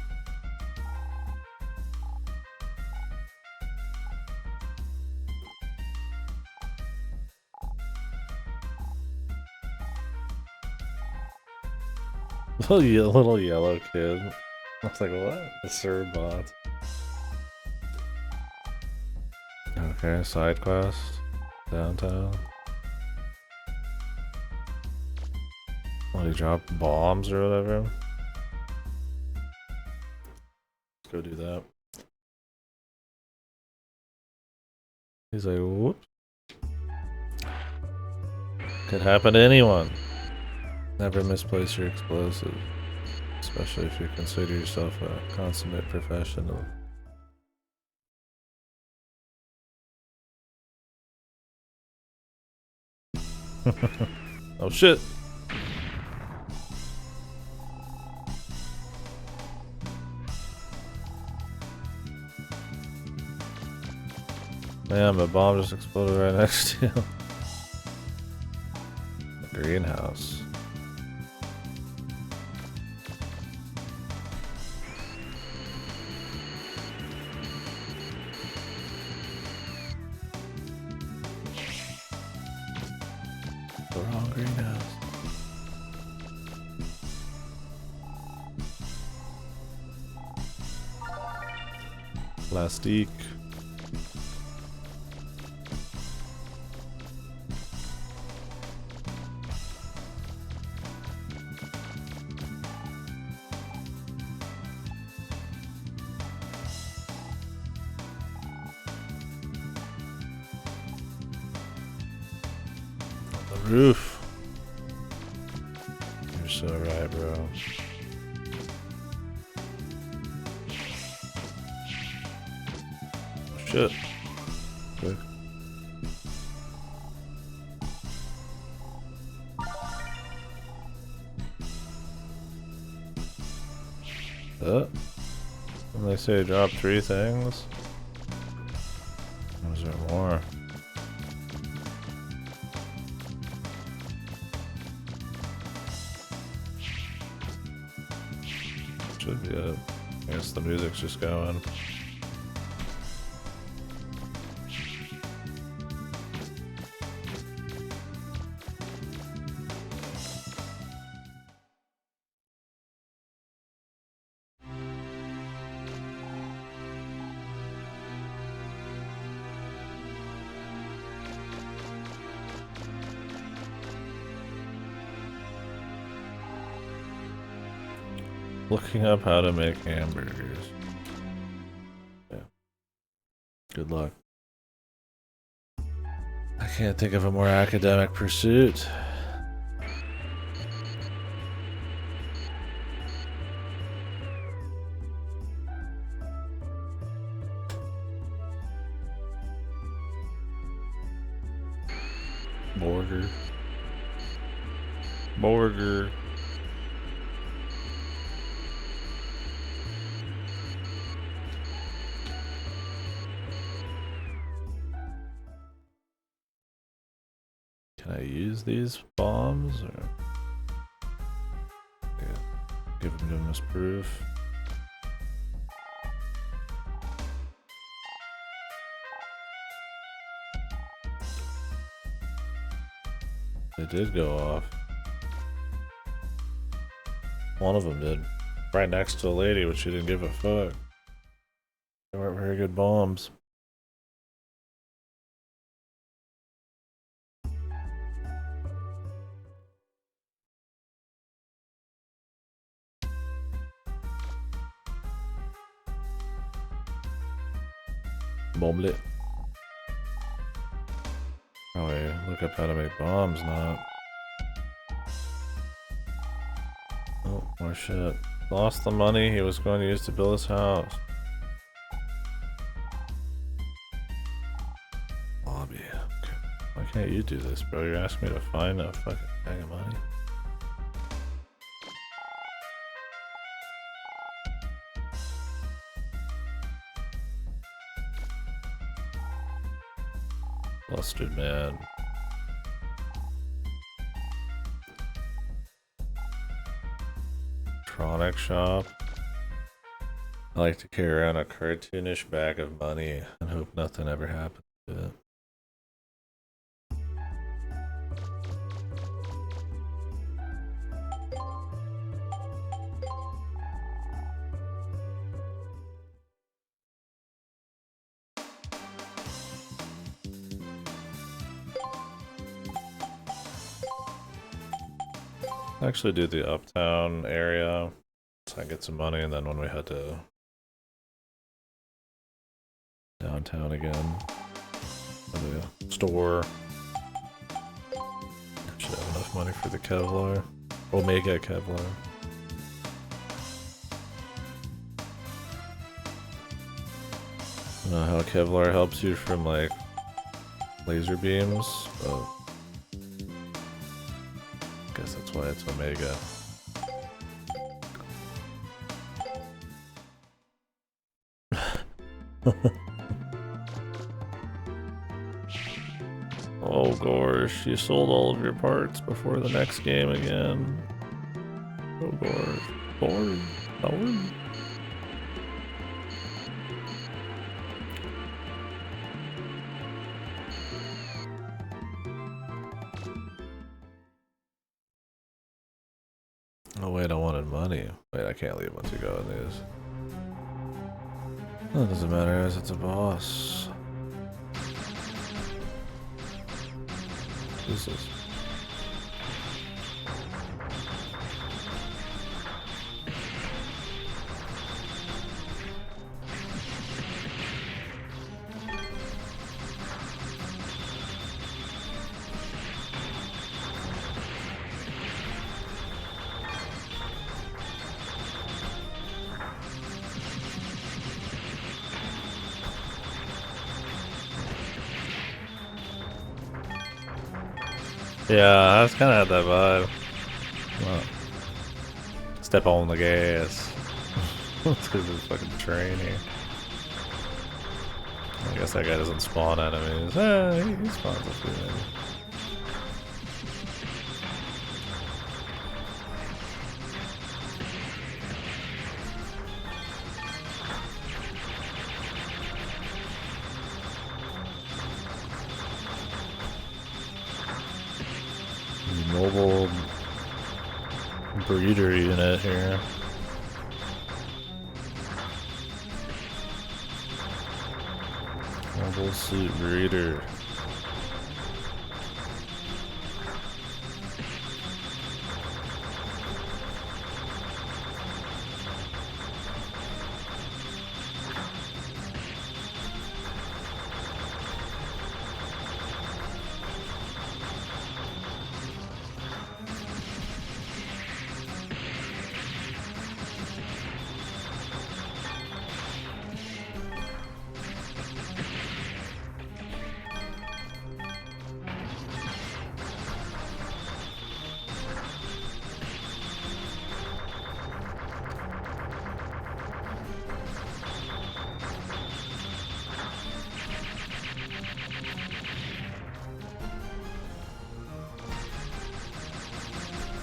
Little yellow kid. I was like, what? A Sir bot. Okay, side quest. Downtown. What, he dropped bombs or whatever? Let's go do that. He's like, whoops. Could happen to anyone. Never misplace your explosive. Especially if you consider yourself a consummate professional. Oh shit! Man, my bomb just exploded right next to you. The greenhouse. The wrong greenhouse. Plastique. Roof. You're so right, bro. Oh, shit. Quick. When they say drop 3 things, or is there more? Should be it. I guess the music's just going. Looking up how to make hamburgers. Yeah. Good luck. I can't think of a more academic pursuit. Burger. Burger. Can I use these bombs or yeah, give them as proof? They did go off. One of them did. Right next to a lady, but she didn't give a fuck. They weren't very good bombs. Bomblet. Probably look up how to make bombs now. Oh, more shit. Lost the money he was going to use to build his house. Lobby. Okay. Why can't you do this, bro? You're asking me to find a fucking bag of money? Busted man. Electronic shop. I like to carry around a cartoonish bag of money and hope nothing ever happens to it. Actually do the uptown area so I get some money, and then when we head to downtown again, the store, should have enough money for the Kevlar. Omega Kevlar. I don't know how Kevlar helps you from like laser beams, but I guess that's why it's Omega. Oh gosh, you sold all of your parts before the next game again. Oh gosh. Bored. Oh wait, I wanted money. Wait, I can't leave once you go in these. Well, it doesn't matter as it's a boss. Who's this? Yeah, I was kind of had that vibe. Well, step on the gas. It's because it's fucking train here. I guess that guy doesn't spawn enemies. He spawns a few maybe. Mobile breeder unit here. Mobile suit breeder.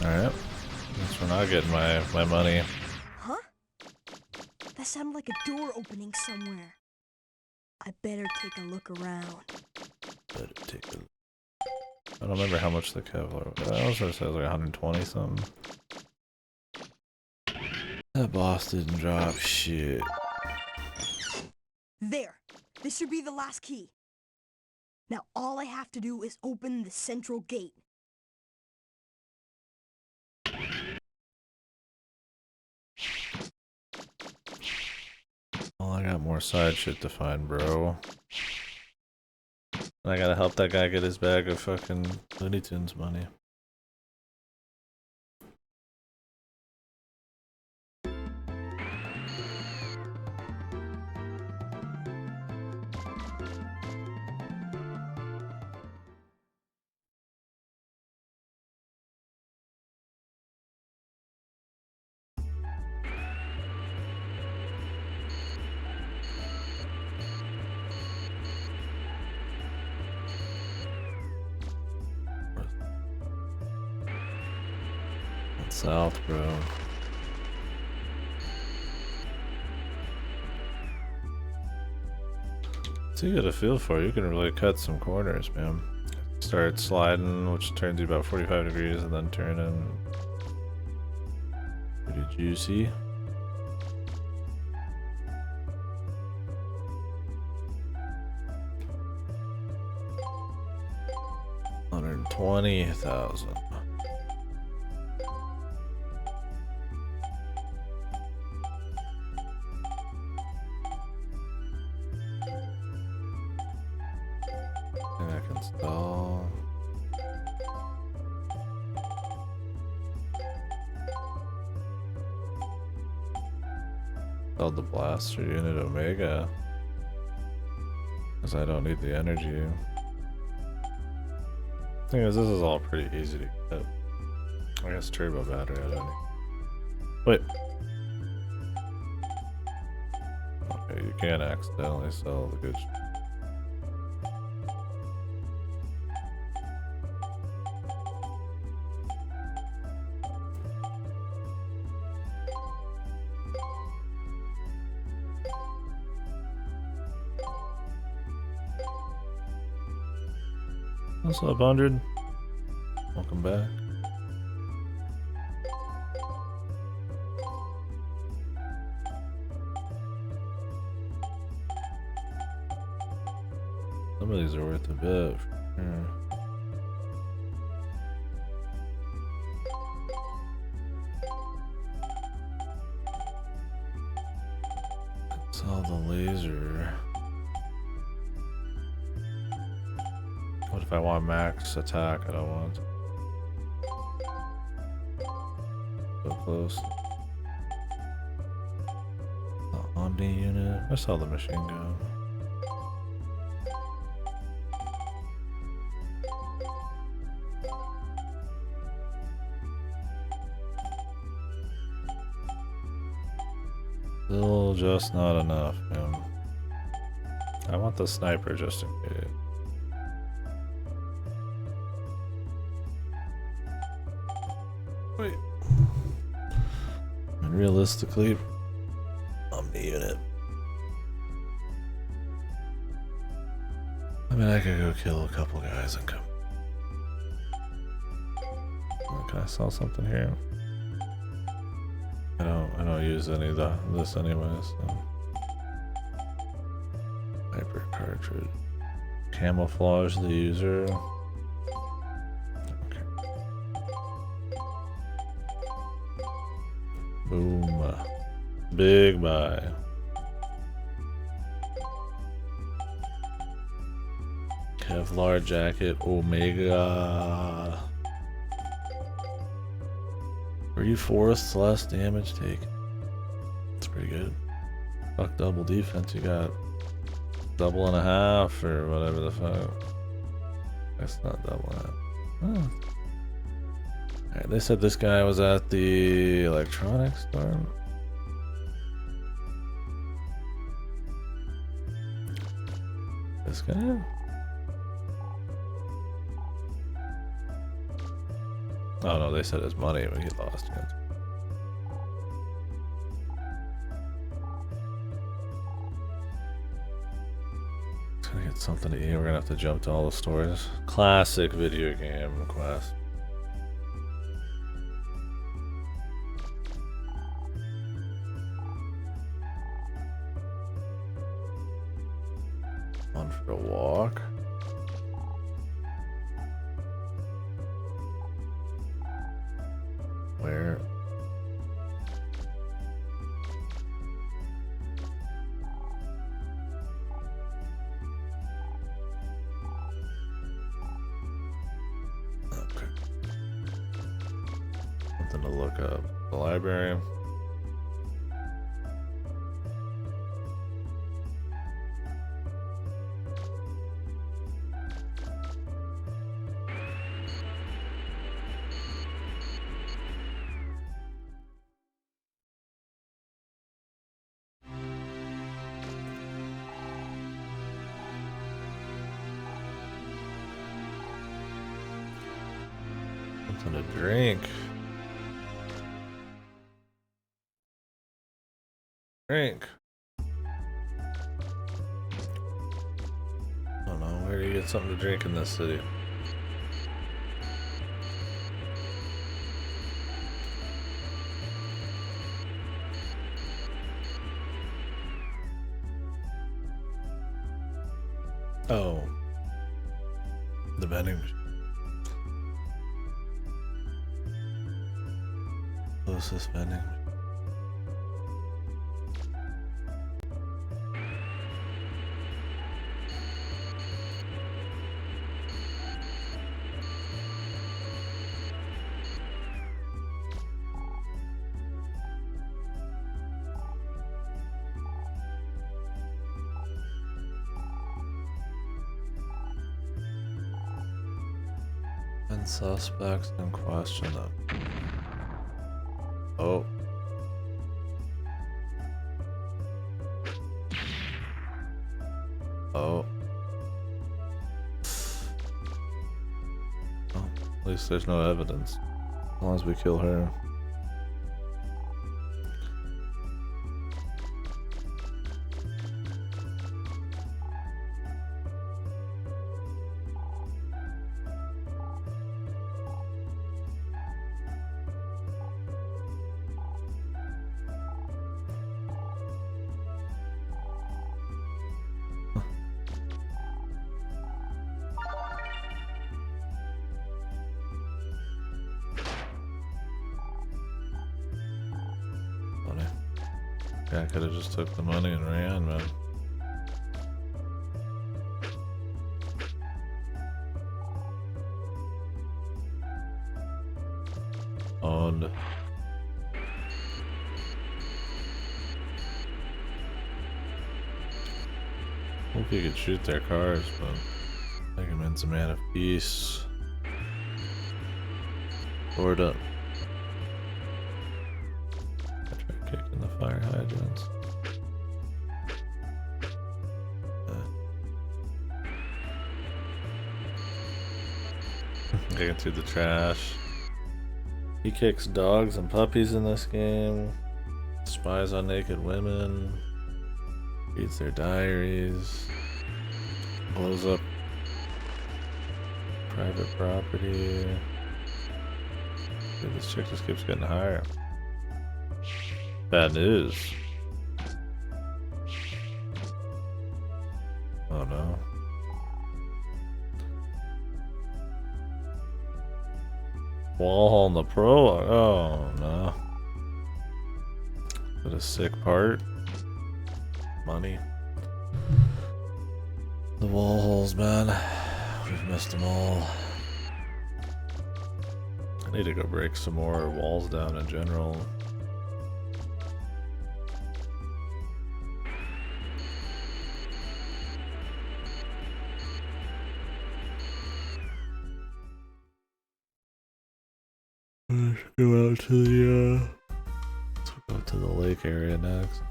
Alright. Guess we're not getting my money. Huh? That sounded like a door opening somewhere. I better take a look around. Better take a look. I don't remember how much the Kevlar was. I was gonna say it was like 120 something. That boss didn't drop shit. There. This should be the last key. Now all I have to do is open the central gate. Well, I got more side shit to find, bro. And I gotta help that guy get his bag of fucking Looney Tunes money. South, bro. So you get a feel for it. You can really cut some corners, man. Start sliding, which turns you about 45 degrees, and then turning. Pretty juicy. $120,000. I can install. Install the blaster unit Omega, because I don't need the energy. Thing is, this is all pretty easy to get. I guess turbo battery I don't need. Wait. Okay, you can't accidentally sell the good. What's up, 100? Welcome back. Some of these are worth a bit. Yeah. Sell the laser. What if I want max attack? I don't want. So close. The Omni unit. I saw the machine gun. Still just not enough, man. I want the sniper just in case. Wait. And realistically, I'm the unit. I mean, I could go kill a couple guys and come. Can I sell something here? I don't use any of this anyways. So. Hyper cartridge. Camouflage the user. Boom. Big buy. Kevlar jacket Omega. 3/4 less damage taken. That's pretty good. Fuck double defense, you got double and a half or whatever the fuck. That's not double and a half. Oh. Alright, they said this guy was at the electronics store. This guy? Oh no, they said his money, but he lost it. It's gonna get Get something to eat. We're gonna have to jump to all the stores. Classic video game quest. On for a walk. Where? Okay. Something to look up. The library. Something to drink. Drink. I don't know. Where do you get something to drink in this city? Oh. The vending machine. Closest vending machine. And suspects in question them. Oh. Oh. Well, at least there's no evidence. As long as we kill her. Funny. Yeah, I could have just took the money and ran, man. Owned. Hope you could shoot their cars, but make them into man of peace. Board up. I tried kicking the fire hydrants. Digging through the trash. He kicks dogs and puppies in this game. Spies on naked women. Reads their diaries. Blows up private property. Dude, this chick just keeps getting higher. Bad news. Oh no. Wall on the prologue. Oh no. What a sick part. Money. The wall holes, man. We've missed them all. I need to go break some more walls down in general. Let's go out to the let's go to the lake area next.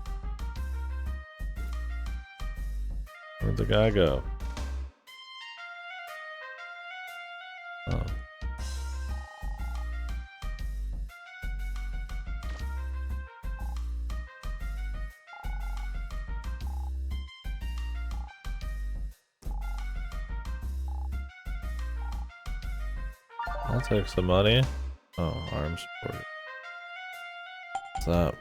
Where'd the guy go? Oh. I'll take some money. Oh, arms support. What's that?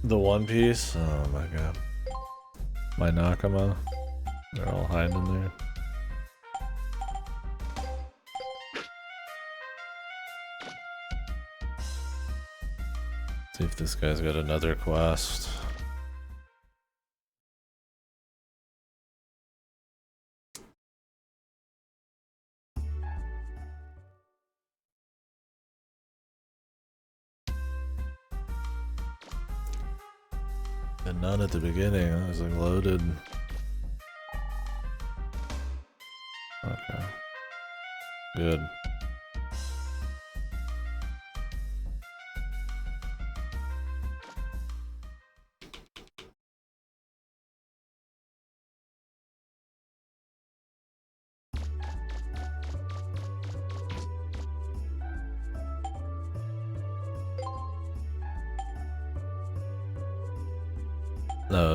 The One Piece? Oh my god. My Nakama. They're all hiding there. See if this guy's got another quest. And none at the beginning. I was like loaded. Okay. Good.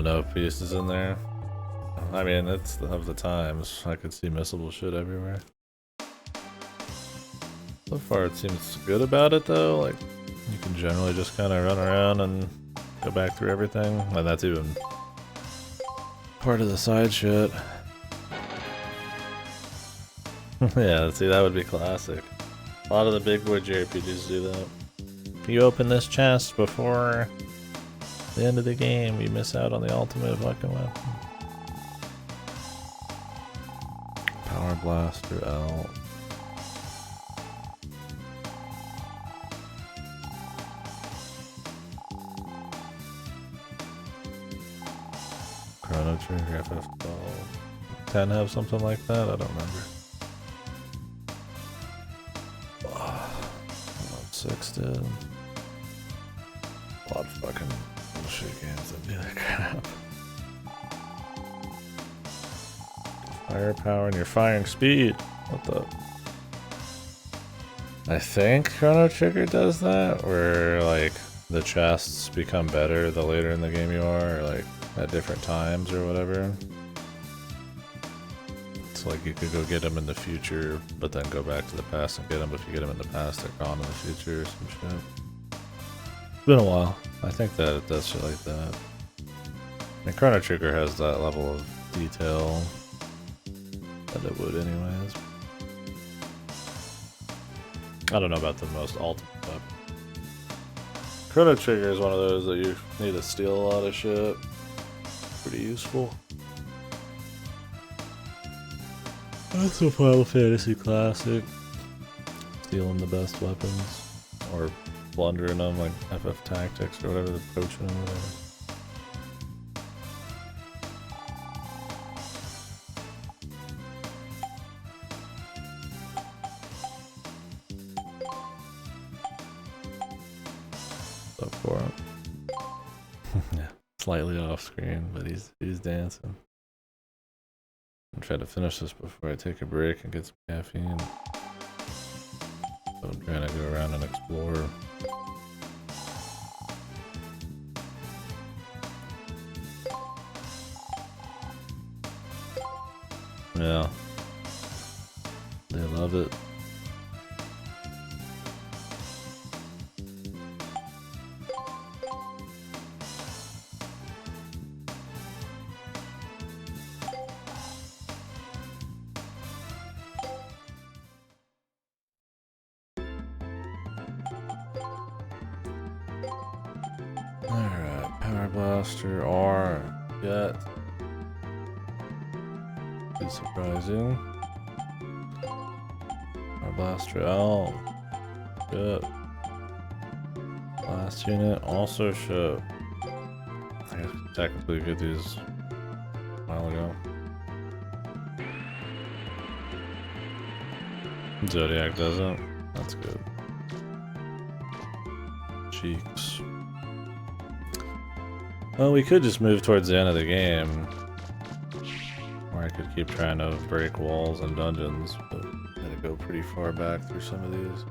No pieces in there. I mean, it's of the times. I could see missable shit everywhere. So far it seems good about it though, like you can generally just kind of run around and go back through everything, and that's even part of the side shit. Yeah, see, that would be classic. A lot of the big boy JRPGs do that. If you open this chest before the end of the game, you miss out on the ultimate fucking weapon. Power Blaster L. Chrono Trigger, FF12. 10 have something like that? I don't remember. 6 did. A lot of fucking bullshit games that do that crap. Firepower and your firing speed. What the? I think Chrono Trigger does that, where like the chests become better the later in the game you are, or like at different times or whatever. It's like you could go get them in the future, but then go back to the past and get them. But if you get them in the past, they're gone in the future or some shit. It's been a while. I think that it does shit like that. And Chrono Trigger has that level of detail that it would anyways. I don't know about the most ultimate weapon. Chrono Trigger is one of those that you need to steal a lot of shit. Pretty useful. That's a Final Fantasy classic. Stealing the best weapons. Or blundering them like FF Tactics or whatever, the poaching or whatever. Up for him. Yeah, slightly off screen, but he's dancing. I'm trying to finish this before I take a break and get some caffeine. So I'm trying to go around and explore. Yeah. They love it. Alright, Power Blaster R. Got. Be surprising. Power Blaster L. Good. Last unit also show. I guess technically get these a while ago. Zodiac doesn't. That's good. Cheeks. Well, we could just move towards the end of the game. Or I could keep trying to break walls and dungeons, but I'm gonna go pretty far back through some of these.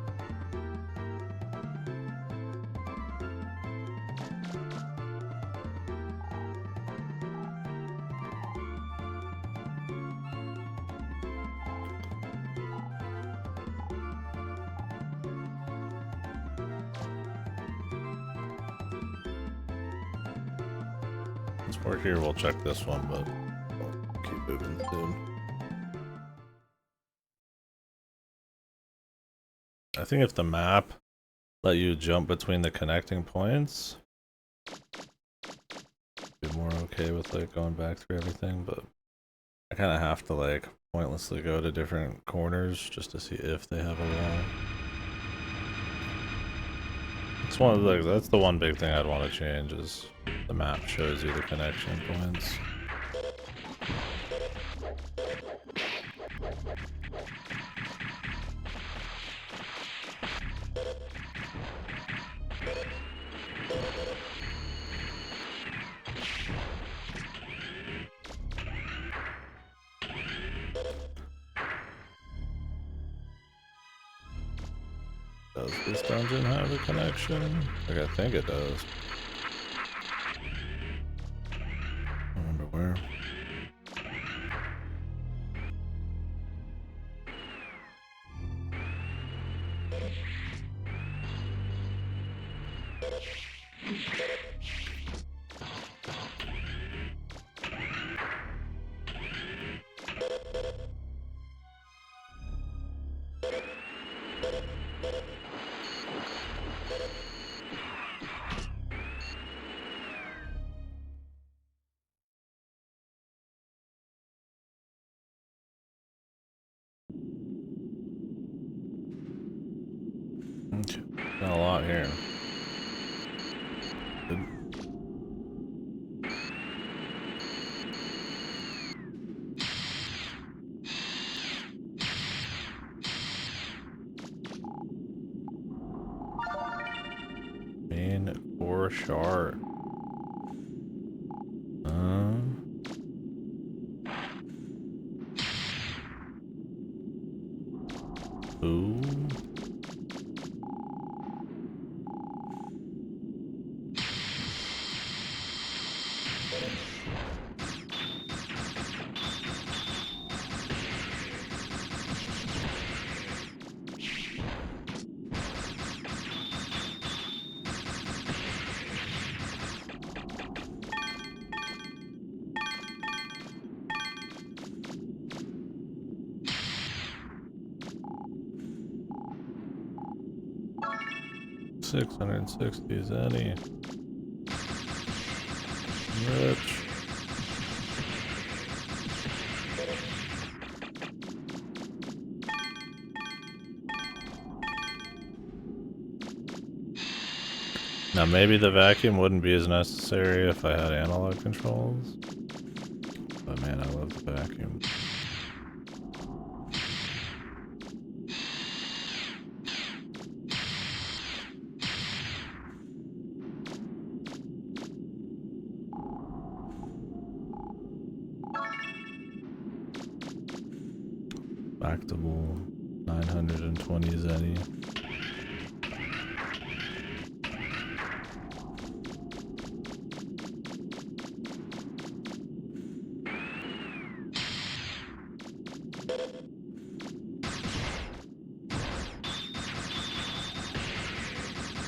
Since we're here, we'll check this one, but we'll keep moving soon. I think if the map let you jump between the connecting points, be more okay with like going back through everything, but I kind of have to like pointlessly go to different corners just to see if they have a wall. It's one of the, that's the one big thing I'd want to change is the map shows you the connection points. Does this dungeon have a connection? Like, I think it does. I don't remember where. Okay, got a lot here. Good. Main core shard. Ooh. $660 Zenny. Rich. Now maybe the vacuum wouldn't be as necessary if I had analog controls. But man, I love the vacuum. Backable 920 Zenny.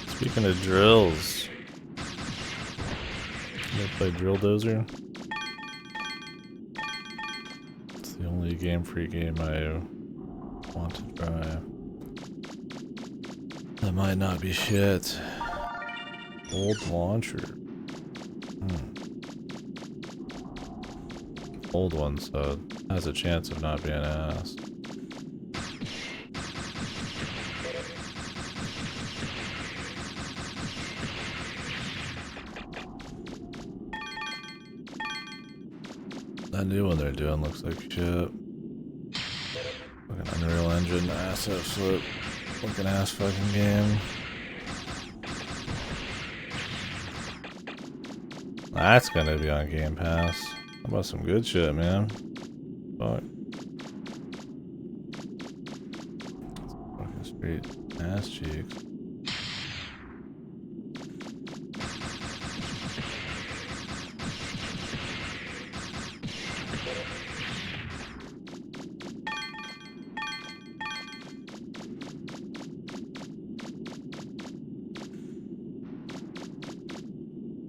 Speaking of drills, can I play Drill Dozer? It's the only Game Freak game I want to try. That might not be shit. Old launcher. Old one, so it has a chance of not being ass. That new one they're doing looks like shit. Like an Unreal Engine asset flip. Looking ass fucking game. That's gonna be on Game Pass. How about some good shit, man? Fuck. Fucking straight ass cheeks.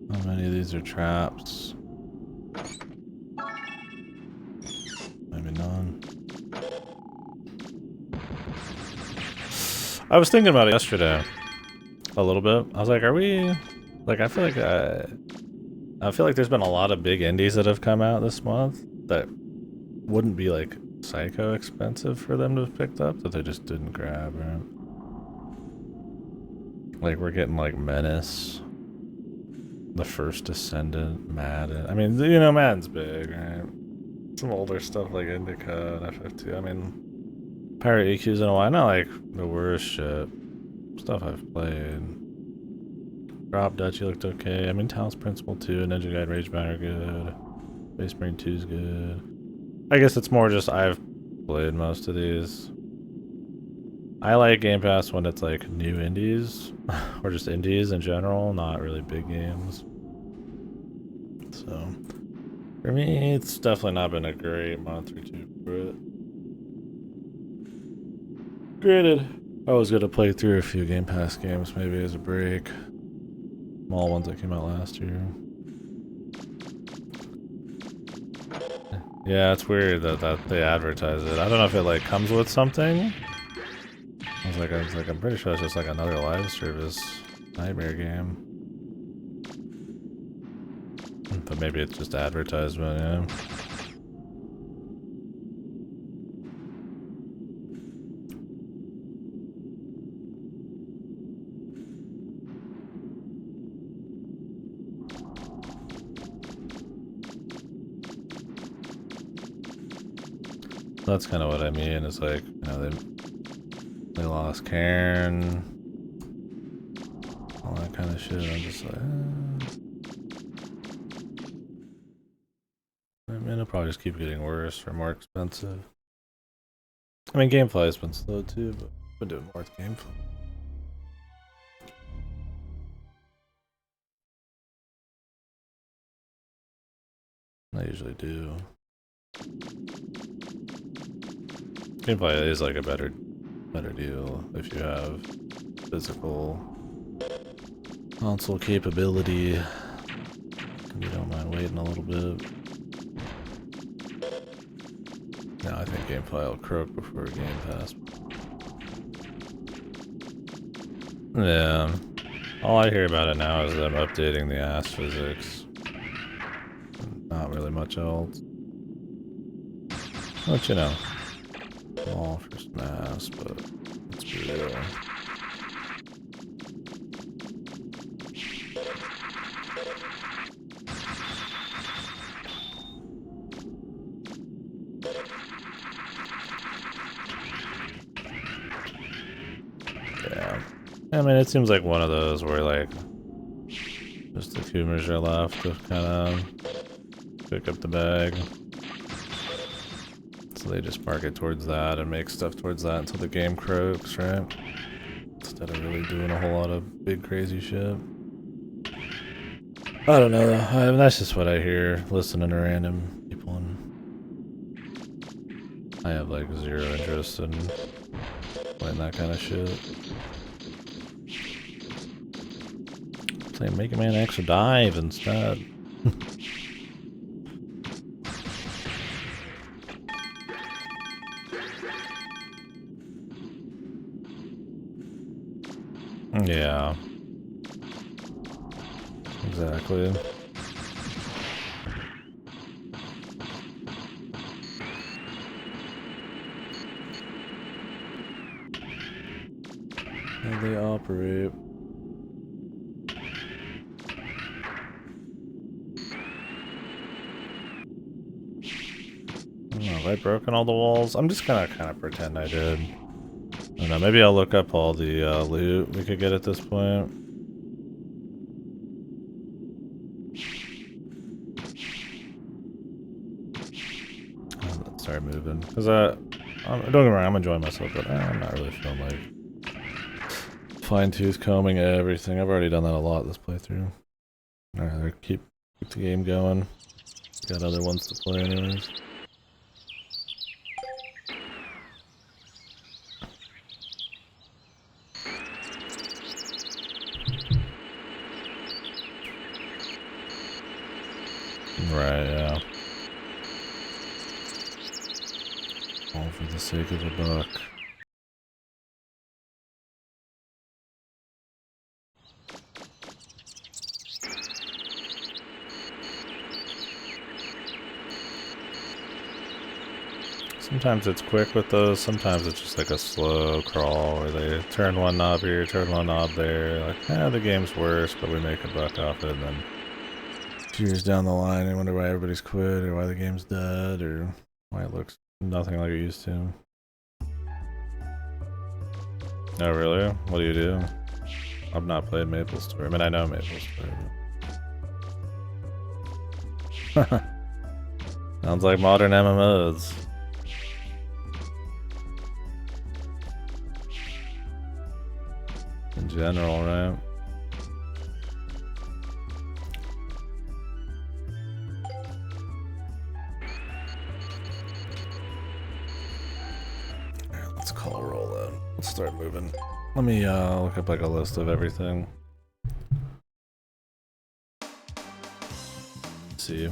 How many of these are traps? I was thinking about it yesterday a little bit. I was like, are we like I feel like there's been a lot of big indies that have come out this month that wouldn't be like psycho expensive for them to have picked up that they just didn't grab, right? Like we're getting like Menace, The First Descendant, Madden. I mean, you know, Madden's big, right? Some older stuff like Indica and FF2. I mean, Pirate EQ's in a while. Not like the worst shit. Stuff I've played. Drop Dutchy looked okay. I mean, Talos Principle 2, Ninja Gaiden Ragebound are good. Space Marine 2 is good. I guess it's more just I've played most of these. I like Game Pass when it's like new indies, or just indies in general, not really big games. So, for me, it's definitely not been a great month or two for it. Granted, I was gonna play through a few Game Pass games maybe as a break. Small ones that came out last year. Yeah, it's weird that they advertise it. I don't know if it like comes with something. I was like, I'm pretty sure it's just like another live service nightmare game. But maybe it's just advertisement, yeah. That's kind of what I mean. It's like, you know, they lost Cairn, all that kind of shit. I'm just like, I mean, it'll probably just keep getting worse or more expensive. I mean, gameplay has been slow too, but I've been doing more with gameplay. I usually do. Gameplay is like a better deal if you have physical console capability and you don't mind waiting a little bit. No, I think gameplay will croak before Game Pass. Yeah. All I hear about it now is them updating the ass physics. Not really much else. But you know. All for Smash, but let's be real. Yeah. I mean, it seems like one of those where, like, just the Coomers are left to kind of pick up the bag. So they just market towards that and make stuff towards that until the game croaks, right? Instead of really doing a whole lot of big crazy shit. I don't know though. I mean, that's just what I hear listening to random people, and I have like zero interest in playing that kind of shit. It's like Mega Man X dive instead. Yeah. Exactly. How they operate. I don't know, have I broken all the walls? I'm just gonna kind of pretend I did. I don't know, maybe I'll look up all the loot we could get at this point. Let's start moving. Because, don't get me wrong, I'm enjoying myself, but I'm not really feeling like fine-tooth combing everything. I've already done that a lot this playthrough. I'd rather keep the game going. Got other ones to play anyways. Right, yeah. All for the sake of a buck. Sometimes it's quick with those, sometimes it's just like a slow crawl where they turn one knob here, turn one knob there. Like, the game's worse, but we make a buck off it, and then 2 years down the line, I wonder why everybody's quit, or why the game's dead, or why it looks nothing like it used to. Oh, really? What do you do? I've not played Maple Story. I mean, I know Maple Story. But... Sounds like modern MMOs. In general, right? Alright, let's call a roll then. Let's start moving. Let me look up like a list of everything. See.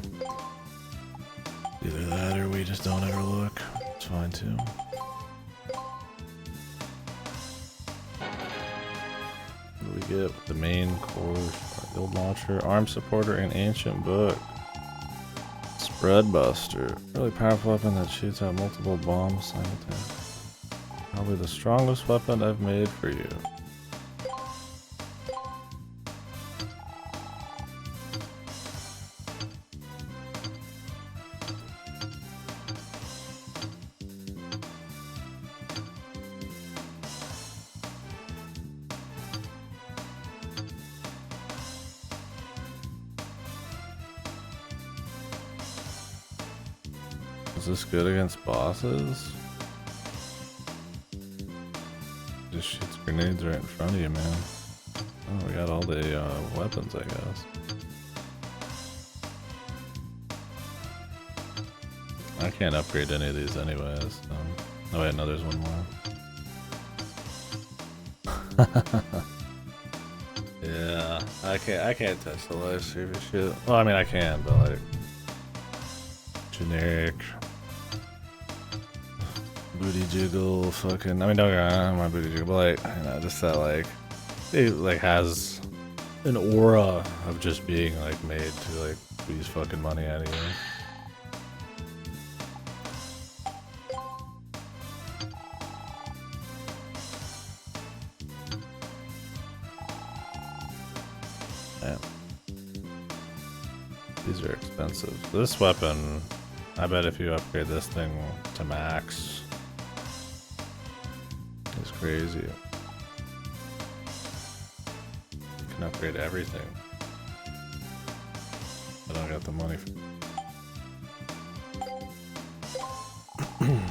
Either that or we just don't ever look. It's fine too. What do we get with the main course? Build launcher, arm supporter, and ancient book. Spread buster. Really powerful weapon that shoots out multiple bombs simultaneously. Probably the strongest weapon I've made for you. Is this good against bosses? Just shoots grenades right in front of you, man. Oh, we got all the weapons, I guess. I can't upgrade any of these anyways. Oh wait, no, there's one more. Yeah, I can't touch the live service shit. Well, I mean I can, but like generic booty jiggle, fucking. I mean, don't get me wrong, I don't mind booty jiggle, but like, you know, just that like it like has an aura of just being like made to like squeeze fucking money out of you. Yeah. These are expensive. This weapon, I bet if you upgrade this thing to max, it's crazy. You can upgrade everything. I don't got the money for oh,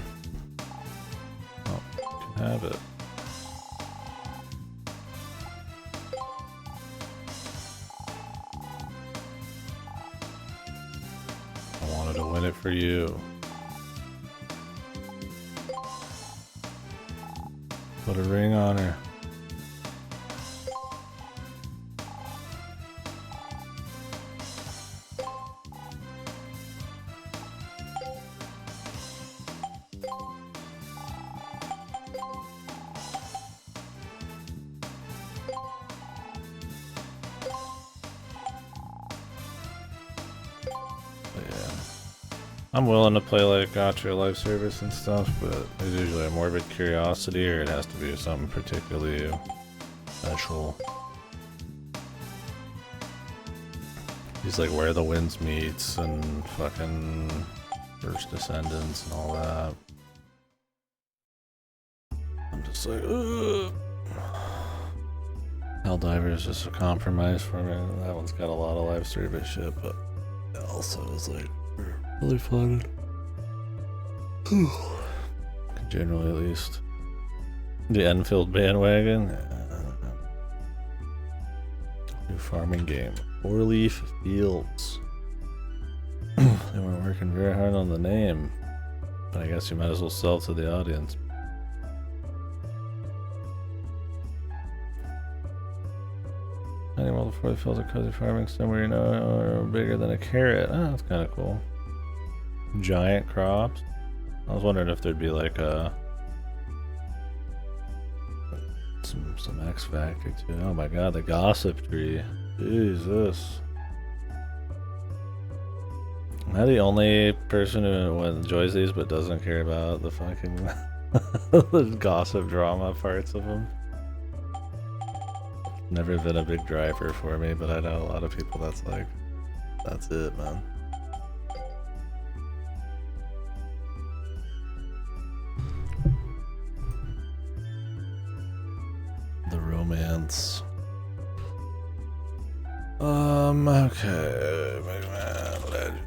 you can have it. I wanted to win it for you. Put a ring on her. I'm willing to play like gacha live service and stuff, but there's usually a morbid curiosity or it has to be something particularly special. He's like Where the Winds Meets and fucking First Descendants and all that. I'm just like, ugh. Helldiver is just a compromise for me. That one's got a lot of live service shit, but it also is like really fun. Generally, at least. The Enfield bandwagon. New farming game. 4-leaf fields. They weren't working very hard on the name, but I guess you might as well sell to the audience. Animal before the fields of cozy farming somewhere you know are bigger than a carrot. Oh, that's kind of cool. Giant crops. I was wondering if there'd be like some X Factor too. Oh my god, the gossip tree. Jesus. Am I the only person who enjoys these but doesn't care about the fucking the gossip drama parts of them? Never been a big driver for me, but I know a lot of people that's like, that's it, man. The romance. Okay, Mega Man Legends.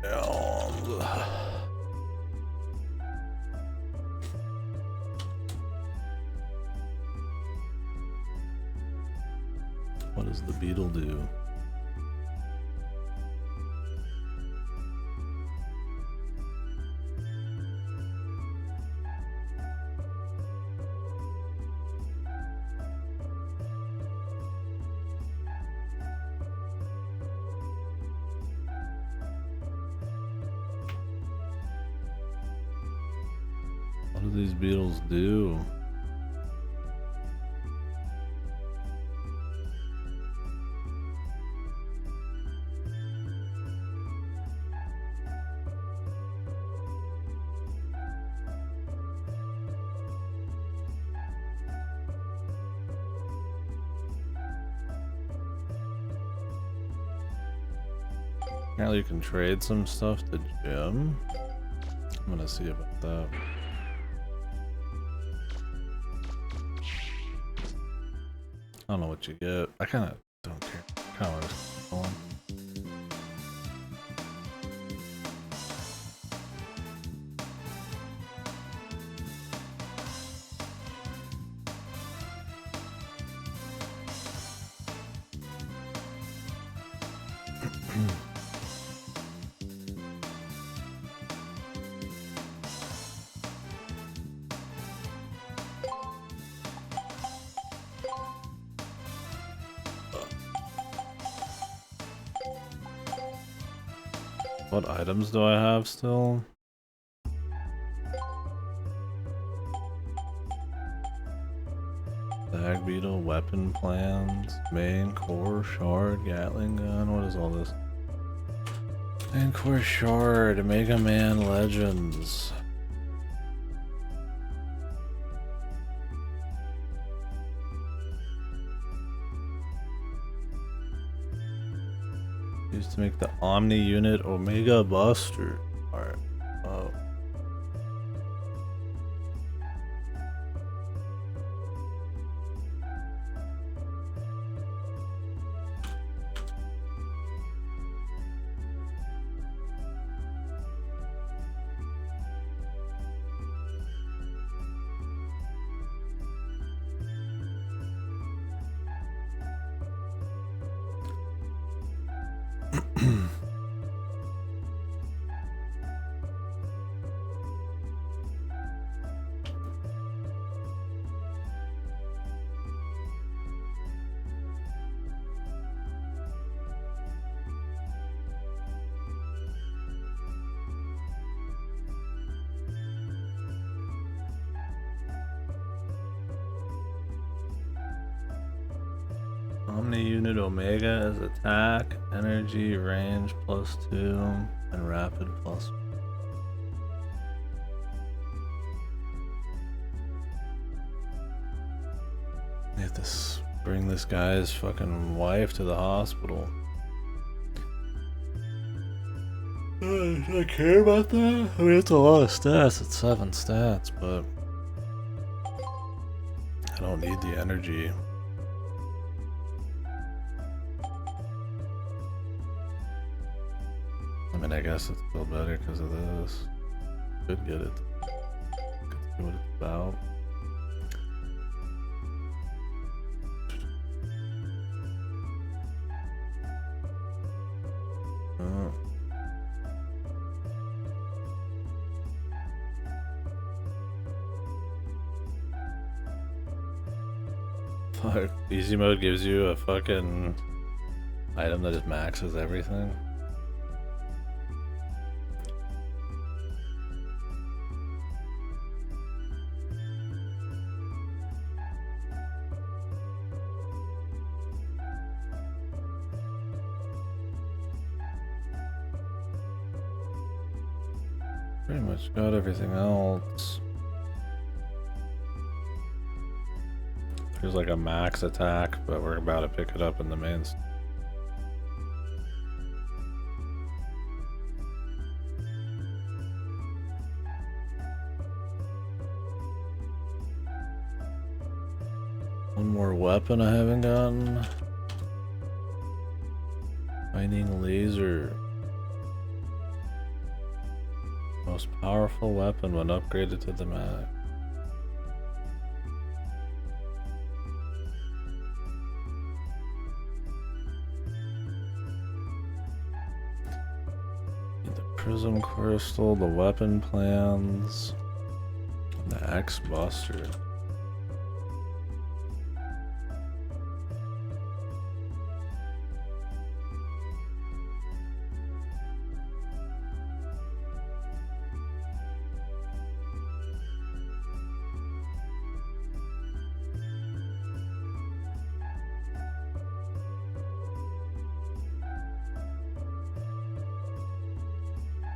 What does the beetle do? What do these beetles do? Apparently you can trade some stuff to Jim. I'm gonna see about that. I don't know what you get. I kind of don't care. Kind of want to keep going. What items do I have still? Stag beetle, weapon plans, main core, shard, Gatling gun. What is all this? Main core shard, Mega Man Legends. Used to make the Omni unit Omega Buster. Alright. Oh. Omni unit Omega is attack, energy, range +2, and rapid +1. I have to bring this guy's fucking wife to the hospital. Should I care about that? I mean, it's a lot of stats. It's 7 stats, but I don't need the energy. I mean, I guess it's still better because of this. Could get it. Could see what it's about. Oh. Fuck. Easy mode gives you a fucking item that just maxes everything. Pretty much got everything else. There's like a max attack, but we're about to pick it up in the mains. One more weapon I haven't gotten. Mining laser. Most powerful weapon when upgraded to the max. The prism crystal, the weapon plans, and the X buster.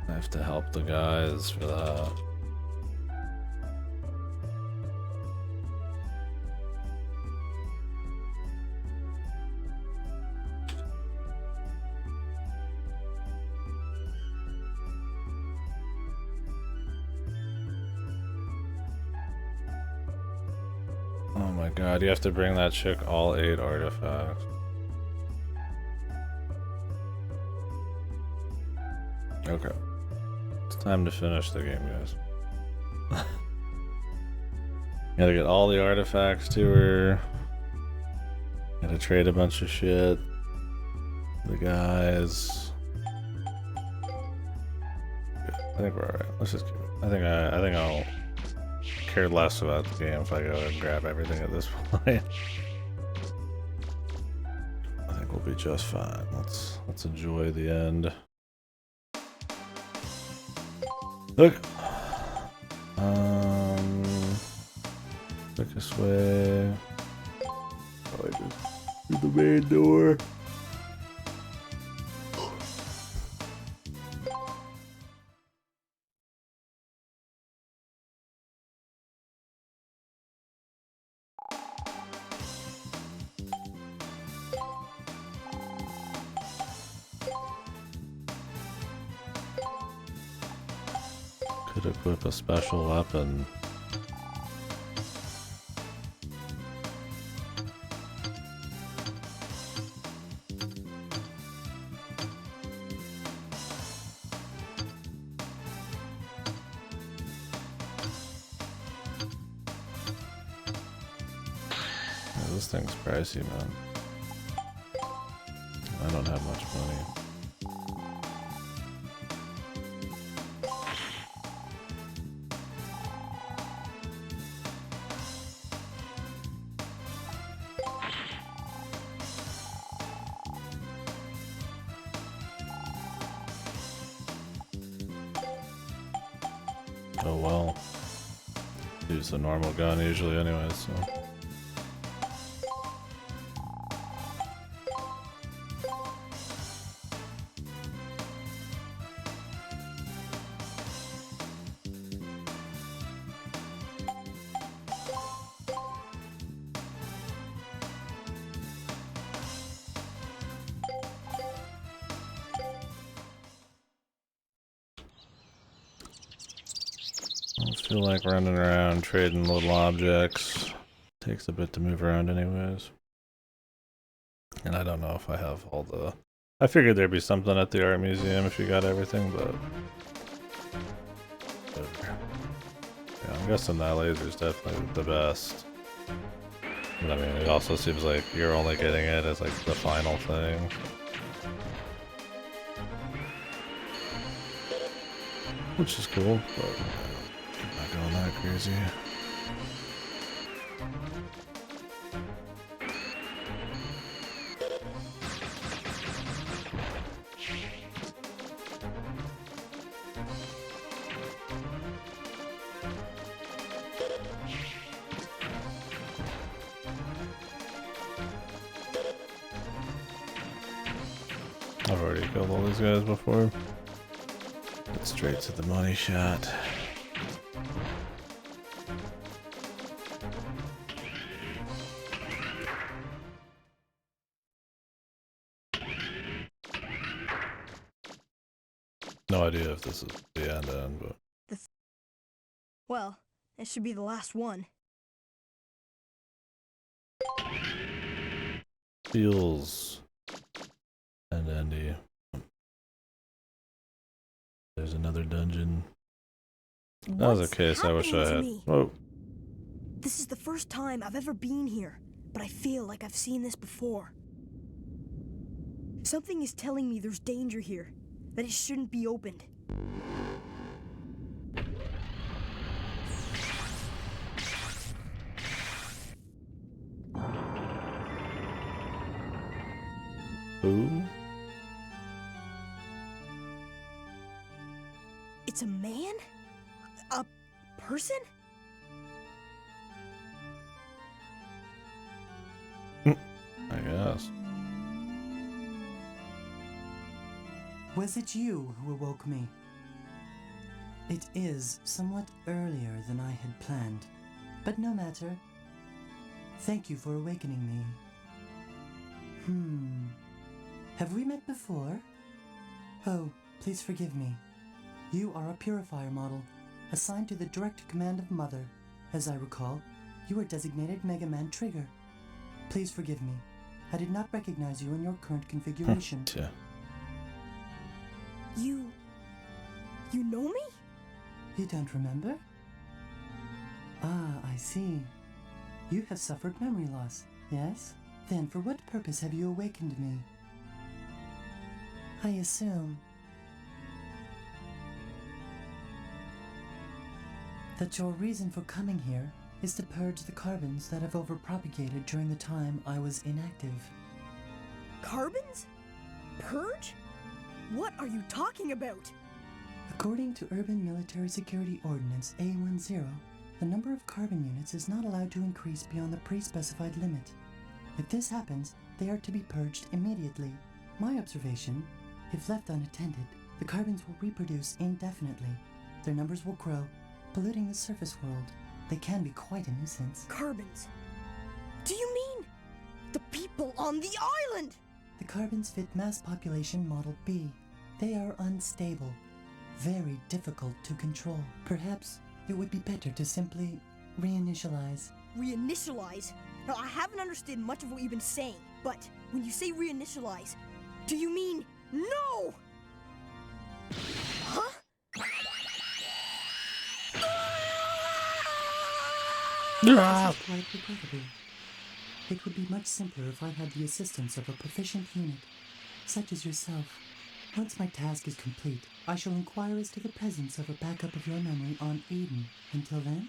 I have to help the guys for that. Oh my god, you have to bring that chick all 8 artifacts. Okay. It's time to finish the game, guys. Gotta get all the artifacts to her. Gotta trade a bunch of shit. The guys. I think we're alright. Let's just keep it. I think I'll care less about the game if I go and grab everything at this point. I think we'll be just fine. Let's enjoy the end. Look. Look this way. Probably just through the main door. Could equip a special weapon. Yeah, this thing's pricey, man. I don't have much money. Oh well. Use the normal gun usually anyway, so. I don't feel like running around trading little objects. Takes a bit to move around anyways. And I don't know if I have all the... I figured there'd be something at the art museum if you got everything, but... Yeah, I'm guessing that laser's definitely the best. But I mean, it also seems like you're only getting it as like the final thing. Which is cool, but... not going that crazy. I've already killed all these guys before. Straight to the money shot. No idea if this is the end, but Well, it should be the last one. feels endy. There's another dungeon. That was a case I wish I had. Oh, This is the first time I've ever been here, but I feel like I've seen this before. Something is telling me there's danger here, that it shouldn't be opened. who? It's a man? A person? I guess. Was it you who awoke me? It is somewhat earlier than I had planned, but no matter. Thank you for awakening me. Have we met before? Oh, please forgive me. You are a purifier model, assigned to the direct command of Mother. As I recall, you are designated Mega Man Trigger. Please forgive me. I did not recognize you in your current configuration. Yeah. You know me? You don't remember? Ah, I see. You have suffered memory loss, yes? Then for what purpose have you awakened me? I assume that your reason for coming here is to purge the carbons that have overpropagated during the time I was inactive. Carbons? Purge? What are you talking about? According to Urban Military Security Ordinance A10, the number of carbon units is not allowed to increase beyond the pre-specified limit. If this happens, they are to be purged immediately. My observation, if left unattended, the carbons will reproduce indefinitely. Their numbers will grow, polluting the surface world. They can be quite a nuisance. Carbons? Do you mean the people on the island? The carbons fit mass population model B. They are unstable, very difficult to control. Perhaps it would be better to simply reinitialize. Reinitialize? Now, I haven't understood much of what you've been saying, but when you say reinitialize, do you mean no? Huh? This is quite regrettable. It would be much simpler if I had the assistance of a proficient unit, such as yourself. Once my task is complete, I shall inquire as to the presence of a backup of your memory on Eden. Until then,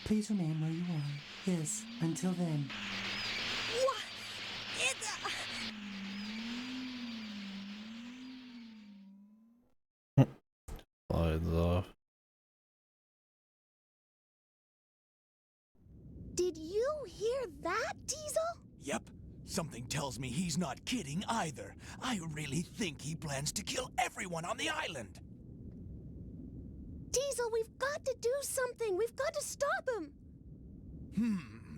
please remain where you are. Yes, until then. What? It's... Slides off. Did you hear that, Diesel? Yep. Something tells me he's not kidding either. I really think he plans to kill everyone on the island. Diesel, we've got to do something. We've got to stop him.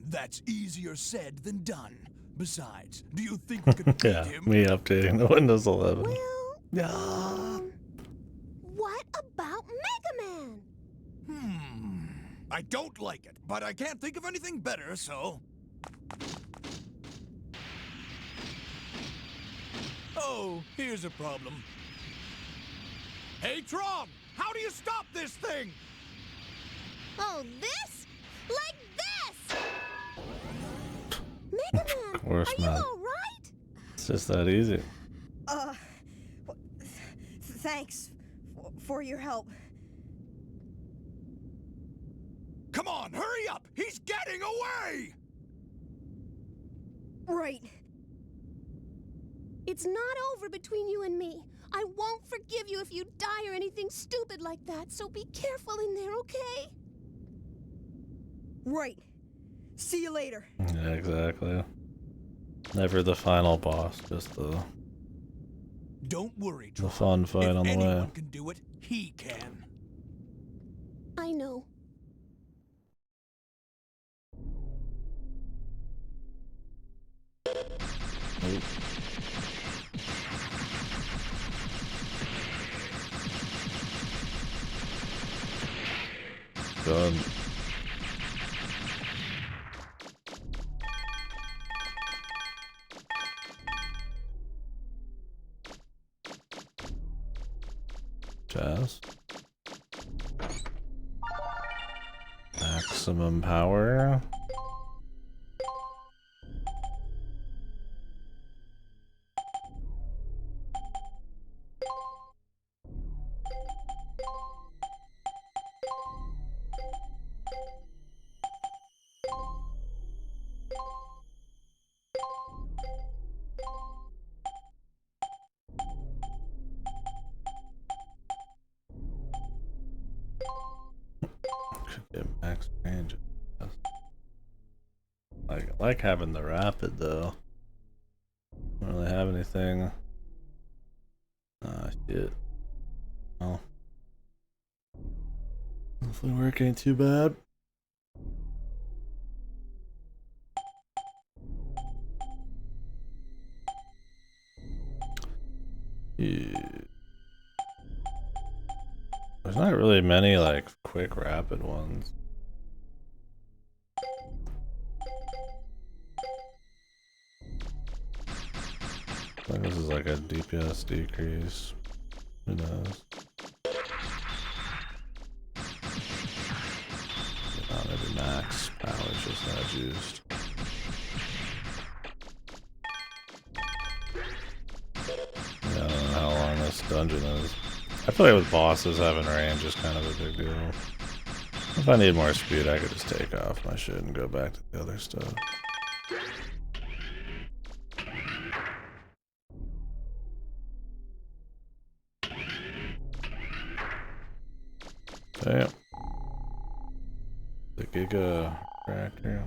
That's easier said than done. Besides, do you think we could beat Yeah, him? me updating the Windows 11. Well, Yeah. what about Mega Man? I don't like it, but I can't think of anything better, so... Oh, here's a problem. Hey, Tron! How do you stop this thing? Oh, this? Like this! Mega Man, course are you not. all right? It's just that easy. Thanks for your help. Come on, hurry up! He's getting away! Right. It's not over between you and me. I won't forgive you if you die or anything stupid like that, so be careful in there, okay? Right. See you later. Yeah, exactly. Never the final boss, just the Don't worry, The Tron. fun fight If on the anyone way. can do it, he can. I know. Nope. Done. Jazz. Maximum power. Should get max range. I like having the rapid though. Don't really have anything. Ah, shit. Oh. Hopefully work ain't too bad. Yeah. There's not really many like quick rapid ones. I think this is like a DPS decrease. Who knows? Maybe max power is just not juiced. Yeah, I don't know how long this dungeon is. I feel like with bosses having range is kind of a big deal. If I need more speed, I could just take off my shit and go back to the other stuff. Damn. The Giga Reactor.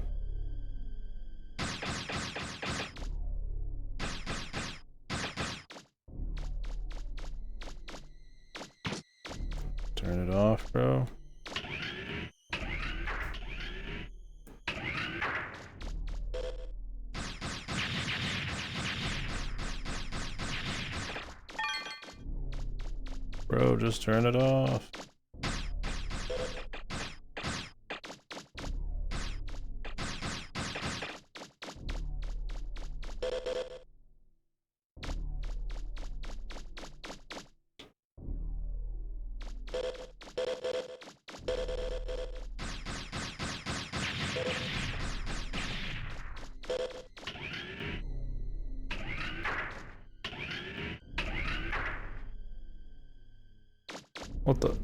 Turn it off, bro. Bro, just turn it off. What the?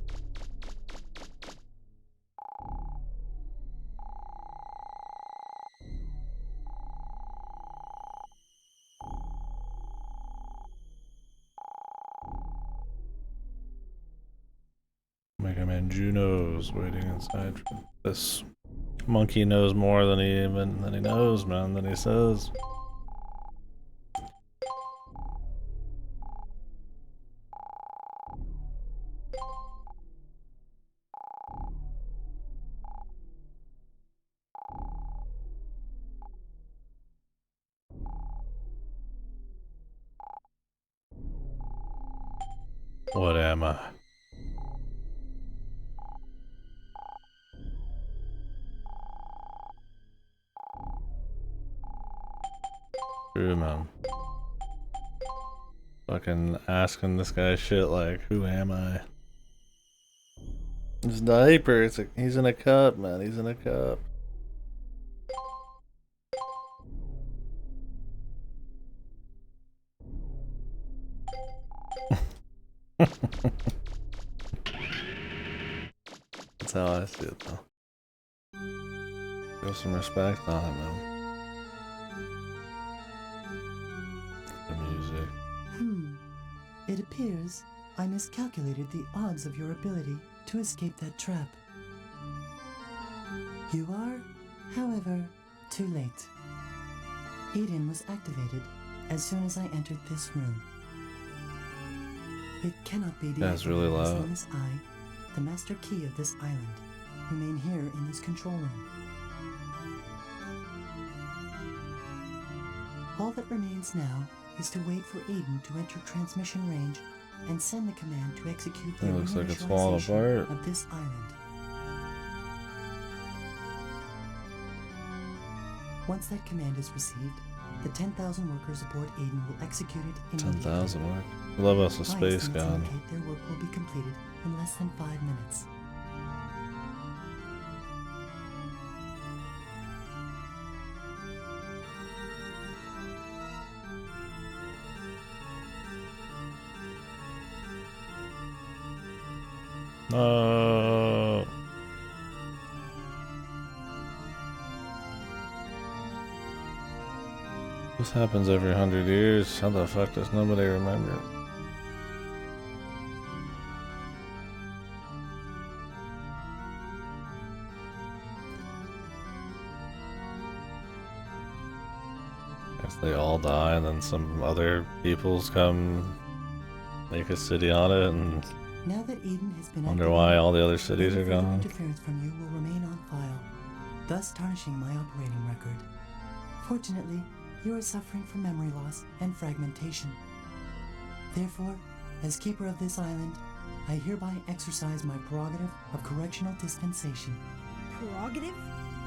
Mega Man Juno's waiting inside. This monkey knows more than he knows, man, than he says. What am I? True, man. Fucking asking this guy shit like, who am I? His diaper, it's he's in a cup, man. He's in a cup. That's how I see it, though. Show some respect on it, man. The music. It appears I miscalculated the odds of your ability to escape that trap. You are, however, too late. Eden was activated as soon as I entered this room. It cannot be That's really deactivated as loud. long as I, the master key of this island, remain here in this control room. All that remains now is to wait for Aiden to enter transmission range and send the command to execute the It looks like it's falling reinitialization apart. of this island. Once that command is received, the 10,000 workers aboard Aiden will execute it immediately. 10,000 work. Love us a My space estimates gun. indicate their work will be completed in less than 5 minutes. No. This happens every 100 years. How the fuck does nobody remember? If they all die and then some other peoples come make a city on it and Now that Eden has been wonder why all the other cities are any further gone. interference from you will remain on file, thus tarnishing my operating record. Fortunately, you are suffering from memory loss and fragmentation. Therefore, as keeper of this island, I hereby exercise my prerogative of correctional dispensation. Prerogative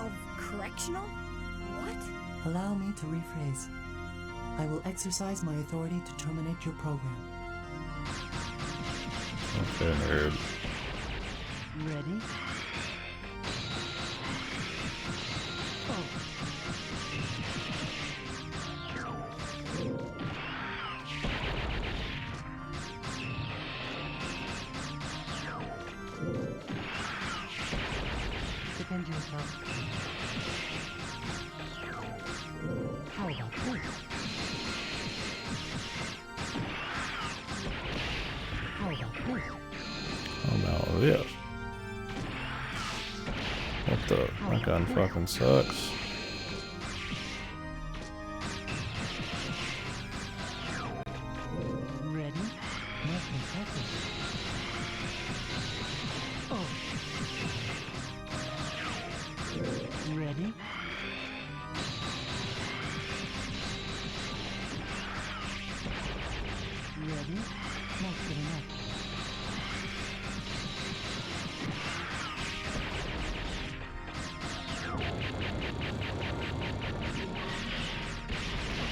of correctional? What? Allow me to rephrase. I will exercise my authority to terminate your program. Okay, nerd. Ready? Defend yourself. How about this? How about this? Oh no, yes. What the? My gun fucking sucks. Ready? Most impressive. Oh. Ready? Ready? Not good enough.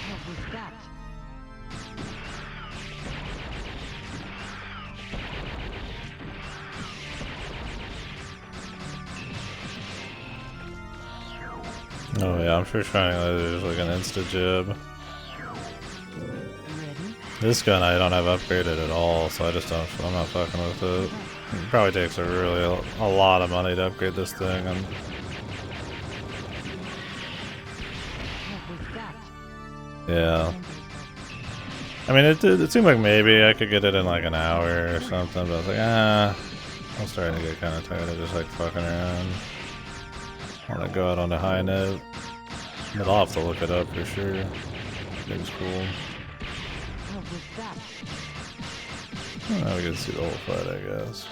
What was that? Oh yeah, I'm sure shining laser is like an insta jib. Ready? This gun I don't have upgraded at all, so I'm not fucking with it. It probably takes a lot of money to upgrade this thing, and What was that? yeah. I mean, it seemed like maybe I could get it in like an hour or something, but I was like, I'm starting to get kind of tired of just like fucking around. I want to go out on a high note, but I'll have to look it up for sure. It's cool. What was that? We can see the whole fight, I guess.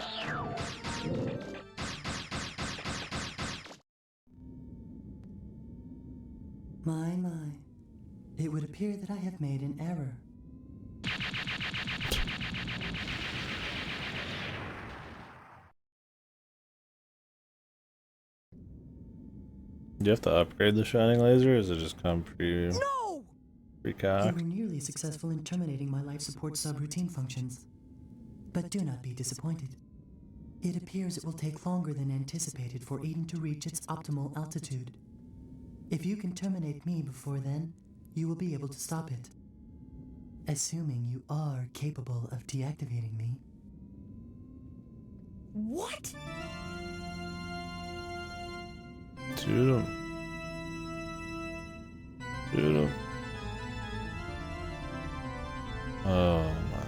My. It would appear that I have made an error. Do you have to upgrade the shining laser, or does it just come No! You pre-cocked? were nearly successful in terminating my life support subroutine functions. But do not be disappointed. It appears it will take longer than anticipated for Eden to reach its optimal altitude. If you can terminate me before then, you will be able to stop it. Assuming you are capable of deactivating me. What? Shoot him. Shoot him. Oh my.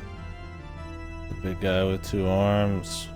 The big guy with 2 arms.